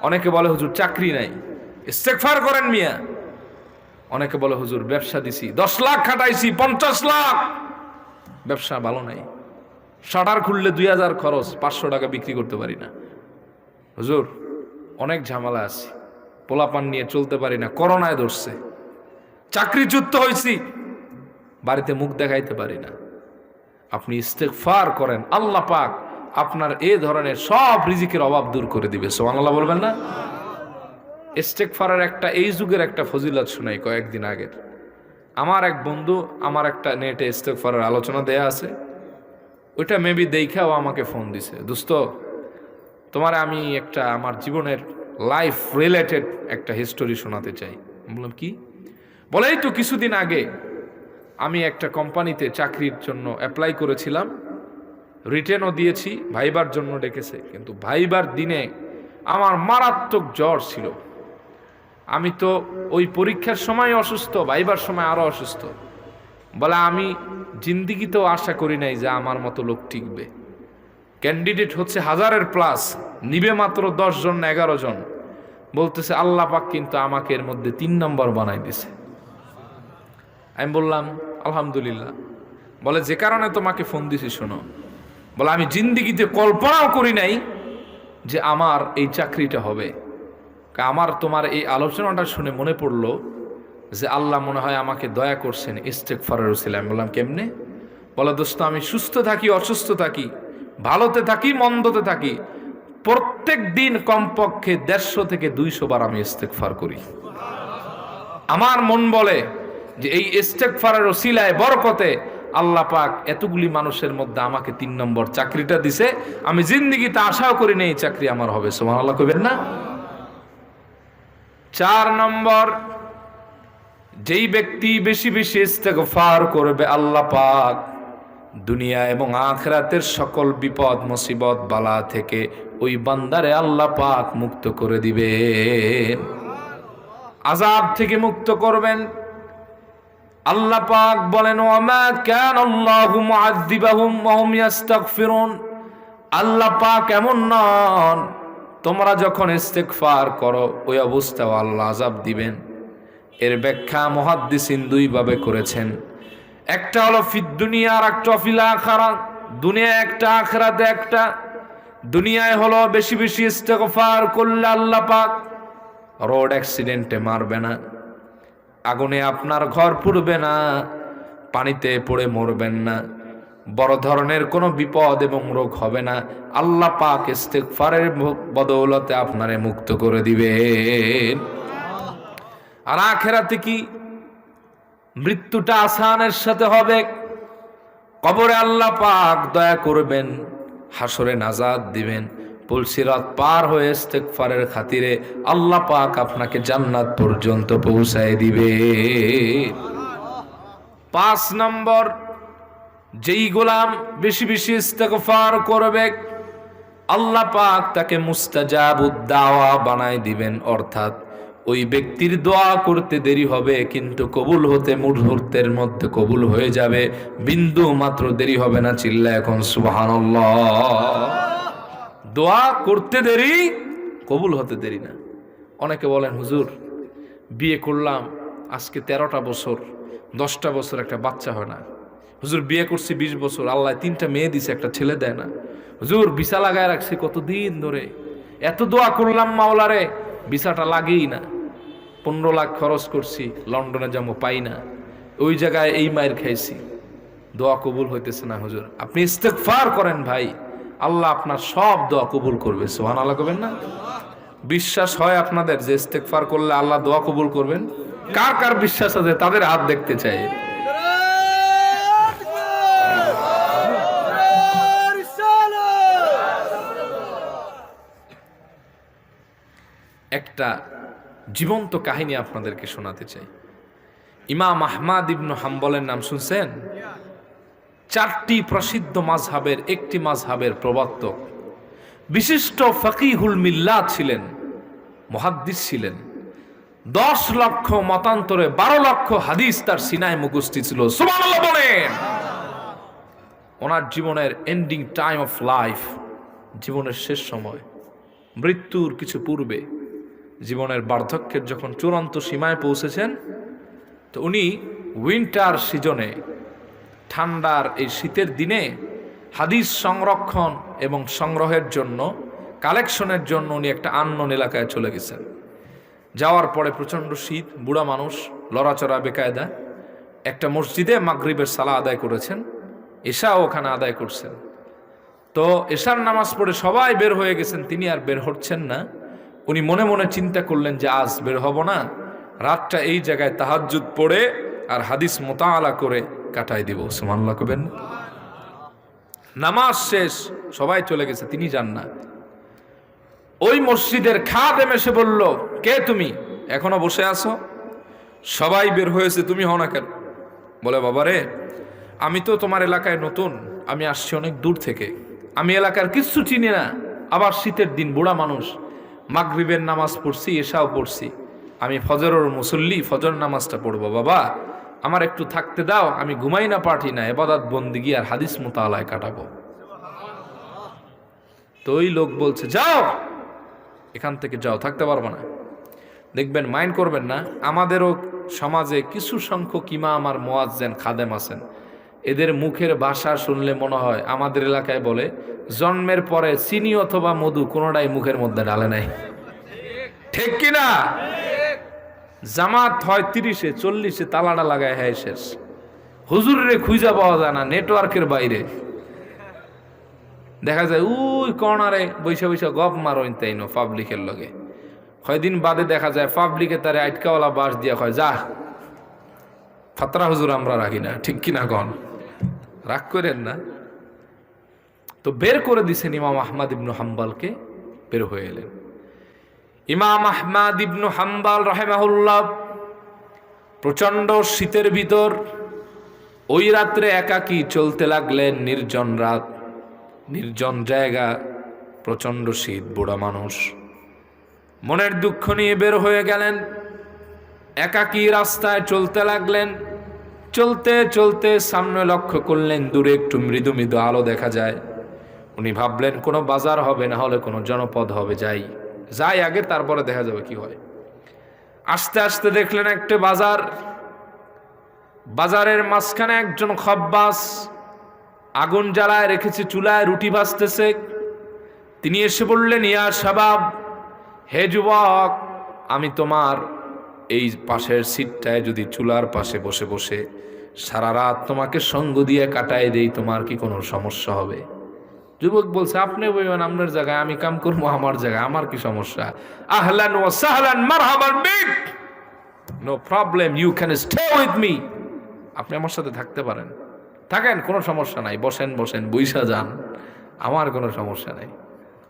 অনেকে বলে হুজুর চাকরি নাই, ইস্তেগফার করেন মিয়া। অনেকে বলে হুজুর ব্যবসা দিছি, 10 লাখ খাটাইছি, 50 লাখ, ব্যবসা ভালো নাই, শাটার খুললে 2000 খরচ, 500 টাকা বিক্রি করতে পারি না। হুজুর অনেক ঝামেলা আছে, পোলাপান নিয়ে চলতে পারি না, করোনায় ধরছে, চাকরিচ্যুত হয়েছি, বাড়িতে মুখ দেখাইতে পারি না। আপনি ইস্তেগফার করেন, আল্লাহ পাক আপনার এই ধরনের সব রিজিকের অভাব দূর করে দিবে। সুবহানাল্লাহ বলবেন না? ইস্তেগফারের একটা, এই যুগের একটা ফজিলত শুনাই কয়েকদিন আগের। আমার এক বন্ধু, আমার একটা নেটে ইস্তেগফারের আলোচনা দেয়া আছে, ওইটা মেবি দেখাও আমাকে ফোন দিছে, দোস্ত তোমার আমি একটা আমার জীবনের লাইফ রিলেটেড একটা হিস্টোরি শোনাতে চাই। বললাম কি? বলে এই তো কিছুদিন আগে আমি একটা কোম্পানিতে চাকরির জন্য অ্যাপ্লাই করেছিলাম, রিটেনও দিয়েছি, ভাইবার জন্য ডেকেছে, কিন্তু ভাইবার দিনে আমার মারাত্মক জ্বর ছিল। আমি তো ওই পরীক্ষার সময় অসুস্থ, ভাইবার সময় আরো অসুস্থ। বলে আমি জিন্দিগিতেও আশা করি নাই যে আমার মতো লোক টিকবে। ক্যান্ডিডেট হচ্ছে 1000-এর প্লাস, নিবে মাত্র 10 জন না 11 জন। বলতেছে আল্লাহ পাক কিন্তু আমাকে এর মধ্যে 3 নম্বর বানাই দিছে। আমি বললাম আলহামদুলিল্লাহ। বলে যে কারণে তোমাকে ফোন দিছি শোনো। বলে আমি জিন্দিগিতে কল্পনাও করি নাই যে আমার এই চাকরিটা হবে। আমার তোমার এই আলোচনাটা শুনে মনে পড়লো যে আল্লাহ মনে হয় আমাকে দয়া করছেন ইস্তেগফারের উসিলায়। আমি বললাম কেমনে? বলে দোস্ত, আমি সুস্থ থাকি অসুস্থ থাকি, ভালোতে থাকি মন্দতে থাকি, প্রত্যেক দিন কমপক্ষে 150 থেকে 200 বার আমি ইস্তেগফার করি। আমার মন বলে যে এই ইস্তেগফারের উসিলায় বরকতে আল্লাহ পাক এতগুলি মানুষের মধ্যে আমাকে 3 নম্বর চাকরিটা দিছে। আমি জিন্দেগিতে আশাও করি না এই চাকরি আমার হবে। সুবহানাল্লাহ কইবেন না? 4 নম্বর, যেই ব্যক্তি বেশি বেশি ইস্তেগফার করবে আল্লাহ পাক দুনিয়া এবং আখিরাতের সকল বিপদ মুসিবত বালা থেকে ওই বান্দারে আল্লাহ পাক মুক্ত করে দিবেন, আযাব থেকে মুক্ত করবেন। আল্লাহ পাক বলেন ওয়ামা কানাল্লাহু মুআযযিবাহুম ওয়া হুম ইস্তাগফিরুন। আল্লাহ পাক এমন নন তোমরা যখন ইস্তেগফার করো ওই অবস্থায় আল্লাহ আযাব দিবেন। এর ব্যাখ্যা মুহাদ্দিসিন 2 ভাবে করেছেন। একটা হলো ফিদ দুনিয়া আর একটা ফিল আখিরা। দুনিয়া একটা, আখিরাতে একটা। দুনিয়ায় হলো বেশি বেশি ইস্তেগফার করলে আল্লাহ পাক রোড অ্যাক্সিডেন্টে মারবে না, আগুনে আপনার ঘর পুড়বে না, পানিতে পড়ে মরবেন না, বড় ধরনের কোনো বিপদ এবং রোগ হবে না। আল্লাহ পাক ইস্তেগফারের বদৌলতে আপনারে মুক্ত করে দিবেন। আর আখিরাতে কি? মৃত্যুটা আসানের সাথে হবে। কবরে আল্লাহ পাক দয়া করবেন, হাসরে নাজাত দিবেন, পুলসিরাত পার হয়ে ইস্তেগফারের খাতিরে আল্লাহ পাক আপনাকে জান্নাত পর্যন্ত পৌঁছায় দিবে। 5 নম্বর, যেই গোলাম বেশি বেশি ইস্তেগফার করবে আল্লাহ পাক তাকে মুস্তাজাবুদ দাওয়া বানায় দিবেন। অর্থাৎ ওই ব্যক্তির দোয়া করতে দেরি হবে কিন্তু কবুল হতে মুহূর্তের মধ্যে কবুল হয়ে যাবে, বিন্দু মাত্র দেরি হবে না। চিল্লা এখন সুবহানাল্লাহ। দোয়া করতে দেরি, কবুল হতে দেরি না। অনেকে বলেন হুজুর বিয়ে করলাম আজকে 13টা বছর, 10টা বছর একটা বাচ্চা হয় না। হুজুর বিয়ে করছি 20 বছর, আল্লাহ 3টা মেয়ে দিছে, একটা ছেলে দেয় না। হুজুর ভিসা লাগায় রাখছি কতদিন ধরে, এত দোয়া করলাম মাওলারে, ভিসাটা লাগেই না। 15 লাখ খরচ করছি, লন্ডনে যাবো পাই না, ওই জায়গায় এই মায়ের খাইছি, দোয়া কবুল হইতেছে না। হুজুর আপনি ইস্তেগফার করেন ভাই, আল্লাহ আপনার সব দোয়া কবুল করবে। সুবহানাল্লাহ কবেন না? বিশ্বাস হয় আপনাদের যে ইস্তেগফার করলে আল্লাহ দোয়া কবুল করবেন? কার কার বিশ্বাস আছে তাদের হাত দেখতে চাই। একটা জীবন্ত কাহিনী আপনাদেরকে শোনাতে চাই। ইমাম আহমদ ইবনে হাম্বলের নাম শুনছেন? 4টি প্রসিদ্ধ মাযহাবের একটি মাযহাবের প্রবর্তক, বিশিষ্ট ফকিহুল মিল্লাত ছিলেন, মুহাদ্দিস ছিলেন। 10 লক্ষ মতান্তরে 12 লক্ষ হাদিস তার সিনায় মুখস্থ ছিল। সুবহানাল্লাহ বলেন। ওনার জীবনের এন্ডিং টাইম অফ লাইফ, জীবনের শেষ সময়, মৃত্যুর কিছু পূর্বে, জীবনের বার্ধক্যের যখন চূড়ান্ত সীমায় পৌঁছেছেন, তো উনি উইন্টার সিজনে, ঠান্ডার এই শীতের দিনে হাদিস সংরক্ষণ এবং সংগ্রহের জন্য, কালেকশনের জন্য উনি একটা আননোন এলাকায় চলে গেছেন। যাওয়ার পরে প্রচণ্ড শীত, বুড়া মানুষ, লড়াচড়া বেকায়দা, একটা মসজিদে মাগরিবের সালা আদায় করেছেন, এশাও ওখানে আদায় করছেন। তো এশার নামাজ পড়ে সবাই বের হয়ে গেছেন, তিনি আর বের হচ্ছেন না। উনি মনে মনে চিন্তা করলেন যে আজ বের হব না, রাতটা এই জায়গায় তাহাজ্জুদ পড়ে আর হাদিস মোতালা করে কাটাই দিব। সুবহানাল্লাহ কবেন। নামাজ শেষ, সবাই চলে গেছে, তিনি যান না। ওই মসজিদের খাদেম এসে বলল, কে তুমি, এখনো বসে আছো? সবাই বের হয়েছে, তুমি হও না কেন? বলে, বাবা রে, আমি তো তোমার এলাকায় নতুন, আমি আসছি অনেক দূর থেকে, আমি এলাকার কিচ্ছু চিনি না। আবার শীতের দিন, বুড়া মানুষ, মাগরিবের নামাজ পড়ছি, এশাও পড়ছি, আমি ফজরের মুসল্লি, ফজর নামাজটা পড়বো, বাবা আমার একটু থাকতে দাও, আমি ঘুমাই না, পাঠি না, ইবাদত বন্দিগি আর হাদিস মুতালায় কাটাবো। তো ওই লোক বলছে, যাও এখান থেকে, যাও, থাকতে পারবো না। দেখবেন, মাইন্ড করবেন না, আমাদেরও সমাজে কিছু সংখ্যক ইমাম আর মুয়াজ্জিন খাদেম আছেন, এদের মুখের ভাষা শুনলে মনে হয় আমাদের এলাকায় বলে, জন্মের পরে চিনি অথবা মধু কোনোটাই মুখের মধ্যে ঢালে নাই। ঠিক কিনা? জামাত হয় 30-এ 40-এ তালাটা লাগায়, হ্যাঁ শেষ। হুজুরে খুঁজা পাওয়া যায় না, নেটওয়ার্কের বাইরে। দেখা যায় ওই কর্নারে বৈশা বৈশা গপ মারো তাইনো পাবলিকের লগে। কয়দিন বাদে দেখা যায় পাবলিকে তারে আটকাওয়ালা বাস দিয়া কয়, যা ফাতরা হুজুর আমরা রাখি না। ঠিক কিনা গণ? রাগ করেন না। তো বের করে দিছেন ইমাম আহমদ ইবনু হাম্বালকে, বের হয়ে এলেন। ইমাম আহমদ ইবনু হাম্বাল রাহিমাহুল্লাহ প্রচন্ড শীতের ভিতর ওই রাত্রে একাকী চলতে লাগলেন। নির্জন রাত, নির্জন জায়গা, প্রচন্ড শীত, বুড়া মানুষ, মনের দুঃখ নিয়ে বের হয়ে গেলেন। একাকী রাস্তায় চলতে লাগলেন। চলতে চলতে সামনে লক্ষ্য করলেন দূরে একটু মৃদু মৃদু আলো দেখা যায়। উনি ভাবলেন কোনো বাজার হবে, না হলে কোনো জনপদ হবে, যাই আগে, তারপরে দেখা যাবে কি হয়। আস্তে আস্তে দেখলেন একটা বাজার। বাজারের মাঝখানে একজন খব্বাস আগুন জ্বালায় রেখেছে, চুলায় রুটি ভাজতেছে। তিনি এসে বললেন, ইয়া শাবাব, হে যুবক, আমি তোমার এই পাশের সিটটায় যদি চুলার পাশে বসে বসে সারা রাত তোমাকে সঙ্গ দিয়ে কাটায় দেই, তোমার কি কোনো সমস্যা হবে? যুবক বলছে, আপনি বলবেন আপনার জায়গায়, আমি কাম করবো আমার জায়গায়, আমার কি সমস্যা? আহলান ওয়া সাহলান মারহাবান বিক, no problem, you can stay with me. আপনি আমার সাথে থাকতে পারেন, থাকেন, কোনো সমস্যা নাই, বসেন বসেন, বইসা যান, আমার কোনো সমস্যা নাই।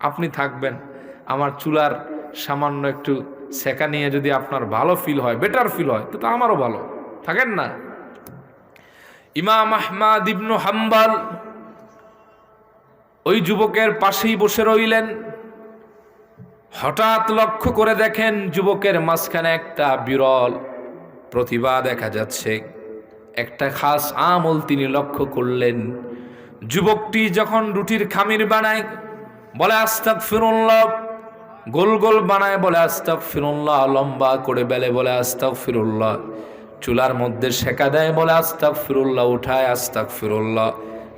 আপনি থাকবেন, আমার চুলার সামান্য একটু সেকা নিয়ে যদি আপনার ভালো ফিল হয়, বেটার ফিল হয়, তো আমারও ভালো, থাকেন না। ইমাম আহমদ ইবনু হাম্বাল ওই যুবকের পাশেই বসে রইলেন। হঠাৎ লক্ষ্য করে দেখেন যুবকের মাঝখানে একটা বিরল প্রতিভা দেখা যাচ্ছে, একটা খাস আমল তিনি লক্ষ্য করলেন। যুবকটি যখন রুটির খামির বানায় বলে আস্তাগফিরুল্লাহ, গোল গোল বানায় বলে আস্তাগফিরুল্লাহ, লম্বা করে বেলে বলে আস্তাগফিরুল্লাহ, চুলার মধ্যে সেকা দেয় বলে আস্তাগফিরুল্লাহ, উঠায় আস্তাগফিরুল্লাহ,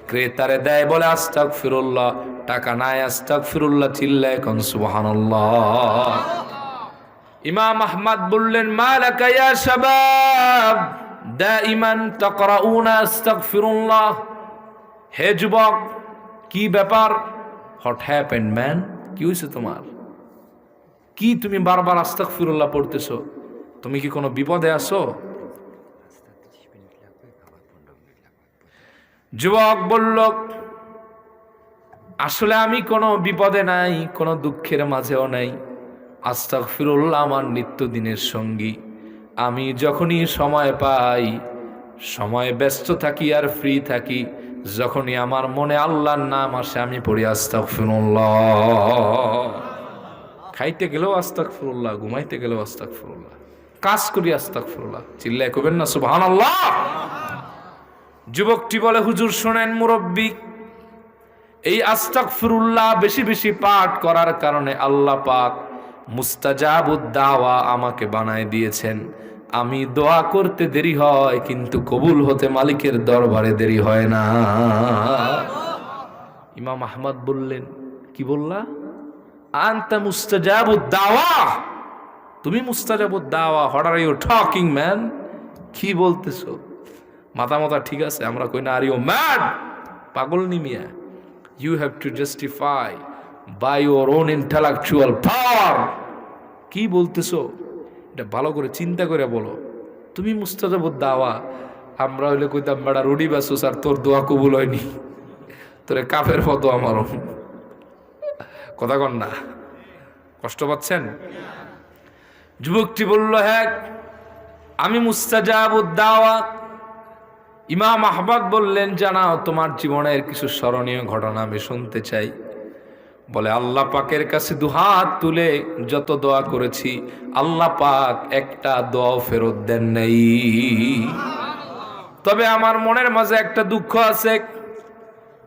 ক্রেতারে দেয় বলে আস্তাগফিরুল্লাহ, টাকা নাই আস্তাগফিরুল্লাহ, চিল্লায় কোন সুবহানাল্লাহ। ইমাম আহমদ বললেন, মালাকা ইয়া শাবাব দাইমান তাকরাউনা আস্তাগফিরুল্লাহ, হে যুবক, কি ব্যাপার? What happened man? কি হয়েছে তোমার? কি তুমি বারবার আস্তাগফিরুল্লাহ পড়তেছো? তুমি কি কোনো বিপদে আছো? যুবক বলল, আসলে আমি কোনো বিপদে নাই, কোনো দুঃখের মাঝেও নাই, আস্তাগফিরুল্লাহ আমার নিত্যদিনের সঙ্গী। আমি যখনই সময় পাই, সময় ব্যস্ত থাকি আর ফ্রি থাকি, যখনই আমার মনে আল্লাহর নাম আসে আমি পড়ি আস্তাগফিরুল্লাহ। খাইতে গেলেও আস্তাগফিরুল্লাহ, ঘুমাইতে গেলেও আস্তাগফিরুল্লাহ, কাজ করি আস্তাগফিরুল্লাহ, চিল্লায় কবেন না সুবহানাল্লাহ। যুবকটি বলে, হুজুর শোনেন মুরব্বী, এই আস্তাগফিরুল্লাহ বেশি বেশি পাঠ করার কারণে আল্লাহ পাক মুস্তাজাবুদ দাওয়া আমাকে বানায় দিয়েছেন। আমি দোয়া করতে দেরি হয়, কিন্তু কবুল হতে মালিকের দরবারে দেরি হয় না। ইমাম আহমদ বললেন, কি বললা? আনতা মুস্তাজাবুদ দাওয়া, তুমি মুস্তাজাবুদ দাওয়া? What are you talking man? কি বলতেছো? মাথা ঠিক আছে? আমরা কই না, আর ইউ ম্যাড? পাগল নি মিয়া? You have to justify by your own intellectual power. কি বলতেছো? এটা ভালো করে চিন্তা করে বলো। তুমি মুস্তাজাবুদ দাওয়া, আমরা হইলে কইতাম বেড়া রুডি বাসুস আর তোর দোয়া কবুল হয়নি, তোরে কাফের ফতো আমারও। কথা কন না? কষ্ট পাচ্ছেন? যুবকটি বলল, হ্যাঁ আমি মুস্তাজাবুদ দাওয়া। ইমাম আহমদ বললেন, জানাও তোমার জীবনের কিছু স্মরণীয় ঘটনা আমি শুনতে চাই। বলে, আল্লাহ পাকের কাছে দুহাত তুলে যত দোয়া করেছি আল্লাহ পাক একটা দোয়া ফেরত দেন নাই। তবে আমার মনের মাঝে একটা দুঃখ আছে,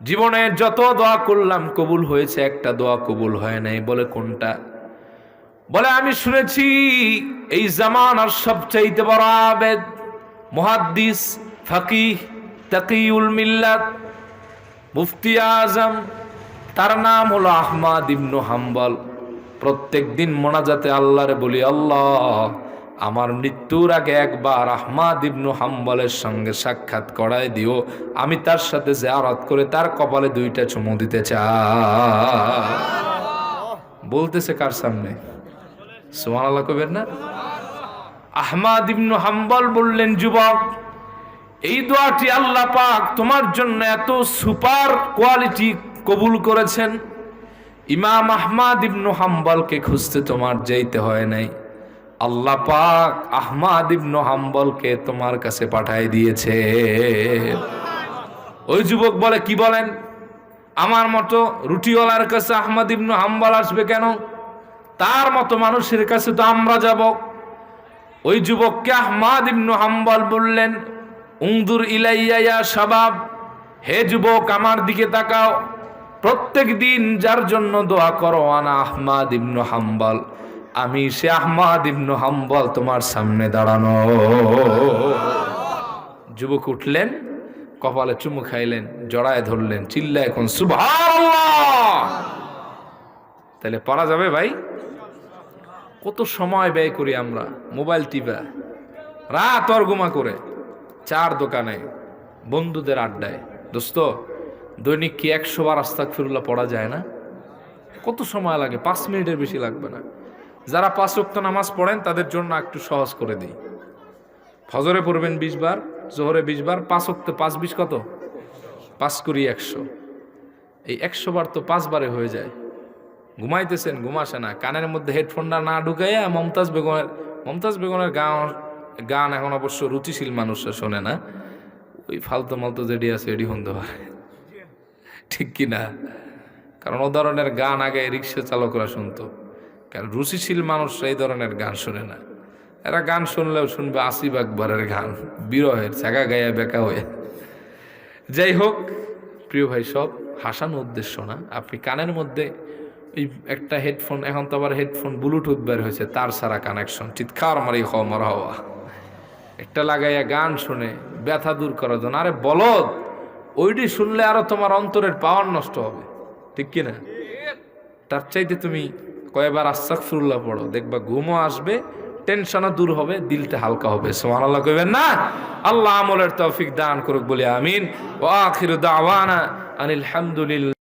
জীবনে যত দোয়া করলাম কবুল হয়েছে, একটা দোয়া কবুল হয় নাই। বলে কোনটা? বলে আমি শুনেছি এই জামানার সবচাইতে বড় আবেদ, মুহাদ্দিস, ফাকিহ, তাকিউল মিল্লাত, মুফতি আজম, তার নাম হলো আহমদ ইবনু হাম্বল। প্রত্যেক দিন মোনাজাতে আল্লাহরে বলি, আল্লাহ আমার মৃত্যুর আগে একবার আহমদ ইবনু হাম্বলের সঙ্গে সাক্ষাৎ করায় দিও, আমি তার সাথে জিয়ারত করে তার কপালে 2টা চুমু দিতে চাই। বলতেছে কার সামনে? সুবহানাল্লাহ কইবেন না? আহমদ ইবনু হাম্বল বললেন, যুবক এই দোয়াটি আল্লাহ পাক তোমার জন্য এত সুপার কোয়ালিটি কবুল করেছেন, ইমাম আহমদ ইবনু হাম্বলকে খুঁজতে তোমার যেতে হয় নাই, আল্লাহ পাক আহমদ ইবনু হাম্বলকে তোমার কাছে পাঠাই দিয়েছে। ওই যুবক বলে, কি বলেন? আমার মতো রুটিওয়ালার কাছে আহমদ ইবনু হাম্বল আসবে কেন? তার মতো মানুষের কাছে তো আমরা যাব। ওই যুবককে আহমদ ইবনু হাম্বল বললেন, উনদুর ইলাইয়া ইয়া শাবাব, হে যুবক আমার দিকে তাকাও, প্রত্যেক দিন যার জন্য দোয়া করো আনা আহমদ ইবনু হাম্বল, আমি সে আহমদ ইবনু হাম্বল তোমার সামনে দাঁড়ানো। যুবক উঠলেন, কপালে চুমু খাইলেন, জড়ায় ধরলেন, চিল্লায় এখন সুবহানাল্লাহ। তাহলে পারা যাবে ভাই? কত সময় ব্যয় করি আমরা মোবাইল টিপা, রাত আর ঘুমা করে, চার দোকানে, বন্ধুদের আড্ডায়। দোস্ত, দৈনিক কি 100 বার আস্তাগফিরুল্লাহ পড়া যায় না? কত সময় লাগে? 5 মিনিটের বেশি লাগবে না। যারা 5 ওয়াক্ত নামাজ পড়েন তাদের জন্য একটু সহজ করে দিই। ফজরে পড়বেন 20 বার, জোহরে 20 বার, 5 ওয়াক্তে 5 20 কত? 5 করি 100। এই 100 বার তো 5 বারে হয়ে যায়। ঘুমাইতেছেন, ঘুম আসে না, কানের মধ্যে হেডফোনটা না ঢুকাইয়া মমতাজ বেগমের গান এখন অবশ্য রুচিশীল মানুষরা শোনে না, ওই ফালতু মালতু যেটি আছে এটি শুনতে পারে, ঠিক কিনা? কারণ ও ধরনের গান আগে রিক্সা চালকরা শুনতো, কারণ রুচিশীল মানুষরা এই ধরনের গান শোনে না। এরা গান শুনলেও শুনবে আসিফ আকবরের গান, বিরহের ছাগা গায়ে বেকা হয়ে। যাই হোক প্রিয় ভাই, সব হাসানো উদ্দেশ্য না। আপনি কানের মধ্যে এই একটা হেডফোন, এখন তো আবার হেডফোন ব্লুটুথ বের হয়েছে, তার সারা কানেকশন, চিৎকার মারি মারা হওয়া, একটা লাগাইয়া গান শুনে ব্যথা দূর করার জন্য। আরে বলদ, ওইটি শুনলে আরো তোমার অন্তরের পাওয়ার নষ্ট হবে, ঠিক কিনা? তার চাইতে তুমি কয়েকবার আস্তাগফিরুল্লাহ পড়ো, দেখবা ঘুমও আসবে, টেনশনও দূর হবে, দিলটা হালকা হবে। সুবহানাল্লাহ কইবেন না? আল্লাহ আমলের তৌফিক দান করুক বলে আমিন। ওয়া আখিরু দাওয়ানা আনিল হামদুলিল্লাহ।